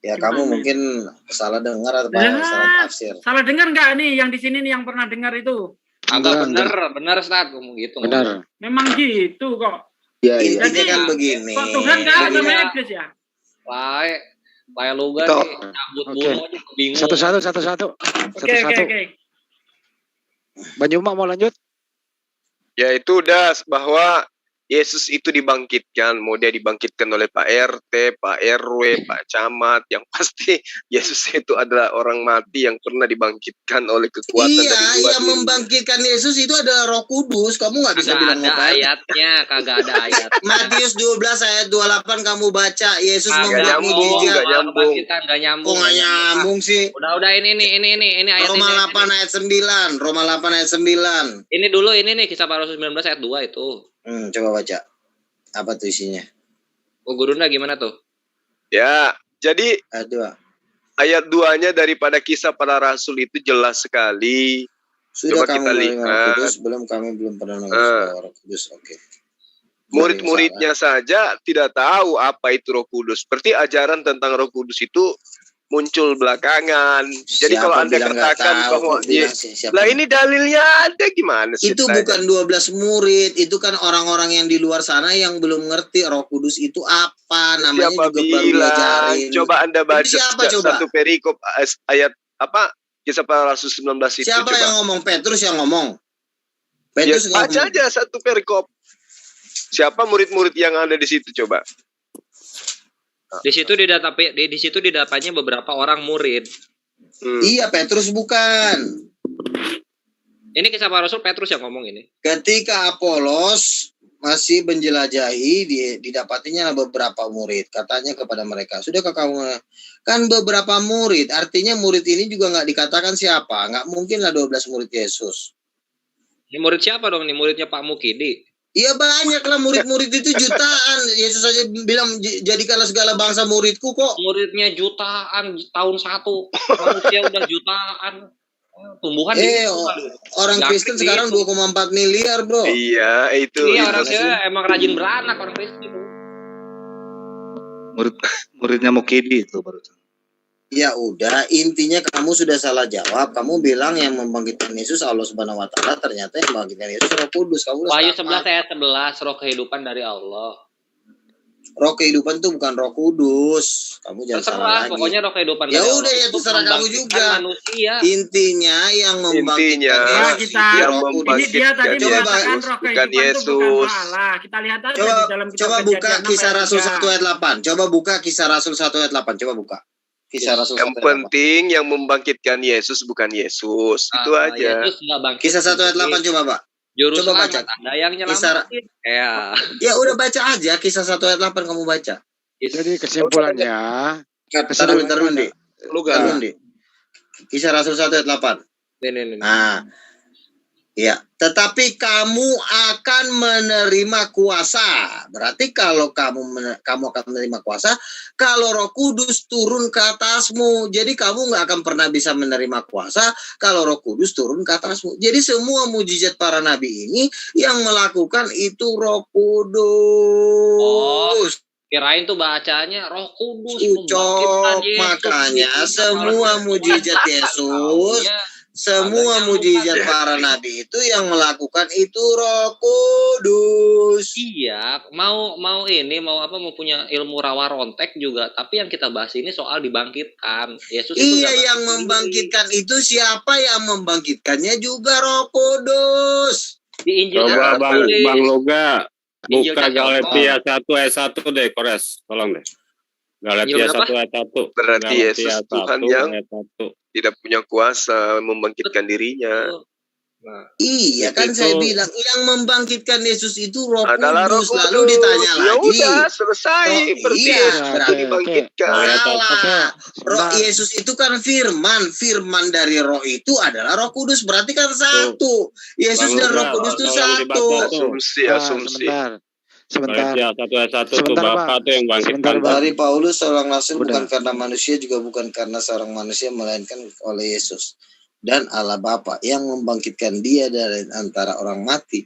Ya kamu mungkin salah dengar atau salah tafsir. Salah dengar nggak nih yang di sini nih yang pernah dengar itu? Agak benar Ustaz ngomong gitu. Benar. Memang gitu kok. Ya, Jadi intinya kan begini. kok Tuhan kalah sama iblis ya? Lae Luga Itu, nih cabut oke. bulu aja bingung. Satu-satu. Oke. Banyuma mau lanjut? Ya itu udah bahwa Yesus itu dibangkitkan, mau dia dibangkitkan oleh Pak RT, Pak RW, Pak Camat, yang pasti Yesus itu adalah orang mati yang pernah dibangkitkan oleh kekuatan dari Iya, luar yang ini. membangkitkan Yesus itu adalah Roh Kudus. Kamu nggak bisa Kagak bilang ada apa. ayatnya, kagak ada ayat. Matius 12 ayat 28 kamu baca, Yesus membuat mujizat. Nggak nyambung. Kok nggak nyambung sih? Udah ini ayat Roma 8 ayat 9. Roma 8 ayat 9. Ini dulu ini nih Kisah Para Rasul 19 ayat 2 itu. Coba baca. Apa tuh isinya? Oh, Gurunda gimana tuh? Ya, jadi ayat 2-nya daripada Kisah Para Rasul itu jelas sekali. Sudah Coba kamu kita menerima Roh lihat. Kudus, kami belum pernah menerima Roh Kudus. Oke. Murid-muridnya saja tidak tahu apa itu Roh Kudus. Berarti ajaran tentang Roh Kudus itu muncul belakangan. Jadi Siapa kalau Anda bilang nggak katakan tahu? bahwa Kok bilang sih? Siapa lah bilang? ini dalilnya ada gimana sih? Itu bukan 12 murid, itu kan orang-orang yang di luar sana yang belum ngerti Roh Kudus itu apa, namanya Siapa juga baru bilang? diajarin. Coba Anda baca Itu siapa coba? satu perikop ayat apa? Kisah Para Rasul 19 itu. Siapa coba. yang ngomong? Petrus yang ngomong. Ya, Petrus baca ngomong. aja satu perikop. Siapa murid-murid yang ada di situ coba? Di situ didapatnya beberapa orang murid. Iya, Petrus bukan. Ini Kisah Para Rasul Petrus yang ngomong ini. Ketika Apolos masih menjelajahi, didapatinya beberapa murid. Katanya kepada mereka, sudahkah kamu? Kan beberapa murid, artinya murid ini juga nggak dikatakan siapa. Nggak mungkin lah 12 murid Yesus. Ini murid siapa dong? Ini muridnya Pak Mukidi. Iya banyak lah murid-murid itu jutaan. Yesus aja bilang jadikanlah segala bangsa muridku kok. Muridnya jutaan tahun 1. Manusia udah jutaan. Tumbuhan orang Kristen sekarang 2,4 miliar bro. Iya itu. Iya orang Kristen emang rajin beranak orang Kristen. Muridnya Mukidi itu baru. Ya udah, intinya kamu sudah salah jawab. Kamu bilang yang membangkitkan Yesus Allah Subhanahu Wa Taala, ternyata yang membangkitkan Yesus Roh Kudus. Kamu Wahyu 11 ayat 11, roh kehidupan dari Allah. Roh kehidupan itu bukan Roh Kudus. Kamu jangan salah Terserah, lagi. pokoknya roh kehidupan Ya dari udah Allah ya itu terserah kamu membangkitkan juga. manusia. Intinya yang membangkitkan Yesus kita itu Roh Kudus. ini dia tadi Coba mengatakan roh kehidupan itu bukan Allah. Kita lihat aja Coba, di dalam kitab coba buka Kejadian 6 Kisah ayat Rasul 3. 1 ayat 8. Coba buka Kisah Rasul 1 ayat 8. Coba buka. Kisah Rasul 1 Yang ayat 8. penting yang membangkitkan Yesus bukan Yesus. Itu aja. Yesus nggak bangkit. Kisah 1 ayat 8 coba, Pak. Juru Coba selamat, baca. ada yang Kisah, nyelamatin. Ya. ya udah baca aja Kisah 1 ayat 8 kamu baca. Jadi kesimpulannya, Taruh Di. Kisah Rasul 1 ayat 8. Ini. Nah, ya. Tetapi kamu akan menerima kuasa. Berarti kalau kamu akan menerima kuasa, kalau Roh Kudus turun ke atasmu. Jadi kamu nggak akan pernah bisa menerima kuasa kalau Roh Kudus turun ke atasmu. Jadi semua mujizat para nabi ini yang melakukan itu Roh Kudus. Kirain tuh bacanya Roh Kudus Ucok, makanya semua mujizat Yesus, semua mujizat para nabi itu yang melakukan itu Roh Kudus. Iya, mau punya ilmu rawa rontek juga, tapi yang kita bahas ini soal dibangkitkan. Yesus itu Iya, yang membangkitkan itu siapa yang membangkitkannya juga Roh Kudus. Di Injil Coba kan tulis. Bang Loga Injil buka kan Galatia 1 ayat 1 deh, Kores. Tolong deh. Galatia 1 ayat 1. Berarti Yesus Galatia Tuhan 1 yang ayat 1. tidak punya kuasa membangkitkan dirinya. Iya kan saya bilang yang membangkitkan Yesus itu Roh Adalah Roh Kudus. Kudus. Lalu ditanya Ya lagi. udah, selesai. Berarti Iya, Yesus itu berarti dibangkitkan. salah. Roh Yesus itu kan firman dari Roh itu adalah Roh Kudus. Berarti kan satu. Yesus Bang dan Loga, Roh Kudus itu tolong satu. dibaca tuh. Asumsi. Sebentar. Galatia 1 ayat 1 tuh Sebentar, Bapak Bang. tuh yang bangkitkan. Dari Paulus seorang rasul Udah. bukan karena manusia juga bukan karena seorang manusia melainkan oleh Yesus dan Allah Bapa yang membangkitkan dia dari antara orang mati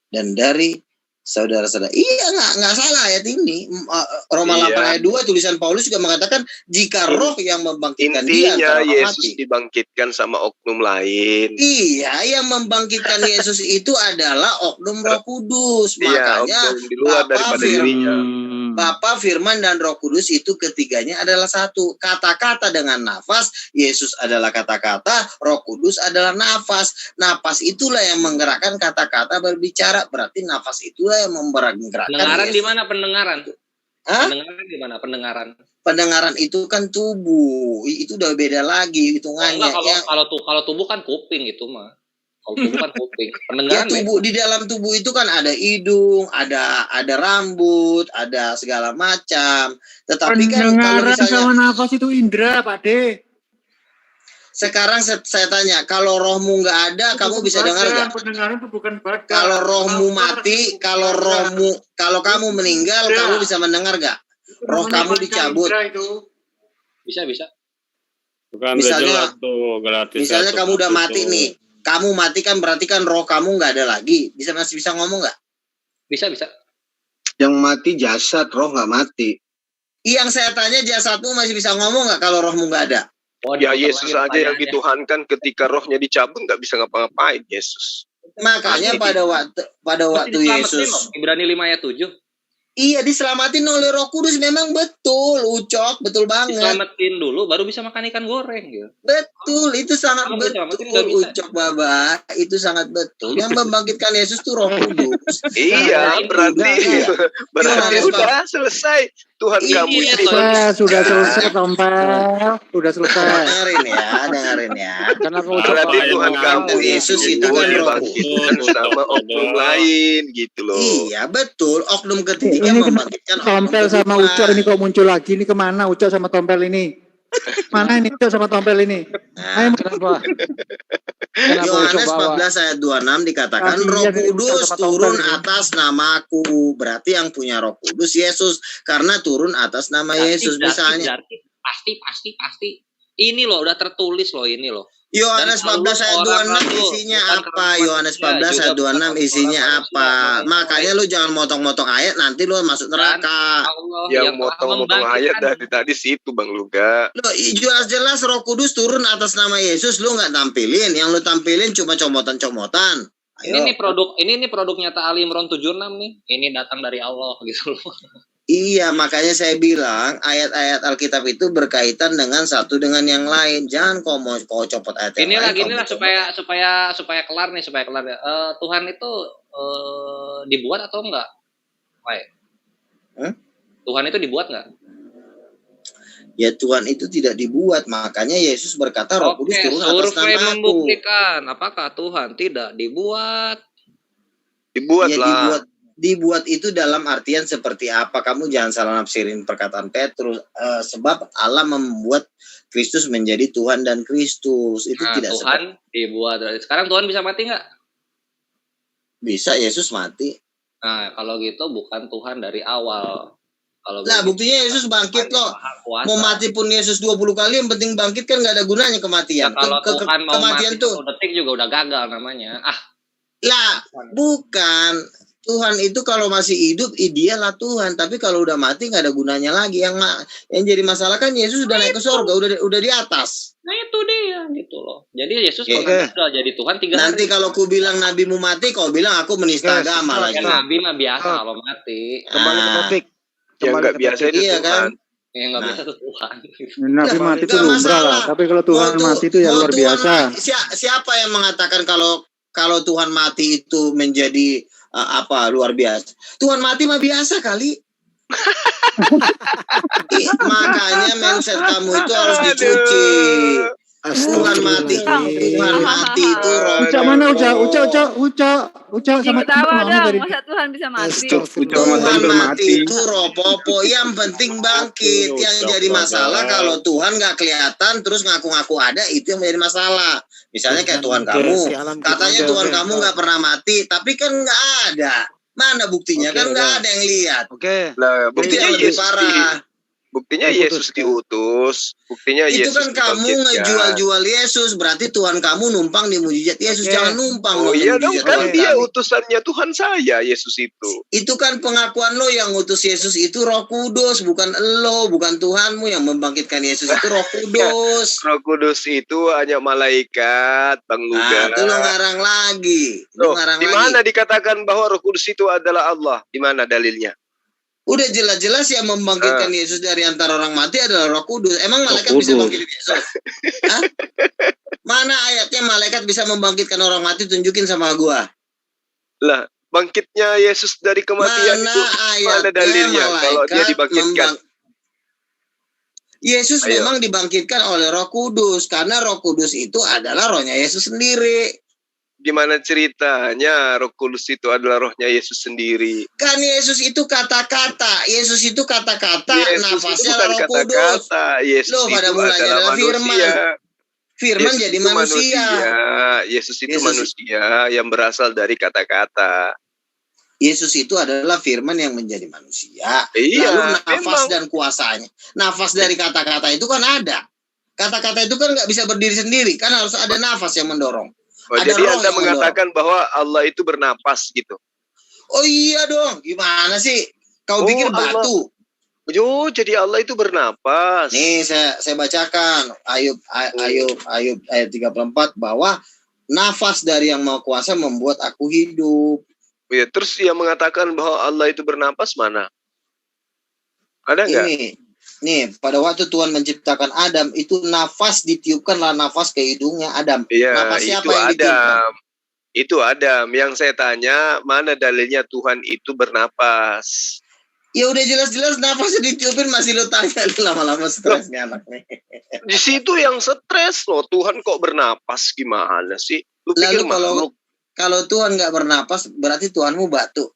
dan dari Saudara-saudara, iya nggak salah ayat ini. Roma 8 ayat 2 tulisan Paulus juga mengatakan jika roh yang membangkitkan dia Intinya antara Yesus mati. dibangkitkan sama oknum lain. Iya, yang membangkitkan Yesus itu adalah oknum Roh Kudus. Iya, Makanya oknum di luar daripada dirinya. Bapa, Firman, dan Roh Kudus itu ketiganya adalah satu. Kata-kata dengan nafas, Yesus adalah kata-kata, Roh Kudus adalah nafas. Nafas itulah yang menggerakkan kata-kata berbicara. Berarti nafas itulah yang menggerakkan Pendengaran Yesus. di mana pendengaran? Hah? Pendengaran di mana pendengaran? Pendengaran itu kan tubuh. Itu udah beda lagi hitungannya. Enggak, kalau tubuh kan kuping itu mah. Kalau tubuh kan kuping. Ya Pendengaran tubuh di dalam tubuh itu kan ada hidung, ada rambut, ada segala macam. Tetapi kan kalau Pendengaran misalnya sama nafas itu indera, Pak De. sekarang saya tanya, kalau rohmu nggak ada, kamu bisa dengar nggak? Pendengaran itu bukan badan. Kalau rohmu mati, kalau kamu meninggal, kamu bisa mendengar nggak? Roh kamu dicabut. Bisa. Bukan Misalnya- udah jelas tuh Galatia Misalnya 1, kamu udah mati tuh. nih, kamu mati kan berarti kan roh kamu nggak ada lagi. Masih bisa ngomong nggak? Bisa. Yang mati jasad, roh nggak mati. Yang saya tanya jasadmu masih bisa ngomong nggak kalau rohmu nggak ada? Ya Yesus aja yang dituhankan ketika rohnya dicabut nggak bisa ngapa-ngapain Yesus. Makanya pada waktu Diselamatin Yesus, loh, Ibrani 5 ayat 7. iya diselamatin oleh Roh Kudus, memang betul, Ucok, betul banget. Diselamatin dulu baru bisa makan ikan goreng gitu. Betul, itu sangat Kalau betul, diselamatin nggak bisa. Ucok Baba, itu sangat betul. Yang membangkitkan Yesus itu Roh Kudus. Iya, berarti Yohanes udah selesai. Tuhan kamu ini. Sudah selesai, Tompel. Sudah selesai. Dengerin ya. Kenapa Berarti Tuhan kamu Yesus itu kan Roh dibangkitkan sama oknum lain gitu loh. Iya betul, oknum ketiga Ini membangkitkan Tompel sama Ucok ini kok muncul lagi? Ini kemana Ucok sama Tompel ini? Mana ini Ucok sama Tompel ini? Ayo, kenapa? Yohanes 14 ayat 26 dikatakan Kasihan Roh ini Kudus sama turun Tompel ini. atas namaku. Berarti yang punya Roh Kudus Yesus, karena turun atas nama Yesus. Misalnya Pasti. Ini loh udah tertulis loh ini loh. Yohanes Dan 14 ayat orang 26 rasul, isinya bukan apa? kerabat Yohanes manusia, 14 ayat juga 26 isinya apa? Makanya lu jangan motong-motong ayat, nanti lu masuk neraka. Allah Yang motong-motong ayat dari tadi situ Bang Luga. Lo jelas-jelas Roh Kudus turun atas nama Yesus, lu nggak tampilin. Yang lu tampilin cuma comotan-comotan. Ini nih produk nyata Ali Imran 76 nih. Ini datang dari Allah gitu loh. Iya, makanya saya bilang ayat-ayat Alkitab itu berkaitan dengan satu dengan yang lain. Jangan kau copot ayat yang lain. Inilah supaya kelar nih, ya. Tuhan itu dibuat atau enggak? Tuhan itu dibuat enggak? Ya Tuhan itu tidak dibuat, makanya Yesus berkata Roh Kudus turun atas survei namaku. membuktikan apakah Tuhan tidak dibuat? Dibuat Ya, lah. dibuat itu dalam artian seperti apa? Kamu jangan salah nafsirin perkataan Petrus. Sebab Allah membuat Kristus menjadi Tuhan dan Kristus. Itu Nah, tidak Tuhan dibuat. Sekarang Tuhan bisa mati nggak? bisa. Yesus mati. Nah, kalau gitu bukan Tuhan dari awal. Kalau Nah, buktinya Yesus bangkit loh. Mau mati pun Yesus 20 kali, yang penting bangkit kan nggak ada gunanya kematian. kalau Tuhan mau Kematian mati tuh 1 detik juga udah gagal namanya. lah, bukan. Tuhan itu kalau masih hidup, dialah Tuhan. Tapi kalau udah mati nggak ada gunanya lagi. Yang jadi masalah kan Yesus udah naik ke surga, udah di atas. Nah itu dia gitu loh. Jadi Yesus udah jadi Tuhan 3 hari. Nanti kalau ku bilang nabimu mati, kau bilang aku menista agama lagi. Nabi mah biasa kalau mati. Kembali ke topik. Yang nggak biasa itu Iya kan? Yang nggak biasa itu Tuhan. Nabi mati itu lumrah lah. Tapi kalau Tuhan mati itu ya luar biasa. Siapa yang mengatakan kalau Tuhan mati itu menjadi luar biasa? Tuhan mati mah biasa kali. Makanya mindset kamu itu harus dicuci. Tuhan mati itu Ucap mana Ucap sama ketawa dong, masa Tuhan bisa mati? Tuhan mati itu ropopo, yang penting bangkit. Yang jadi masalah kalau Tuhan nggak kelihatan terus ngaku-ngaku ada, itu yang menjadi masalah. Misalnya kayak Tuhan kamu, katanya Tuhan kamu nggak pernah mati, tapi kan nggak ada. Mana buktinya? Kan nggak ada yang lihat. Oke. Lah, Bukti yang lebih parah. Buktinya Roh Yesus diutus. Buktinya Itu Yesus kan kamu dibangkitkan. ngejual-jual Yesus, berarti Tuhan kamu numpang di mujizat Yesus. Oke. Jangan numpang Oh dong di iya dong, mujizat kan Tuhan dia kami. utusannya Tuhan saya, Yesus itu. Itu kan pengakuan lo, yang ngutus Yesus itu Roh Kudus, bukan lo, bukan Tuhanmu yang membangkitkan Yesus itu Roh Kudus. Roh Kudus itu hanya malaikat, Bang Luga. Nah, itu lo ngarang lagi. Lo Loh, ngarang di lagi. mana dikatakan bahwa Roh Kudus itu adalah Allah? Di mana dalilnya? Udah jelas-jelas yang membangkitkan Yesus dari antara orang mati adalah Roh Kudus. Emang malaikat bisa bangkitin Yesus? Hah? Mana ayatnya malaikat bisa membangkitkan orang mati? Tunjukin sama gua. Lah, bangkitnya Yesus dari kematian Mana itu ada dalilnya kalau dia dibangkitkan. Yesus Ayo. memang dibangkitkan oleh Roh Kudus, karena Roh Kudus itu adalah rohnya Yesus sendiri. Gimana ceritanya Roh Kudus itu adalah rohnya Yesus sendiri? Kan Yesus itu kata-kata. Yesus itu kata-kata, Yesus itu nafasnya bukan Roh Kudus. kata-kata. Yesus Loh, pada itu mulanya adalah firman. manusia. Firman Yesus jadi itu manusia. Yesus itu manusia yang berasal dari kata-kata. Yesus itu adalah firman yang menjadi manusia. Iya, Lalu nafas memang. dan kuasanya. Nafas dari kata-kata itu kan ada. Kata-kata itu kan nggak bisa berdiri sendiri. Kan harus ada nafas yang mendorong. Oh, Ada jadi roh Anda yang mengatakan bahwa Allah itu bernapas gitu. Oh iya dong. Gimana sih? Kau pikir batu? Yo, jadi Allah itu bernapas. Nih saya bacakan Ayub ayat 34 bahwa nafas dari Yang Maha Kuasa membuat aku hidup. Ya, terus dia mengatakan bahwa Allah itu bernapas mana? Ada nggak? Nih, pada waktu Tuhan menciptakan Adam, itu nafas ditiupkanlah nafas ke hidungnya Adam. Iya, Nafas siapa itu yang ditiupkan? Adam. Itu Adam. Yang saya tanya, mana dalilnya Tuhan itu bernapas? Ya udah jelas-jelas nafasnya ditiupin, masih lo tanya. Lama-lama stres nih anak nih. Di situ yang stres loh. Tuhan kok bernapas, gimana sih? Lu pikir Lalu kalau Tuhan nggak bernapas, berarti Tuhanmu batu.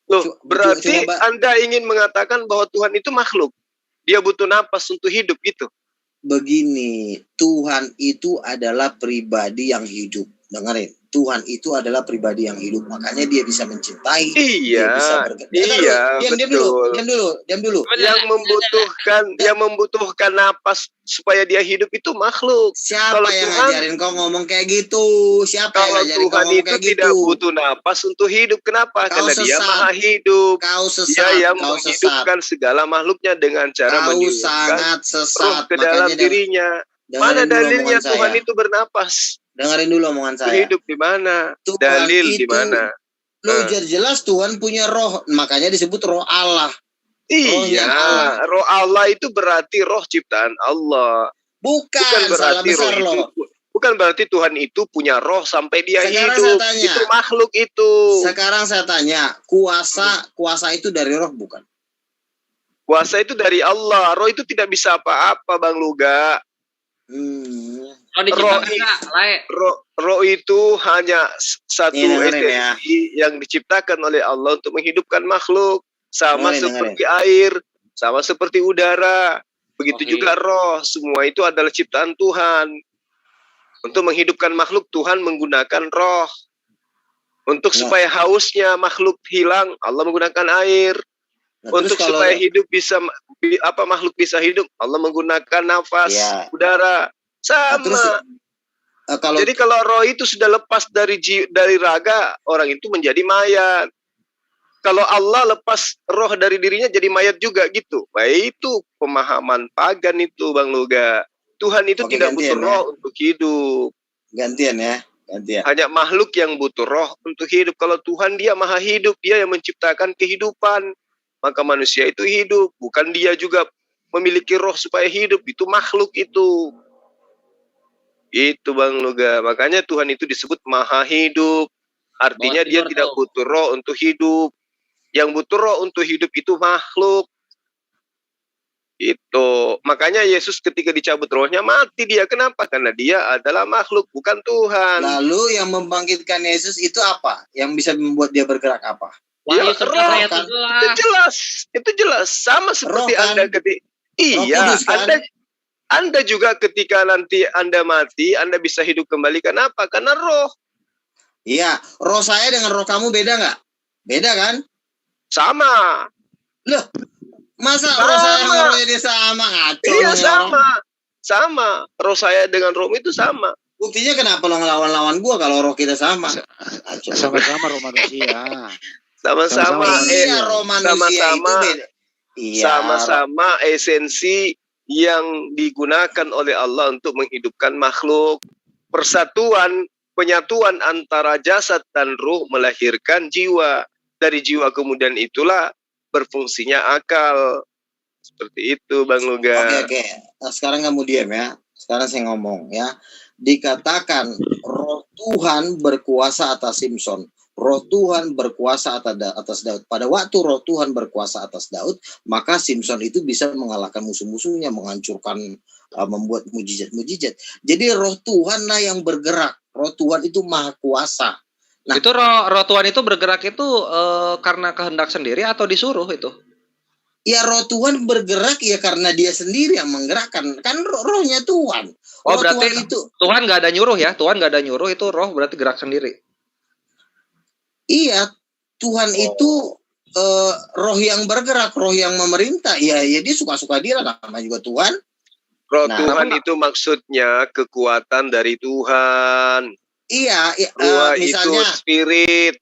Loh, berarti coba Anda ingin mengatakan bahwa Tuhan itu makhluk. Dia butuh napas untuk hidup gitu. Begini, Tuhan itu adalah pribadi yang hidup. Dengerin, Tuhan itu adalah pribadi yang hidup. Makanya dia bisa mencintai. Iya, dia bisa bergerak. iya, Diam dulu. Yang membutuhkan napas supaya dia hidup itu makhluk. Siapa Kalau yang Tuhan, ngajarin kau ngomong kayak gitu? Siapa yang kalau ngajarin kau Tuhan ngomong itu kayak tidak gitu? butuh napas untuk hidup. Kenapa? Kau Karena dia sesat. maha hidup. Kau sesat. Dia yang Kau menghidupkan segala makhluknya dengan cara Kau meniupkan sangat roh sesat. ke dalam Makanya dirinya. dengerin Mana dulu dalilnya omongan Tuhan saya. itu bernapas? Dengerin dulu omongan saya. Hidup di mana? Tuhan Dalil di itu- mana? Lo jelas Tuhan punya roh, makanya disebut roh Allah. Iya, Rohnya Allah. roh Allah itu berarti roh ciptaan Allah. Bukan salah berarti besar roh itu, bukan berarti Tuhan itu punya roh sampai dia Sekarang hidup. saya tanya. Itu makhluk itu. Sekarang saya tanya, kuasa itu dari roh bukan? Kuasa itu dari Allah. Roh itu tidak bisa apa-apa, Bang Luga. Roh itu hanya satu dengerin ya. esensi yang diciptakan oleh Allah untuk menghidupkan makhluk. Sama Dengerin, seperti air, sama seperti udara. Begitu juga roh. Semua itu adalah ciptaan Tuhan. Untuk menghidupkan makhluk, Tuhan menggunakan roh. Untuk supaya hausnya makhluk hilang, Allah menggunakan air. Untuk kalau- supaya hidup bisa makhluk bisa hidup, Allah menggunakan nafas, Ya. udara. Sama. Jadi kalau roh itu sudah lepas dari raga, orang itu menjadi mayat. Kalau Allah lepas roh dari dirinya jadi mayat juga gitu. Nah, itu pemahaman pagan itu, Bang Luga. Tuhan itu tidak butuh roh untuk hidup. Gantian ya, gantian. Hanya makhluk yang butuh roh untuk hidup. Kalau Tuhan dia maha hidup, dia yang menciptakan kehidupan. Maka manusia itu hidup. Bukan dia juga memiliki roh supaya hidup. Itu makhluk itu. Itu Bang Luga. Makanya Tuhan itu disebut maha hidup. Artinya dia tidak butuh roh untuk hidup. Yang butuh roh untuk hidup itu makhluk. Itu. Makanya Yesus ketika dicabut rohnya mati dia. Kenapa? Karena dia adalah makhluk, bukan Tuhan. Lalu yang membangkitkan Yesus itu apa? Yang bisa membuat dia bergerak apa? Ya, roh kan? Itu jelas. Sama seperti Roh kan? Anda ketika iya, Kudus kan? Anda juga ketika nanti Anda mati, Anda bisa hidup kembali. Kenapa? Karena roh. Iya, roh saya dengan roh kamu beda nggak? Beda kan? Sama. Loh, Masa roh saya sama rohnya dia sama? Ngaco. Iya, lu nih orang. sama. Roh saya dengan rohmu itu sama. Buktinya kenapa lo ngelawan-lawan gua kalau roh kita sama? Sama-sama roh manusia. Sama-sama Iya, roh manusia itu beda. Iya. Sama-sama esensi yang digunakan oleh Allah untuk menghidupkan makhluk. Penyatuan antara jasad dan ruh melahirkan jiwa. Dari jiwa kemudian itulah berfungsinya akal. Seperti itu, Bang Luga. Oke. Nah, sekarang kamu diam ya. Sekarang saya ngomong ya. Dikatakan roh Tuhan berkuasa atas Simson. Roh Tuhan berkuasa atas Daud. Pada waktu roh Tuhan berkuasa atas Daud, maka Simson itu bisa mengalahkan musuh-musuhnya, menghancurkan, membuat mujizat-mujizat. Jadi roh Tuhan lah yang bergerak. Roh Tuhan itu maha kuasa. Nah, itu roh Tuhan itu bergerak itu karena kehendak sendiri atau disuruh itu? Ya roh Tuhan bergerak ya karena dia sendiri yang menggerakkan. Kan rohnya Tuhan. Oh berarti Tuhan nggak ada nyuruh ya? Tuhan nggak ada nyuruh, itu roh berarti gerak sendiri. Iya, Tuhan itu roh yang bergerak, roh yang memerintah. Ya dia suka-suka dia lah, namanya juga Tuhan. Roh Tuhan itu maksudnya kekuatan dari Tuhan. Iya, itu misalnya spirit,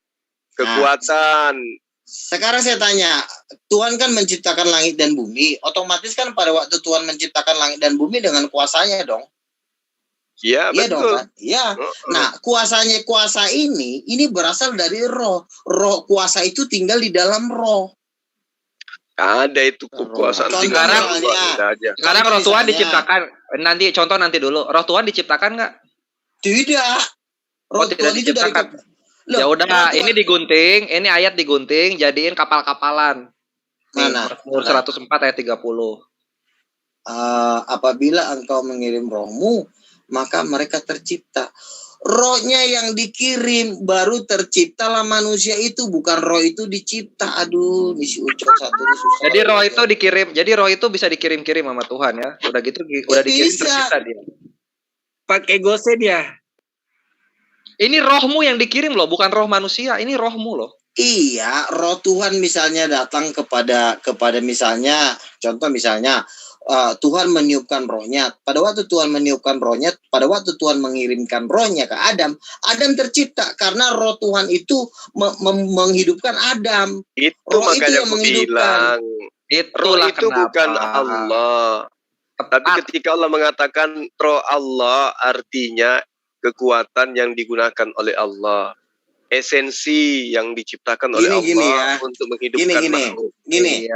kekuatan. Sekarang saya tanya, Tuhan kan menciptakan langit dan bumi, otomatis kan pada waktu Tuhan menciptakan langit dan bumi dengan kuasanya dong. Iya, Iya betul. dong kan? Iya. Nah, kuasa ini berasal dari roh. Roh kuasa itu tinggal di dalam roh. Ada itu kekuasaan. Sekarang roh Tuhan diciptakan. Nanti dulu. Roh Tuhan diciptakan nggak? Tidak. Roh tidak Tuhan itu dari ya udah, ini digunting, ini ayat digunting, jadiin kapal-kapalan. Mana? Mazmur 104 ayat 30. Apabila engkau mengirim rohmu, maka mereka tercipta. Rohnya yang dikirim baru terciptalah manusia itu, bukan roh itu dicipta. Aduh, misi ucap satu ini susah. Jadi roh itu dikirim, jadi roh itu bisa dikirim-kirim sama Tuhan ya. Udah gitu udah dikirim tercipta dia. Pakai gose dia. Ini rohmu yang dikirim loh, bukan roh manusia. Ini rohmu loh. Iya, roh Tuhan misalnya datang kepada misalnya, contoh misalnya Tuhan meniupkan rohnya. Pada waktu Tuhan meniupkan rohnya, pada waktu Tuhan mengirimkan rohnya ke Adam, Adam tercipta karena roh Tuhan itu menghidupkan Adam. Itu roh makanya itu yang menghidupkan. Roh itu bukan Allah. Tapi ketika Allah mengatakan roh Allah, artinya kekuatan yang digugakan oleh Allah, esensi yang diciptakan oleh Allah untuk menghidupkan makhluk. Gini.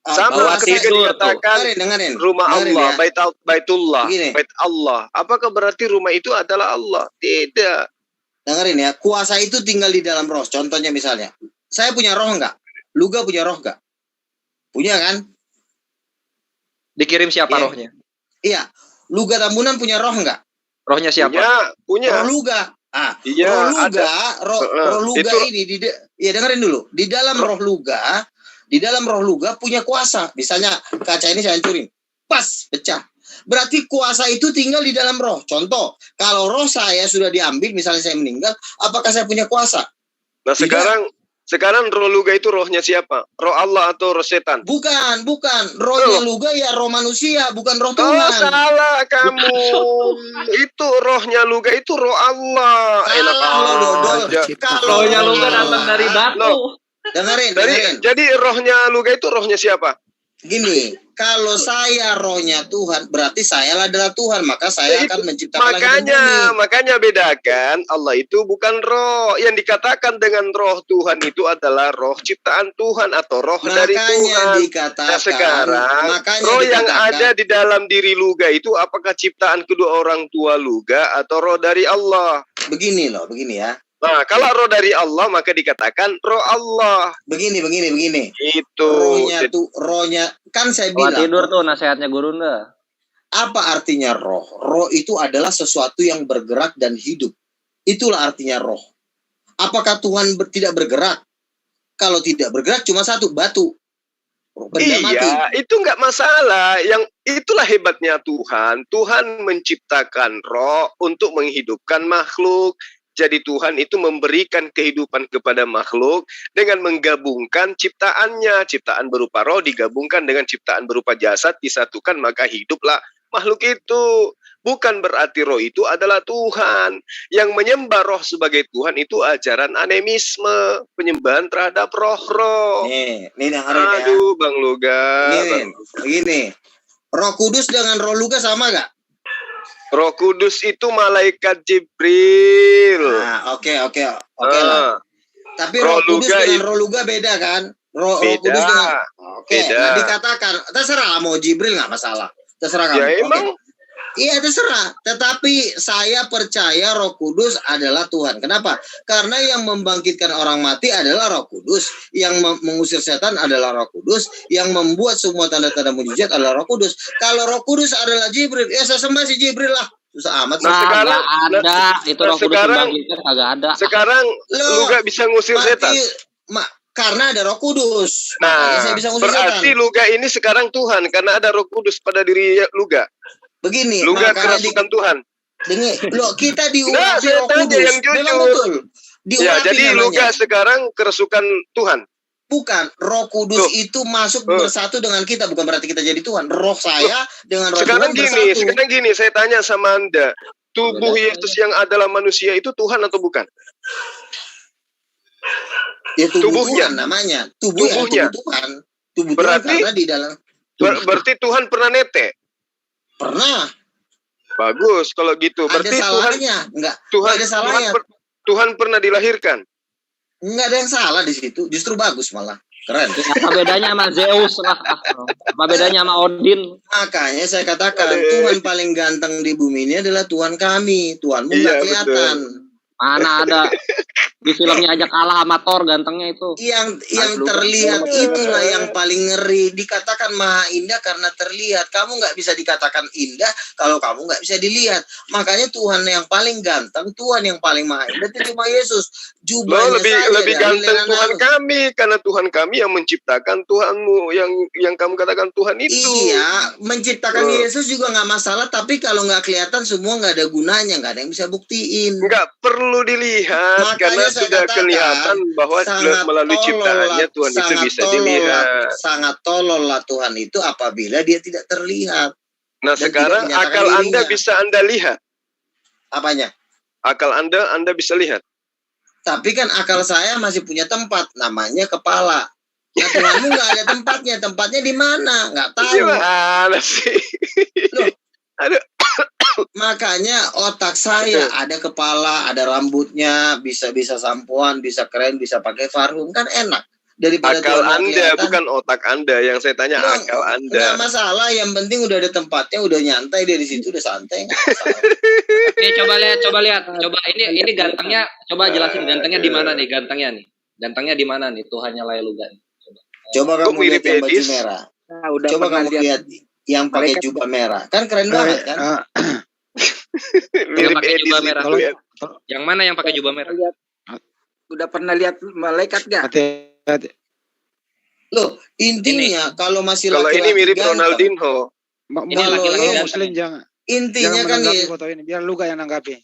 Sama ketika dikatakan dengerin, rumah Allah, ya. Baitullah, Bait Allah. Apakah berarti rumah itu adalah Allah? Tidak. Dengerin ya, kuasa itu tinggal di dalam roh. Contohnya misalnya, saya punya roh enggak? Luga punya roh enggak? Punya kan? Dikirim siapa rohnya? Iya. Luga Tambunan punya roh enggak? Rohnya siapa? Punya. Roh Luga. Iya, roh Luga ini ya dengerin dulu. Di dalam roh Luga punya kuasa. Misalnya kaca ini saya hancurin. Pas, pecah. Berarti kuasa itu tinggal di dalam roh. Contoh, kalau roh saya sudah diambil, misalnya saya meninggal, apakah saya punya kuasa? Nah, sekarang roh Luga itu rohnya siapa? Roh Allah atau roh setan? Bukan. Rohnya Luga ya roh manusia, bukan roh Tuhan. Oh, salah kamu. Itu rohnya Luga itu roh Allah. Enak aja. Rohnya Luga datang dari batu. Dengerin. Jadi rohnya Luga itu rohnya siapa? Gini, kalau saya rohnya Tuhan, berarti saya adalah Tuhan, maka saya akan menciptakan langit dan bumi. Makanya bedakan, Allah itu bukan roh. Yang dikatakan dengan roh Tuhan itu adalah roh ciptaan Tuhan atau roh dari Tuhan. Nah, sekarang roh yang ada di dalam diri Luga itu apakah ciptaan kedua orang tua Luga atau roh dari Allah? Begini ya. Nah, kalau roh dari Allah maka dikatakan roh Allah. Begini. Itu. Rohnya kan saya bilang. Tidur tuh nasihatnya Gurunda. Apa artinya roh? Roh itu adalah sesuatu yang bergerak dan hidup. Itulah artinya roh. Apakah Tuhan tidak bergerak? Kalau tidak bergerak cuma satu, batu. Iya, mati. Itu nggak masalah. Yang itulah hebatnya Tuhan. Tuhan menciptakan roh untuk menghidupkan makhluk. Jadi Tuhan itu memberikan kehidupan kepada makhluk dengan menggabungkan ciptaannya. Ciptaan berupa roh digabungkan dengan ciptaan berupa jasad, disatukan maka hiduplah makhluk itu. Bukan berarti roh itu adalah Tuhan. Yang menyembah roh sebagai Tuhan itu ajaran animisme, penyembahan terhadap roh-roh. Nih dengerin ya. Aduh, Bang Luga. Begini. Roh Kudus dengan Roh Luga sama gak? Roh Kudus itu malaikat Jibril. Nah, oke lah. Tapi Roh Kudus dengan Roh Luga beda kan? Roh Kudus dengan nah dikatakan terserah mau Jibril nggak masalah. Terserah kamu. Ya emang. Iya terserah. Tetapi saya percaya Roh Kudus adalah Tuhan. Kenapa? Karena yang membangkitkan orang mati adalah Roh Kudus, yang mengusir setan adalah Roh Kudus, yang membuat semua tanda-tanda mujizat adalah Roh Kudus. Kalau Roh Kudus adalah Jibril, ya saya sembah si Jibril lah. Susah amat. Sekarang ada itu Roh Kudus membangkitkan kagak ada. Sekarang lu gak bisa ngusir setan. Karena ada Roh Kudus. Nah, saya bisa ngusir berarti setan. Luga ini sekarang Tuhan karena ada Roh Kudus pada diri Luga. Begini, Luga kerasukan Tuhan. Kita diurapi nah, saya Roh tanya Kudus. yang jujur. Memang betul. Ya, jadi namanya. Luga sekarang kerasukan Tuhan. Bukan, Roh Kudus itu masuk bersatu dengan kita, bukan berarti kita jadi Tuhan. Roh saya dengan Roh sekarang Tuhan gini, bersatu. sekarang gini, saya tanya sama Anda, tubuh Yesus yang adalah manusia itu Tuhan atau bukan? Ya tubuhnya Tuhan namanya. Tubuhnya. Tuhan. Tubuh berarti, Tuhan karena di dalam. Berarti Tuhan pernah nete? Pernah. Bagus kalau gitu. Berarti ada salahnya, Tuhan ada salahnya. Tuhan pernah dilahirkan. Enggak ada yang salah di situ, justru bagus malah. Keren. Apa bedanya sama Zeus lah? Apa bedanya sama Odin? Makanya saya katakan Tuhan paling ganteng di bumi ini adalah Tuhan kami. Tuhanmu nggak kelihatan. Mana ada di filmnya aja kalah sama Thor gantengnya itu. Yang terlihat itulah yang paling ngeri. Dikatakan maha indah karena terlihat. Kamu nggak bisa dikatakan indah kalau kamu nggak bisa dilihat. Makanya Tuhan yang paling ganteng, Tuhan yang paling maha indah itu cuma Yesus. Jubahnya lebih ganteng Tuhan kami karena Tuhan kami yang menciptakan Tuhanmu yang kamu katakan Tuhan itu. Iya, menciptakan Yesus juga nggak masalah. Tapi kalau nggak kelihatan semua nggak ada gunanya, nggak ada yang bisa buktiin. Nggak perlu dilihat. Makanya karena sudah kelihatan bahwa melalui ciptaannya Tuhan itu bisa dilihat. Sangat tolol lah Tuhan itu apabila dia tidak terlihat. Nah sekarang akal Anda bisa Anda lihat. Apanya? Akal Anda bisa lihat. Tapi kan akal saya masih punya tempat, namanya kepala. Nah Tuhanmu nggak ada tempatnya. Tempatnya di mana? Nggak tahu. Gimana sih? Loh, aduh. Makanya otak saya ada kepala, ada rambutnya, bisa sampoan, bisa keren, bisa pakai parfum, kan enak. Daripada akal Anda bukan otak Anda, yang saya tanya akal Anda. Nggak masalah, yang penting udah ada tempatnya, udah nyantai dari situ, udah santai. Oke, coba lihat. Coba ini gantengnya, coba jelasin gantengnya di mana nih? Gantengnya di mana nih? Tuhannya Luga. Coba kamu lihat yang baju merah. Coba kamu lihat yang pakai jubah merah, kan keren banget kan? Mirip jubah merah. Yang mana yang pakai jubah merah? Udah pernah lihat malaikat gak? Loh, intinya kalau masih kalau laki-laki ini mirip ganteng, Ronaldinho. Ini laki-laki Muslim jangan. Intinya kan foto ini, biar Luga yang nanggapi.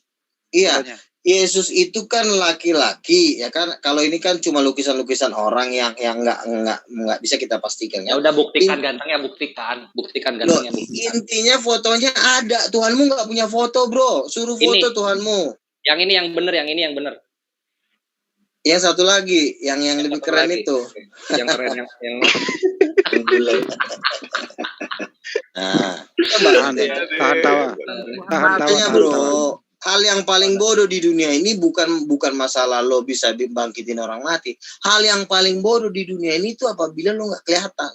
Iya. Yesus itu kan laki-laki ya kan. Kalau ini kan cuma lukisan-lukisan orang yang nggak bisa kita pastikan. Ya udah buktikan gantengnya, buktikan gantengnya. Intinya fotonya ada. Tuhanmu nggak punya foto, bro. Suruh foto Tuhanmu. Yang ini yang benar. Yang satu lagi, yang lebih keren lagi. Itu. Yang keren yang Nah, tahan tawa. Makanya bro, hal yang paling bodoh di dunia ini bukan masalah lo bisa bangkitin orang mati. Hal yang paling bodoh di dunia ini itu apabila lo nggak kelihatan.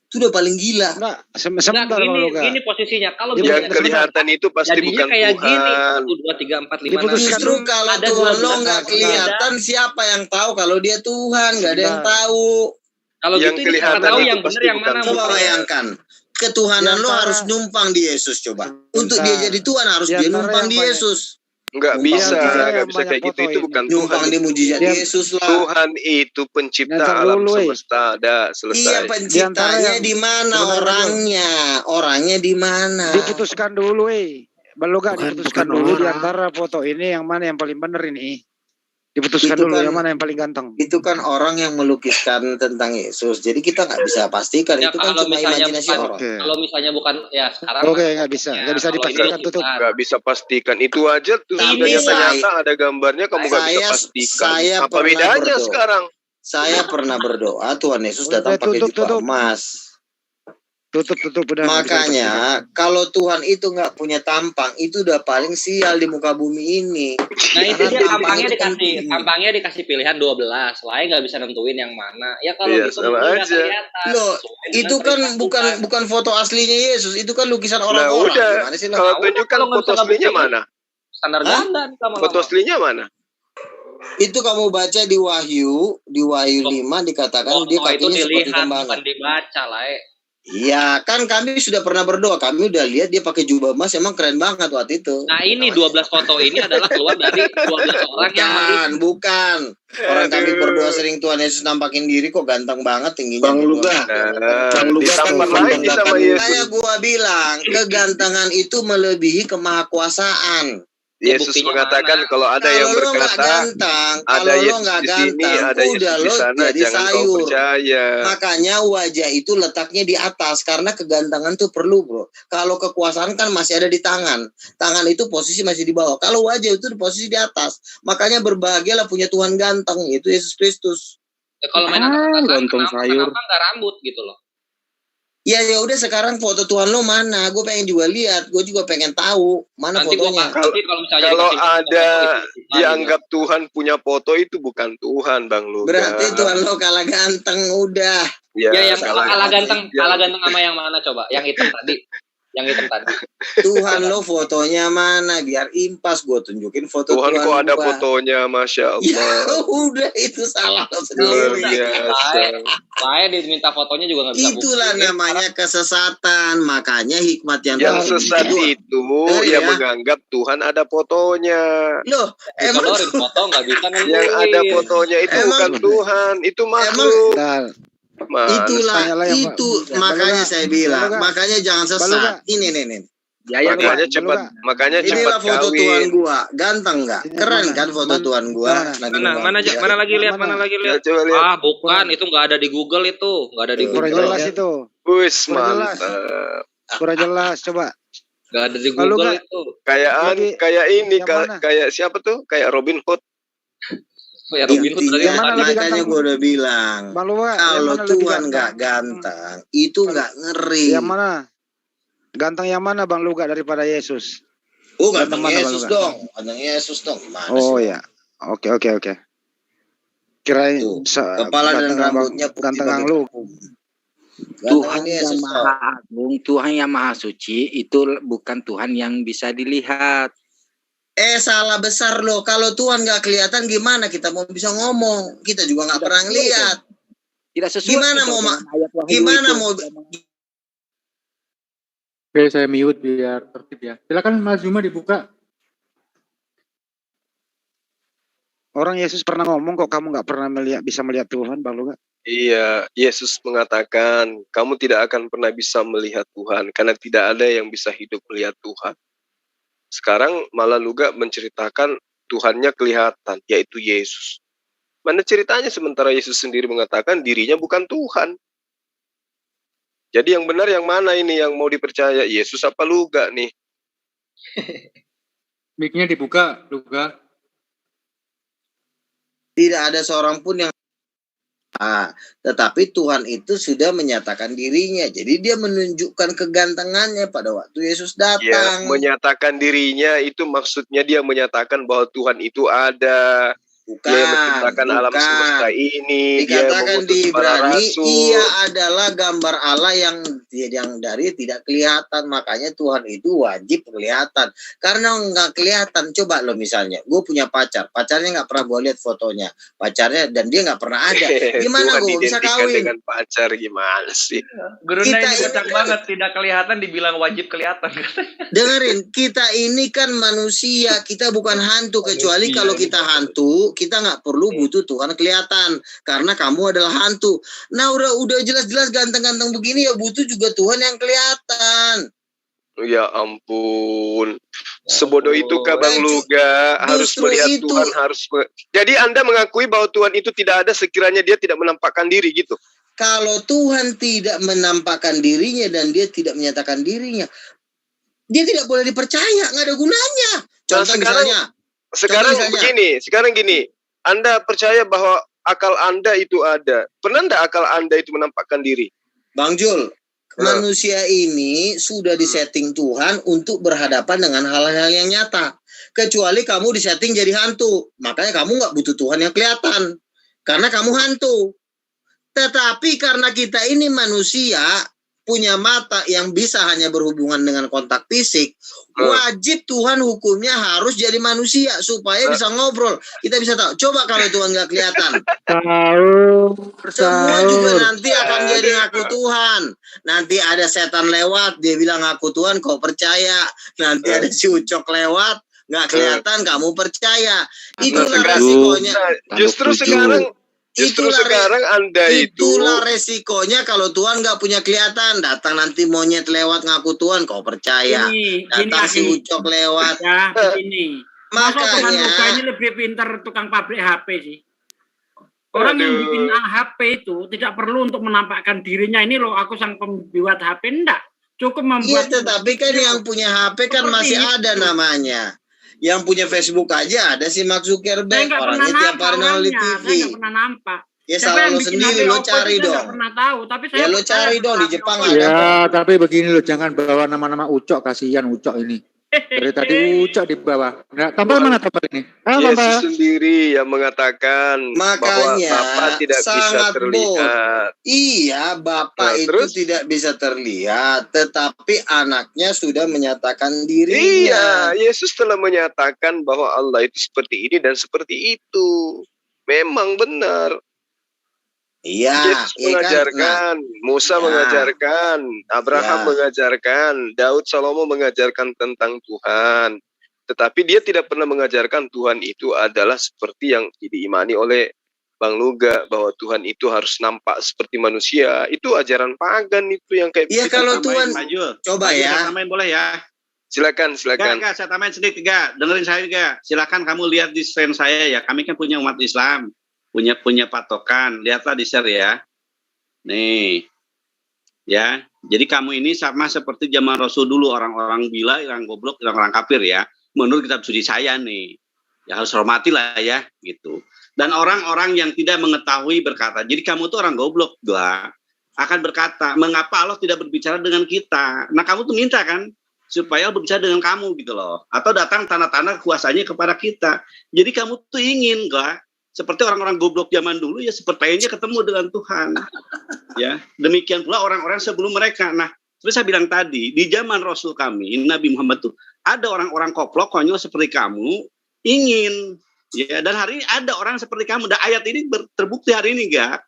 Itu udah paling gila. Sebentar ini posisinya kalau yang kelihatan itu pasti bukan kayak Tuhan. 1, 2, 3, 4, 5. Justru kalau Tuhan lo nggak kelihatan, siapa yang tahu kalau dia Tuhan? Nggak ada yang tahu. Kalau yang gitu kelihatan tahu itu yang benar yang mana? Coba bayangkan. Ketuhanan lo harus numpang di Yesus, coba. Untuk dia jadi Tuhan harus dia numpang di Yesus. Nggak bisa kayak gitu. Itu bukan numpang di mujizat Yesus lah. Tuhan itu pencipta alam semesta. Selesai. Iya, penciptanya di mana orangnya? Orangnya di mana? Diputuskan dulu, Luga diputuskan dulu di antara foto ini yang mana yang paling benar ini. Diputuskan dulu yang mana yang paling ganteng. Itu kan orang yang melukiskan tentang Yesus. Jadi kita nggak bisa pastikan. Ya, Itu kan cuma imajinasi orang. Kalau misalnya bukan ya sekarang. Nggak bisa dipastikan tutup. Nggak bisa pastikan. Itu aja tuh sebenarnya ternyata ada gambarnya kamu nggak bisa pastikan. Apa bedanya sekarang? Saya pernah berdoa Tuhan Yesus datang pakai jubah emas. Tutup udah. Makanya kalau Tuhan itu nggak punya tampang, itu udah paling sial di muka bumi ini. Nah itu dia tampangnya dikasih pilihan 12, lain nggak bisa nentuin yang mana. Ya kalau gitu nggak kelihatan. Loh, itu kan bukan foto aslinya Yesus, itu kan lukisan orang-orang. Nah, udah. Kalau tunjukkan foto aslinya mana? Standar ganda. Foto aslinya mana? Itu kamu baca di Wahyu 5 dikatakan dia kakinya seperti tembaga. Bukan dibaca lah. Iya, kan kami sudah pernah berdoa. Kami udah lihat dia pakai jubah emas, emang keren banget waktu itu. Nah, ini 12 foto ini adalah keluar dari 12 orang yang bukan. Orang kami berdoa sering Tuhan Yesus nampakin diri kok ganteng banget tingginya. Bang Luga kan lagi sama Yesus. Saya gua bilang, kegantengan itu melebihi kemahakuasaan. Yesus mengatakan kalau ada yang berkata ada Yesus di sini, ada Yesus di sana, jangan kau percaya. Makanya wajah itu letaknya di atas karena kegantengan tuh perlu, bro. Kalau kekuasaan kan masih ada di tangan. Tangan itu posisi masih di bawah. Kalau wajah itu di posisi di atas. Makanya berbahagialah punya Tuhan ganteng, yaitu Yesus Kristus. Ya, kalau main kenapa nggak rambut gitu loh? Ya udah sekarang foto Tuhan lo mana? Gue pengen juga lihat, gue juga pengen tahu mana nanti fotonya. Kalau ada dianggap Tuhan punya foto itu bukan Tuhan, Bang Luga. Berarti Tuhan lo kalah ganteng udah. Ya yang kalah ganteng sama yang mana coba? Yang hitam tadi. Tuhan lo fotonya mana? Biar impas gue tunjukin foto Tuhan kok ada fotonya, Masya Allah. Ya udah itu salah lo sendiri. Saya diminta fotonya juga nggak bisa. Itulah namanya kesesatan. Makanya hikmat yang sesat itu yang menganggap Tuhan ada fotonya. Loh, emang foto nggak bisa nentuin. Yang ada fotonya itu bukan Tuhan, itu makhluk. Itulah itu makanya saya bilang, makanya jangan sesat. Ini. Ya, makanya cepat foto Tuhan gua, ganteng nggak? Keren kan foto Tuhan gua? Mana lagi lihat? Ah, bukan, itu nggak ada di Google itu, nggak ada di Google. Kurang jelas itu. Wis mantap. Kurang jelas, coba. Nggak ada di Google itu. Kayak siapa tuh? Kayak Robin Hood. Ya, Robin Hood makanya gue udah bilang kalau Tuhan nggak ganteng itu nggak ngeri. Yang mana? Ganteng yang mana Bang Luga daripada Yesus? Oh, ganteng Yesus dong. Ganteng Yesus dong. Gimana sih? Ya. Oke. Kirain kepala dan rambutnya ganteng lu. Tuhan yang Maha Agung, Tuhan yang Maha Suci itu bukan Tuhan yang bisa dilihat. Salah besar loh. Kalau Tuhan nggak kelihatan gimana kita mau bisa ngomong? Kita juga nggak pernah lihat. Tidak sesuai. Gimana mau? Oke, saya mute biar tertib ya. Silakan Mas Zuma dibuka. Orang Yesus pernah ngomong kok kamu nggak pernah bisa melihat Tuhan, Bang Luga? Iya, Yesus mengatakan kamu tidak akan pernah bisa melihat Tuhan karena tidak ada yang bisa hidup melihat Tuhan. Sekarang malah Luga menceritakan Tuhannya kelihatan, yaitu Yesus. Mana ceritanya sementara Yesus sendiri mengatakan dirinya bukan Tuhan. Jadi yang benar yang mana ini yang mau dipercaya? Yesus apa Luga nih? Mic-nya dibuka, Luga. Tidak ada seorang pun yang tetapi Tuhan itu sudah menyatakan dirinya. Jadi dia menunjukkan kegantengannya pada waktu Yesus datang. Ya, menyatakan dirinya itu maksudnya dia menyatakan bahwa Tuhan itu ada. Dia menciptakan alam semesta ini. Dikatakan di Ibrani, ia adalah gambar Allah yang dari tidak kelihatan. Makanya Tuhan itu wajib kelihatan. Karena nggak kelihatan, coba lo misalnya, gue punya pacarnya nggak pernah gue lihat fotonya, pacarnya dan dia nggak pernah ada. Gimana gue bisa kawin? Dengan pacar gimana sih? Gurunda ini kocak banget, tidak kelihatan dibilang wajib kelihatan. Dengerin, kita ini kan manusia, kita bukan hantu. Kecuali kalau kita hantu, kita nggak perlu butuh Tuhan kelihatan karena kamu adalah hantu. Nah udah jelas-jelas ganteng-ganteng begini ya butuh juga Tuhan yang kelihatan. Ya ampun. Sebodoh itu kah Bang Luga? Harus Justru melihat itu. Tuhan, Jadi Anda mengakui bahwa Tuhan itu tidak ada sekiranya dia tidak menampakkan diri gitu. Kalau Tuhan tidak menampakkan dirinya dan dia tidak menyatakan dirinya, dia tidak boleh dipercaya, nggak ada gunanya. Contoh sekarang gini, Anda percaya bahwa akal Anda itu ada. Pernah enggak akal Anda itu menampakkan diri? Bang Jul, manusia ini sudah disetting Tuhan untuk berhadapan dengan hal-hal yang nyata. Kecuali kamu disetting jadi hantu, makanya kamu nggak butuh Tuhan yang kelihatan, karena kamu hantu. Tetapi karena kita ini manusia, punya mata yang bisa hanya berhubungan dengan kontak fisik, wajib Tuhan hukumnya harus jadi manusia supaya bisa ngobrol. Kita bisa tahu. Coba kalau Tuhan nggak kelihatan, semua juga nanti akan jadi ngaku Tuhan. Nanti ada setan lewat, dia bilang ngaku Tuhan, kau percaya. Nanti ada si Ucok lewat, nggak kelihatan, kamu percaya. Itulah resikonya. Justru sekarang Anda itulah resikonya kalau Tuhan nggak punya kelihatan. Datang nanti monyet lewat ngaku Tuhan, kau percaya. Datang si Ucok lewat. Ya, begini. Makanya Tuhan Luga ini lebih pintar tukang pabrik HP sih. Orang yang bikin HP itu tidak perlu untuk menampakkan dirinya. Ini loh, aku sang pembuat HP, enggak. Cukup membuat. Iya, tetapi kan yang punya HP kan masih ada namanya. Yang punya Facebook aja ada si Mark Zuckerberg, orangnya tiap hari nongol di TV. Saya nggak pernah nampak. Ya salah lo sendiri, lo cari dong. Nggak pernah tahu, tapi saya ya lo cari dong di Jepang ada. Ya, tapi begini lo, jangan bawa nama-nama Ucok, kasihan Ucok ini. Dari tadi Ucok di bawah. Nah, tambah mana tambah ini? Yesus sendiri yang mengatakan bahwa Bapa tidak bisa terlihat. Iya, Bapa itu tidak bisa terlihat, tetapi anaknya sudah menyatakan dirinya. Iya, Yesus telah menyatakan bahwa Allah itu seperti ini dan seperti itu. Memang benar. Iya, Yesus mengajarkan, Musa mengajarkan, Abraham mengajarkan, Daud Salomo mengajarkan tentang Tuhan. Tetapi dia tidak pernah mengajarkan Tuhan itu adalah seperti yang diimani oleh Bang Luga, bahwa Tuhan itu harus nampak seperti manusia. Itu ajaran pagan itu yang kayak Iya, kalau Tuhan coba ya. Saya tambahin boleh ya? Silakan. Enggak, saya tambahin sedikit, dengerin saya juga. Silakan kamu lihat di screen saya ya. Kami kan punya umat Islam. Punya patokan, lihatlah di share ya. Nih, ya. Jadi kamu ini sama seperti zaman Rasul dulu, orang-orang gila, orang goblok, orang kafir ya. Menurut kitab suci saya nih, ya harus hormati lah ya, gitu. Dan orang-orang yang tidak mengetahui berkata, jadi kamu tuh orang goblok, akan berkata, mengapa Allah tidak berbicara dengan kita? Nah kamu tuh minta kan, supaya Allah berbicara dengan kamu gitu loh. Atau datang tanda-tanda kuasanya kepada kita. Jadi kamu tuh ingin, seperti orang-orang goblok zaman dulu ya sepertinya ketemu dengan Tuhan. Ya, demikian pula orang-orang sebelum mereka. Nah, seperti saya bilang tadi, di zaman Rasul kami, Nabi Muhammad tuh ada orang-orang koplok konyol seperti kamu ingin ya, dan hari ini ada orang seperti kamu. Dan ayat ini terbukti hari ini enggak?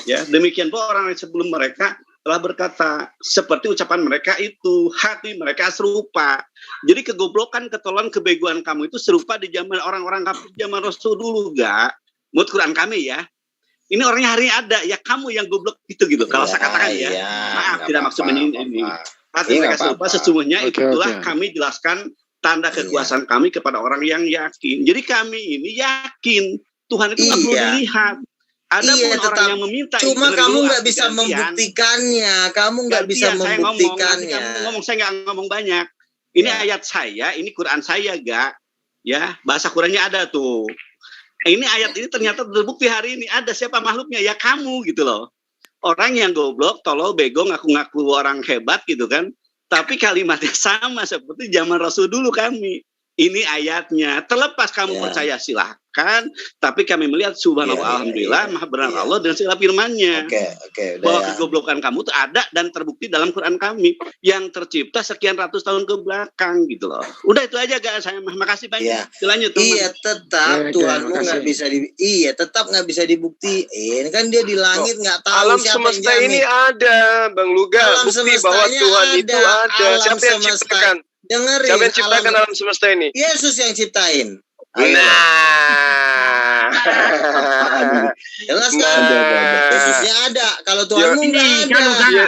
Ya, demikian pula orang yang sebelum mereka telah berkata seperti ucapan mereka itu, hati mereka serupa. Jadi kegoblokan, ketololan, kebegoan kamu itu serupa di zaman orang-orang kafir zaman Rasul dulu, enggak? Menurut Quran kami ya. Ini orangnya hari ini ada, ya kamu yang goblok gitu. Kalau saya katakan ya. Maaf, tidak maksud ini. Hati mereka serupa, sesungguhnya itulah kami jelaskan tanda kekuasaan kami kepada orang yang yakin. Jadi kami ini yakin Tuhan itu nggak perlu dilihat. Ada pun orang yang meminta. Cuma kamu nggak bisa membuktikannya. Kamu nggak bisa membuktikannya. Saya nggak ngomong banyak. Ini ayat saya, ini Quran saya, ya bahasa Qurannya ada tuh. Ini ayat ini ternyata terbukti hari ini. Ada siapa makhluknya? Ya kamu gitu loh. Orang yang goblok, tolol, bego, ngaku-ngaku orang hebat gitu kan. Tapi kalimatnya sama seperti zaman Rasul dulu kami. Ini ayatnya. Terlepas kamu percaya silahkan. Tapi kami melihat subhanallah, alhamdulillah, maha benar Allah dan segala firman-Nya. Bahwa kegoblokan kamu itu ada dan terbukti dalam Quran kami. Yang tercipta sekian ratus tahun ke belakang gitu loh. Udah itu aja saya makasih banyak. Dilanjut teman. Iya, tetap Tuhanmu nggak bisa tetap nggak bisa dibuktiin. Kan dia di langit nggak tahu alam siapa semesta yang ini ada, Bang Luga. Alam bukti bahwa Tuhan itu ada. Siapa yang ciptakan? Dengerin, siapa yang ciptakan alam semesta ini? Yesus yang ciptain. Nah, Jelas kan? Yesusnya ada. Kalau Tuhanmu nggak ada.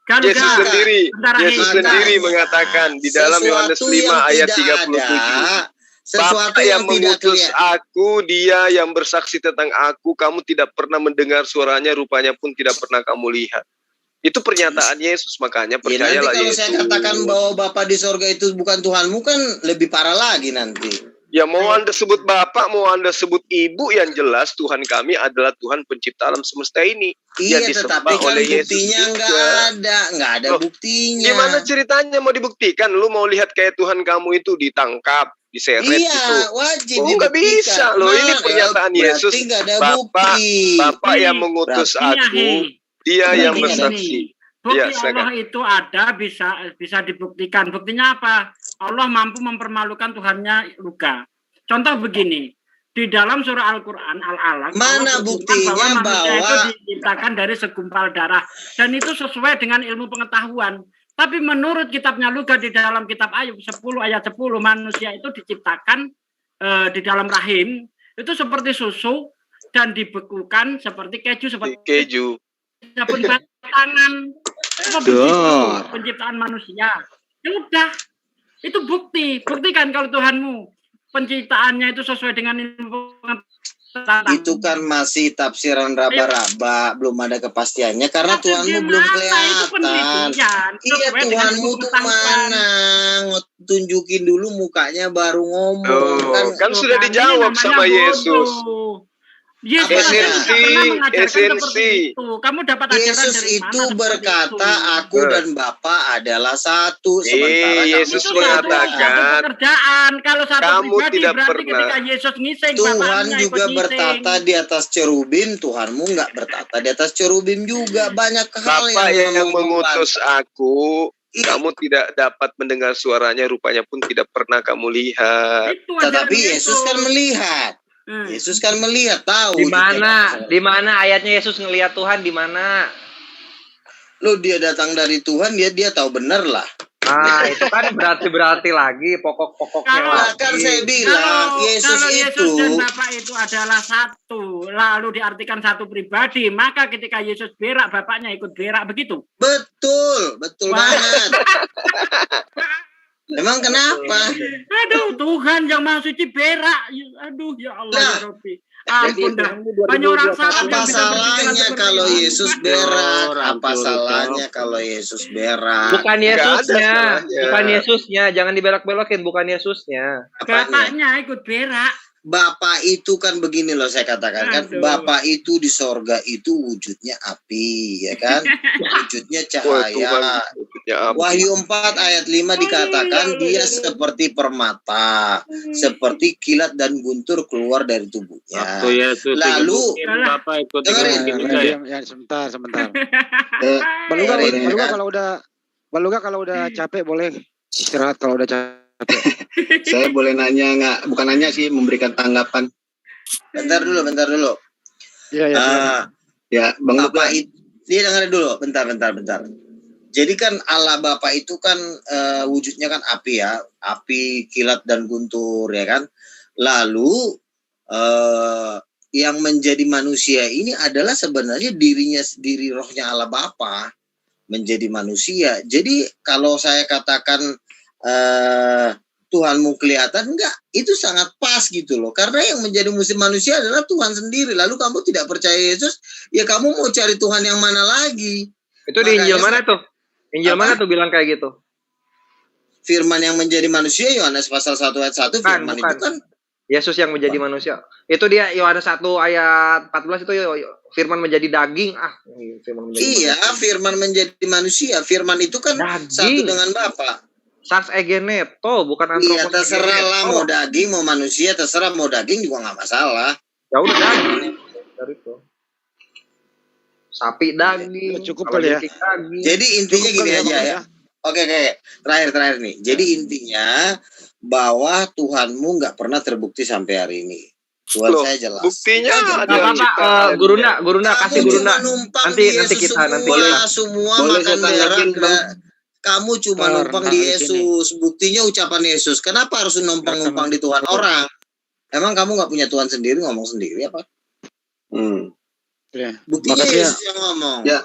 Yesus sendiri mengatakan di dalam Yohanes 5 ayat 37. Bapa yang mengutus aku, dia yang bersaksi tentang aku, kamu tidak pernah mendengar suaranya, rupanya pun tidak pernah kamu lihat. Itu pernyataan Yesus, makanya percayalah nanti kalau Yesus. saya katakan bahwa Bapa di sorga itu bukan Tuhanmu kan lebih parah lagi nanti. Ya mau Anda sebut Bapak, mau Anda sebut Ibu, yang jelas Tuhan kami adalah Tuhan pencipta alam semesta ini. Iya, yang tetapi kan oleh Yesus buktinya nggak ada buktinya. Gimana ceritanya mau dibuktikan? Lu mau lihat kayak Tuhan kamu itu ditangkap, diseret gitu. Wajib nggak bisa loh, ini pernyataan Yesus. Bapak yang mengutus aku, dia yang bersaksi. Bukti Allah itu ada, bisa dibuktikan. Buktinya apa? Allah mampu mempermalukan Tuhannya Luka. Contoh begini, di dalam surah Al-Quran Al-Alaq, mana buktinya bahwa manusia itu diciptakan dari segumpal darah, dan itu sesuai dengan ilmu pengetahuan. Tapi menurut kitabnya Luka di dalam kitab Ayub 10 ayat 10, manusia itu diciptakan di dalam rahim itu seperti susu dan dibekukan seperti keju, sabun tangan. Penciptaan manusia. Ya udah, itu buktikan kalau Tuhanmu penciptaannya itu sesuai dengan ilmu pengetahuan. Itu kan masih tafsiran raba-raba, belum ada kepastiannya karena Tuhanmu belum kelihatan. Iya, Tuhanmu tuh mana? Tunjukin dulu mukanya baru ngomong. Kan sudah dijawab sama Yesus. Esensi. Kamu dapat ajaran Yesus dari itu berkata, aku dan Bapa adalah satu. Sementara Yesus mengatakan, pekerjaan. Kalau satu kamu pribadi, tidak berarti pernah. ketika Yesus ngising, Tuhan bapaknya juga ikut bertata di atas cerubim, Tuhanmu nggak bertata di atas cerubim juga. Banyak hal Bapak yang mengutus aku, kamu tidak dapat mendengar suaranya, rupanya pun tidak pernah kamu lihat. Tetapi Yesus kan melihat. Yesus kan melihat, tahu. Di mana ayatnya Yesus ngelihat Tuhan di mana? Lo dia datang dari Tuhan, dia tahu benar lah. Nah, itu kan berarti lagi pokok-pokoknya lagi. Kan saya bilang Yesus dan Bapak itu adalah satu, lalu diartikan satu pribadi, maka ketika Yesus berak, Bapaknya ikut berak, begitu? Betul banget. Emang kenapa? Aduh, Tuhan yang Maha Suci berak. Aduh, ya Allah, ya Rabbi. Ampun dah. Banyak orang salah. Apa salahnya kalau Yesus berak? Apa salahnya kalau Yesus berak? Bukan Yesusnya. Jangan dibelok-belokin, bukan Yesusnya. Bapaknya ikut berak. Bapak itu kan begini loh saya katakan kan. Bapak itu di sorga itu wujudnya api, ya kan? Wujudnya cahaya. Wahyu 4 ayat 5 dikatakan dia seperti permata, seperti kilat dan guntur keluar dari tubuhnya. Lalu Bapak ikut sebentar. Baluga kalau udah capek boleh istirahat kalau udah capek. Saya boleh nanya nggak? Bukan nanya sih, memberikan tanggapan. Bentar dulu. Ya, Bang Bapak itu, dia dengerin dulu. Bentar. Jadi kan Allah Bapa itu kan wujudnya kan api ya, api, kilat dan guntur ya kan. Lalu yang menjadi manusia ini adalah sebenarnya diri rohnya Allah Bapa menjadi manusia. Jadi kalau saya katakan Tuhanmu kelihatan enggak, itu sangat pas gitu loh, karena yang menjadi musim manusia adalah Tuhan sendiri. Lalu kamu tidak percaya Yesus, ya kamu mau cari Tuhan yang mana lagi? Itu di Injil mana tuh? Injil mana tuh bilang kayak gitu? Firman yang menjadi manusia, Yohanes pasal 1 ayat 1, firman itu kan Yesus yang menjadi manusia. Itu dia Yohanes 1 ayat 14 itu firman menjadi daging. Firman menjadi manusia. Firman itu kan satu dengan Bapa. Sars egeneto, bukan antropos. Iya, terserah lah mau daging mau manusia, terserah mau daging juga nggak masalah. Ya udah daging dari itu. Sapi daging, cukup kali ya. Jadi intinya gini aja ya. Oke, terakhir nih. Jadi intinya bahwa Tuhanmu nggak pernah terbukti sampai hari ini. Buat saya jelas. Buktinya ada. Gurunda kasih Gurunda. Nanti kita semua makan berak. Kamu cuma numpang di Yesus. Buktinya ucapan Yesus. Kenapa harus numpang-numpang di Tuhan orang? Emang kamu nggak punya Tuhan sendiri, ngomong sendiri apa? Ya. Buktinya Makasih ya. Yesus yang ngomong. Ya.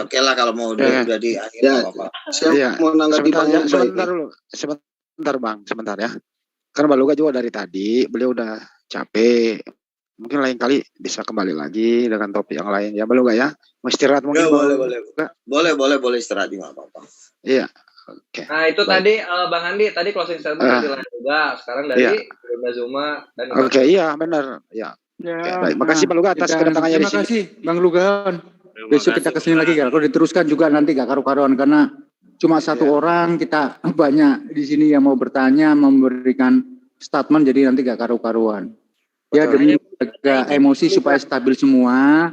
Oke lah kalau mau Ya. udah di akhir Ya, apa-apa. saya Iya, mau nanggapi sebentar Bang ya, Murba sebentar ini. dulu, sebentar Bang, sebentar ya. Karena Bang Luga juga dari tadi, beliau udah capek. Mungkin lain kali bisa kembali lagi dengan topik yang lain ya, Bang Luga ya. Mau istirahat mungkin Ya, Bang boleh. Luga? Boleh istirahat nggak apa-apa. Iya, oke. Nah itu Baik. tadi Bang Andi tadi closing statement dari Lain juga. Sekarang dari Iya. Brenda Zuma dan Oke, iya benar. Ya. Ya, Oke, baik. Makasih Bang Luga atas kedatangannya di terima sini. kasih Bang Lugan. Besok kita kesini lagi kalau diteruskan juga nanti gak karu-karuan karena cuma satu orang, kita banyak di sini yang mau bertanya, memberikan statement, jadi nanti gak karu-karuan. Ya demi jaga emosi supaya stabil semua.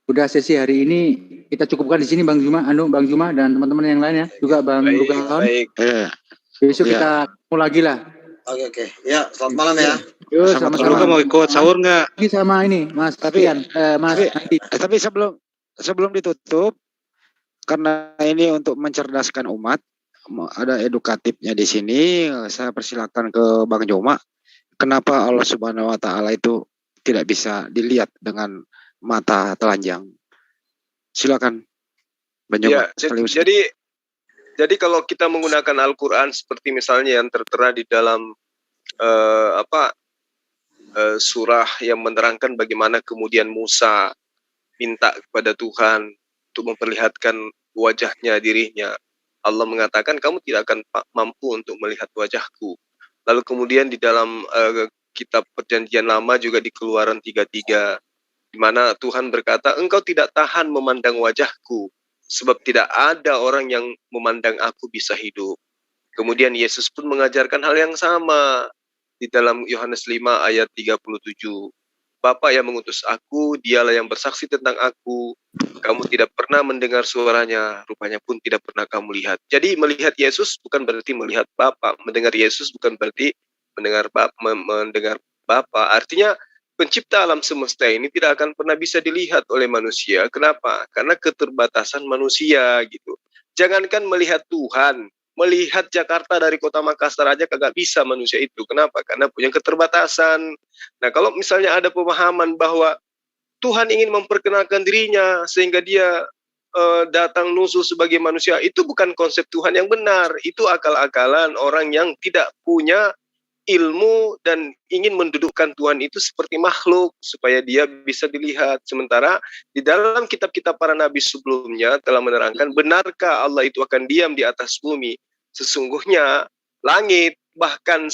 Udah sesi hari ini kita cukupkan di sini Bang Zuma, Bang Zuma dan teman-teman yang lain ya, juga Bang Lugan. Besok kita ketemu lagi lah. Oke. Ya, selamat malam ya. Yo, Bang Luga mau ikut sahur nggak? Lagi sama ini Mas Pian, Mas Andi. Tapi sebelum ditutup, karena ini untuk mencerdaskan umat, ada edukatifnya di sini. Saya persilakan ke Bang Joma. Kenapa Allah Subhanahu Wa Taala itu tidak bisa dilihat dengan mata telanjang? Silakan, Bang Joma. Ya, jadi kalau kita menggunakan Al-Quran seperti misalnya yang tertera di dalam surah yang menerangkan bagaimana kemudian Musa minta kepada Tuhan untuk memperlihatkan wajahnya dirinya. Allah mengatakan kamu tidak akan mampu untuk melihat wajahku. Lalu kemudian di dalam kitab Perjanjian Lama juga di Keluaran 33 di mana Tuhan berkata engkau tidak tahan memandang wajahku sebab tidak ada orang yang memandang aku bisa hidup. Kemudian Yesus pun mengajarkan hal yang sama di dalam Yohanes 5 ayat 37. Bapa yang mengutus aku, dialah yang bersaksi tentang aku. Kamu tidak pernah mendengar suaranya, rupanya pun tidak pernah kamu lihat. Jadi melihat Yesus bukan berarti melihat Bapa, mendengar Yesus bukan berarti mendengar Bapa. Artinya pencipta alam semesta ini tidak akan pernah bisa dilihat oleh manusia. Kenapa? Karena keterbatasan manusia gitu. Jangankan melihat Tuhan, melihat Jakarta dari kota Makassar aja kagak bisa manusia itu. Kenapa? Karena punya keterbatasan. Nah, kalau misalnya ada pemahaman bahwa Tuhan ingin memperkenalkan dirinya sehingga dia datang nusul sebagai manusia, itu bukan konsep Tuhan yang benar. Itu akal-akalan orang yang tidak punya ilmu dan ingin mendudukkan Tuhan itu seperti makhluk supaya dia bisa dilihat. Sementara di dalam kitab-kitab para nabi sebelumnya telah menerangkan, benarkah Allah itu akan diam di atas bumi? Sesungguhnya langit, bahkan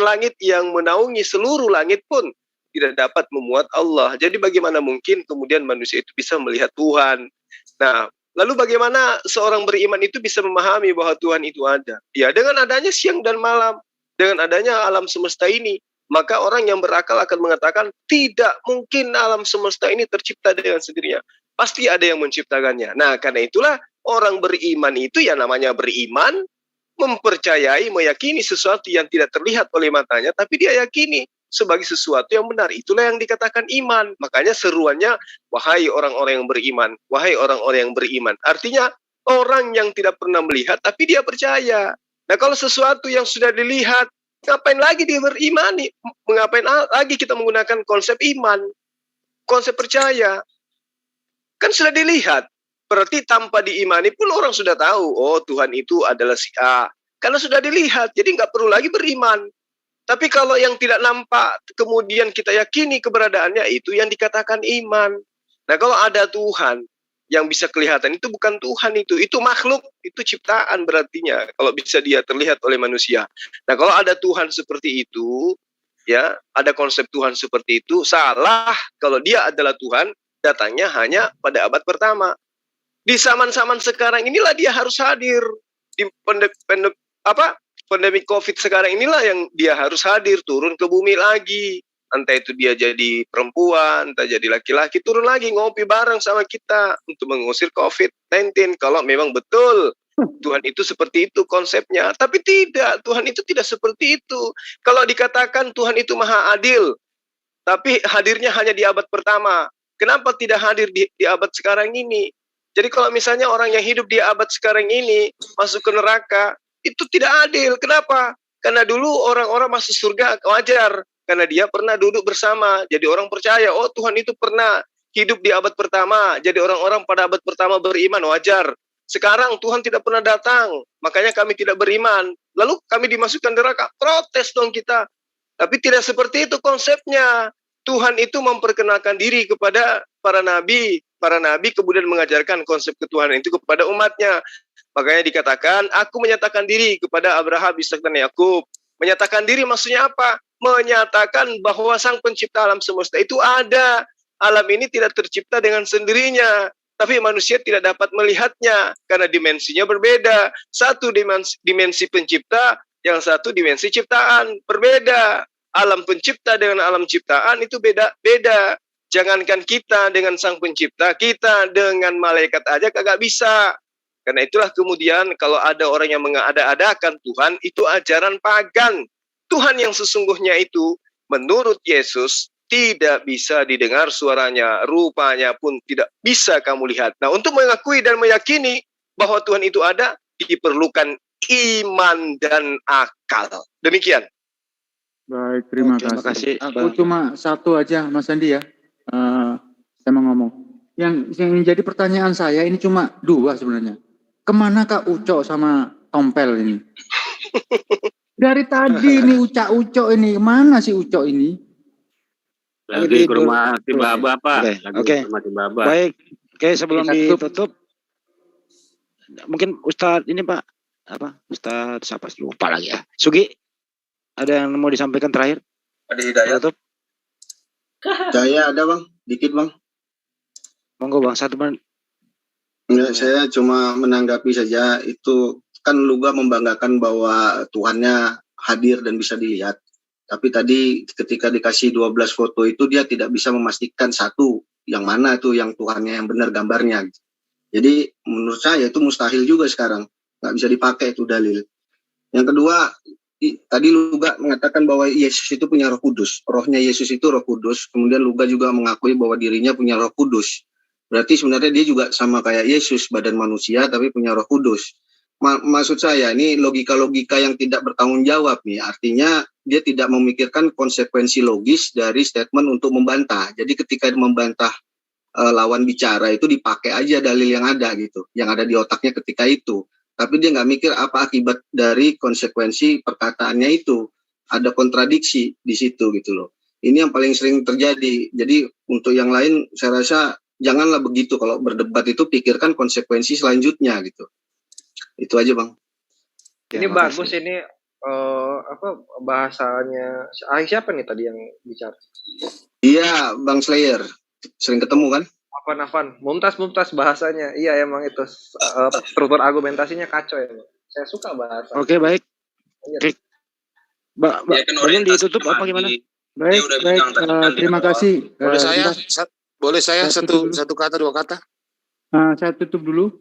langit yang menaungi seluruh langit pun tidak dapat memuat Allah. Jadi bagaimana mungkin kemudian manusia itu bisa melihat Tuhan? Nah, lalu bagaimana seorang beriman itu bisa memahami bahwa Tuhan itu ada? Ya, dengan adanya siang dan malam, dengan adanya alam semesta ini, maka orang yang berakal akan mengatakan tidak mungkin alam semesta ini tercipta dengan sendirinya. Pasti ada yang menciptakannya. Nah, karena itulah orang beriman itu ya namanya beriman, mempercayai, meyakini sesuatu yang tidak terlihat oleh matanya, tapi dia yakini sebagai sesuatu yang benar. Itulah yang dikatakan iman. Makanya seruannya, wahai orang-orang yang beriman, wahai orang-orang yang beriman. Artinya orang yang tidak pernah melihat, tapi dia percaya. Nah, kalau sesuatu yang sudah dilihat, ngapain lagi dia berimani? Ngapain lagi kita menggunakan konsep iman, konsep percaya? Kan sudah dilihat. Berarti tanpa diimani pun orang sudah tahu, oh Tuhan itu adalah si A. Karena sudah dilihat, jadi nggak perlu lagi beriman. Tapi kalau yang tidak nampak, kemudian kita yakini keberadaannya, itu yang dikatakan iman. Nah, kalau ada Tuhan yang bisa kelihatan, itu bukan Tuhan itu makhluk, itu ciptaan berartinya, kalau bisa dia terlihat oleh manusia. Nah, kalau ada Tuhan seperti itu, ya, ada konsep Tuhan seperti itu, salah kalau dia adalah Tuhan, datangnya hanya pada abad pertama. Di zaman-zaman sekarang inilah dia harus hadir. Di pandemi COVID sekarang inilah yang dia harus hadir, turun ke bumi lagi. Entah itu dia jadi perempuan, entah jadi laki-laki, turun lagi ngopi bareng sama kita untuk mengusir COVID-19. Kalau memang betul Tuhan itu seperti itu konsepnya. Tapi tidak, Tuhan itu tidak seperti itu. Kalau dikatakan Tuhan itu maha adil, tapi hadirnya hanya di abad pertama. Kenapa tidak hadir di abad sekarang ini? Jadi kalau misalnya orang yang hidup di abad sekarang ini masuk ke neraka, itu tidak adil. Kenapa? Karena dulu orang-orang masuk surga wajar, karena dia pernah duduk bersama. Jadi orang percaya, oh Tuhan itu pernah hidup di abad pertama. Jadi orang-orang pada abad pertama beriman, wajar. Sekarang Tuhan tidak pernah datang, makanya kami tidak beriman. Lalu kami dimasukkan neraka, protes dong kita. Tapi tidak seperti itu konsepnya. Tuhan itu memperkenalkan diri kepada para nabi. Para nabi kemudian mengajarkan konsep ketuhanan itu kepada umatnya. Makanya dikatakan, aku menyatakan diri kepada Abraham, Ishak, dan Yakub. Menyatakan diri maksudnya apa? Menyatakan bahwa sang pencipta alam semesta itu ada. Alam ini tidak tercipta dengan sendirinya, tapi manusia tidak dapat melihatnya karena dimensinya berbeda. Satu dimensi pencipta, yang satu dimensi ciptaan, berbeda. Alam pencipta dengan alam ciptaan itu beda-beda. Jangankan kita dengan sang pencipta, kita dengan malaikat aja kagak bisa. Karena itulah kemudian kalau ada orang yang mengada-adakan Tuhan, itu ajaran pagan. Tuhan yang sesungguhnya itu, menurut Yesus, tidak bisa didengar suaranya, rupanya pun tidak bisa kamu lihat. Nah, untuk mengakui dan meyakini bahwa Tuhan itu ada, diperlukan iman dan akal. Demikian. Baik, terima kasih. Aku cuma satu aja, Mas Andi ya. Saya mau ngomong. Yang jadi pertanyaan saya ini cuma dua sebenarnya. Kemana Kak Ucok sama Tompel ini? Dari tadi ini Ucok ini, mana sih Ucok ini? Lagi ke rumah si Baba, Pak. Oke. Baik. Oke, sebelum ditutup, mungkin Ustadz ini Pak, Ustadz siapa? Lupa lagi ya. Sugi, ada yang mau disampaikan terakhir? Ada Hidayat. Tutup. Saya ada Bang, dikit Bang. Monggo Bang, 1 menit. Enggak, saya cuma menanggapi saja, itu kan Luga membanggakan bahwa Tuhannya hadir dan bisa dilihat. Tapi tadi ketika dikasih 12 foto itu dia tidak bisa memastikan satu yang mana tuh yang Tuhannya yang benar gambarnya. Jadi menurut saya itu mustahil juga sekarang, nggak bisa dipakai itu dalil. Yang kedua, tadi Luga mengatakan bahwa Yesus itu punya Roh Kudus. Rohnya Yesus itu Roh Kudus. Kemudian Luga juga mengakui bahwa dirinya punya Roh Kudus. Berarti sebenarnya dia juga sama kayak Yesus, badan manusia tapi punya Roh Kudus. Maksud saya ini logika-logika yang tidak bertanggung jawab nih. Artinya dia tidak memikirkan konsekuensi logis dari statement untuk membantah. Jadi ketika membantah lawan bicara itu dipakai aja dalil yang ada gitu, yang ada di otaknya ketika itu. Tapi dia nggak mikir apa akibat dari konsekuensi perkataannya itu. Ada kontradiksi di situ gitu loh. Ini yang paling sering terjadi. Jadi untuk yang lain saya rasa janganlah begitu, kalau berdebat itu pikirkan konsekuensi selanjutnya gitu. Itu aja Bang. Ini bagus ini bahasanya. Siapa nih tadi yang bicara? Iya, Bang Slayer. Sering ketemu kan? Afan. Mumtaz bahasanya. Iya emang itu struktur argumentasinya kacau ya. Saya suka bahasa. Oke, baik. Oke. Belum ditutup apa gimana? Baik. Terima kasih. Boleh saya satu kata, 2 kata? Saya tutup dulu.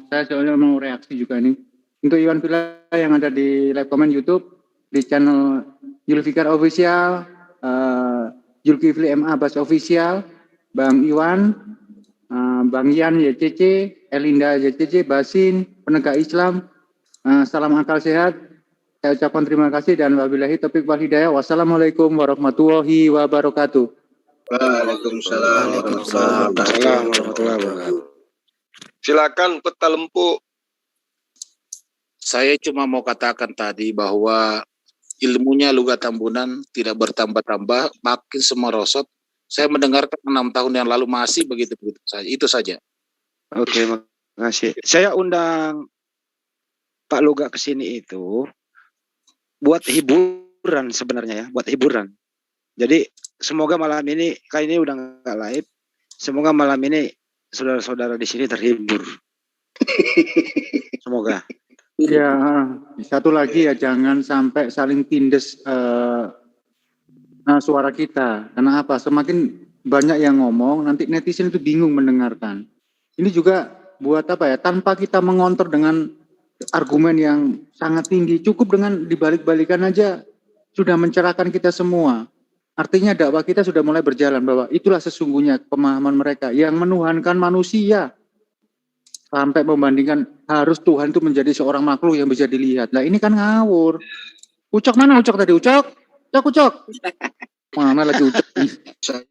Saya soalnya mau reaksi juga nih. Untuk Iwan Villa yang ada di live comment YouTube, di channel Julfikar Official, Julkifli MA Bas Official, Bang Iwan, Bang Ian YCC, Elinda YCC, Basin, Penegak Islam, salam akal sehat. Saya ucapkan terima kasih dan wabillahi taufiq wal hidayah. Wassalamualaikum warahmatullahi wabarakatuh. Waalaikumsalam warahmatullahi wabarakatuh. Silakan Peta Lempu. Saya cuma mau katakan tadi bahwa ilmunya Luga Tambunan tidak bertambah-tambah, makin semerosot. Saya mendengarkan 6 tahun yang lalu masih begitu-begitu saja. Itu saja. Oke, makasih. Saya undang Pak Luga ke sini itu buat hiburan sebenarnya ya, buat hiburan. Jadi semoga malam ini, kali ini udah nggak live, semoga malam ini saudara-saudara di sini terhibur. Semoga. Ya, satu lagi ya, jangan sampai saling tindes suara kita. Karena apa? Semakin banyak yang ngomong, nanti netizen itu bingung mendengarkan. Ini juga buat apa ya? Tanpa kita mengontor dengan argumen yang sangat tinggi, cukup dengan dibalik-balikan aja sudah mencerahkan kita semua. Artinya dakwah kita sudah mulai berjalan bahwa itulah sesungguhnya pemahaman mereka yang menuhankan manusia. sampai membandingkan harus Tuhan itu menjadi seorang makhluk yang bisa dilihat. Nah ini kan ngawur. Ucok mana Ucok tadi? Ucok? Ucok. Mana lagi Ucok?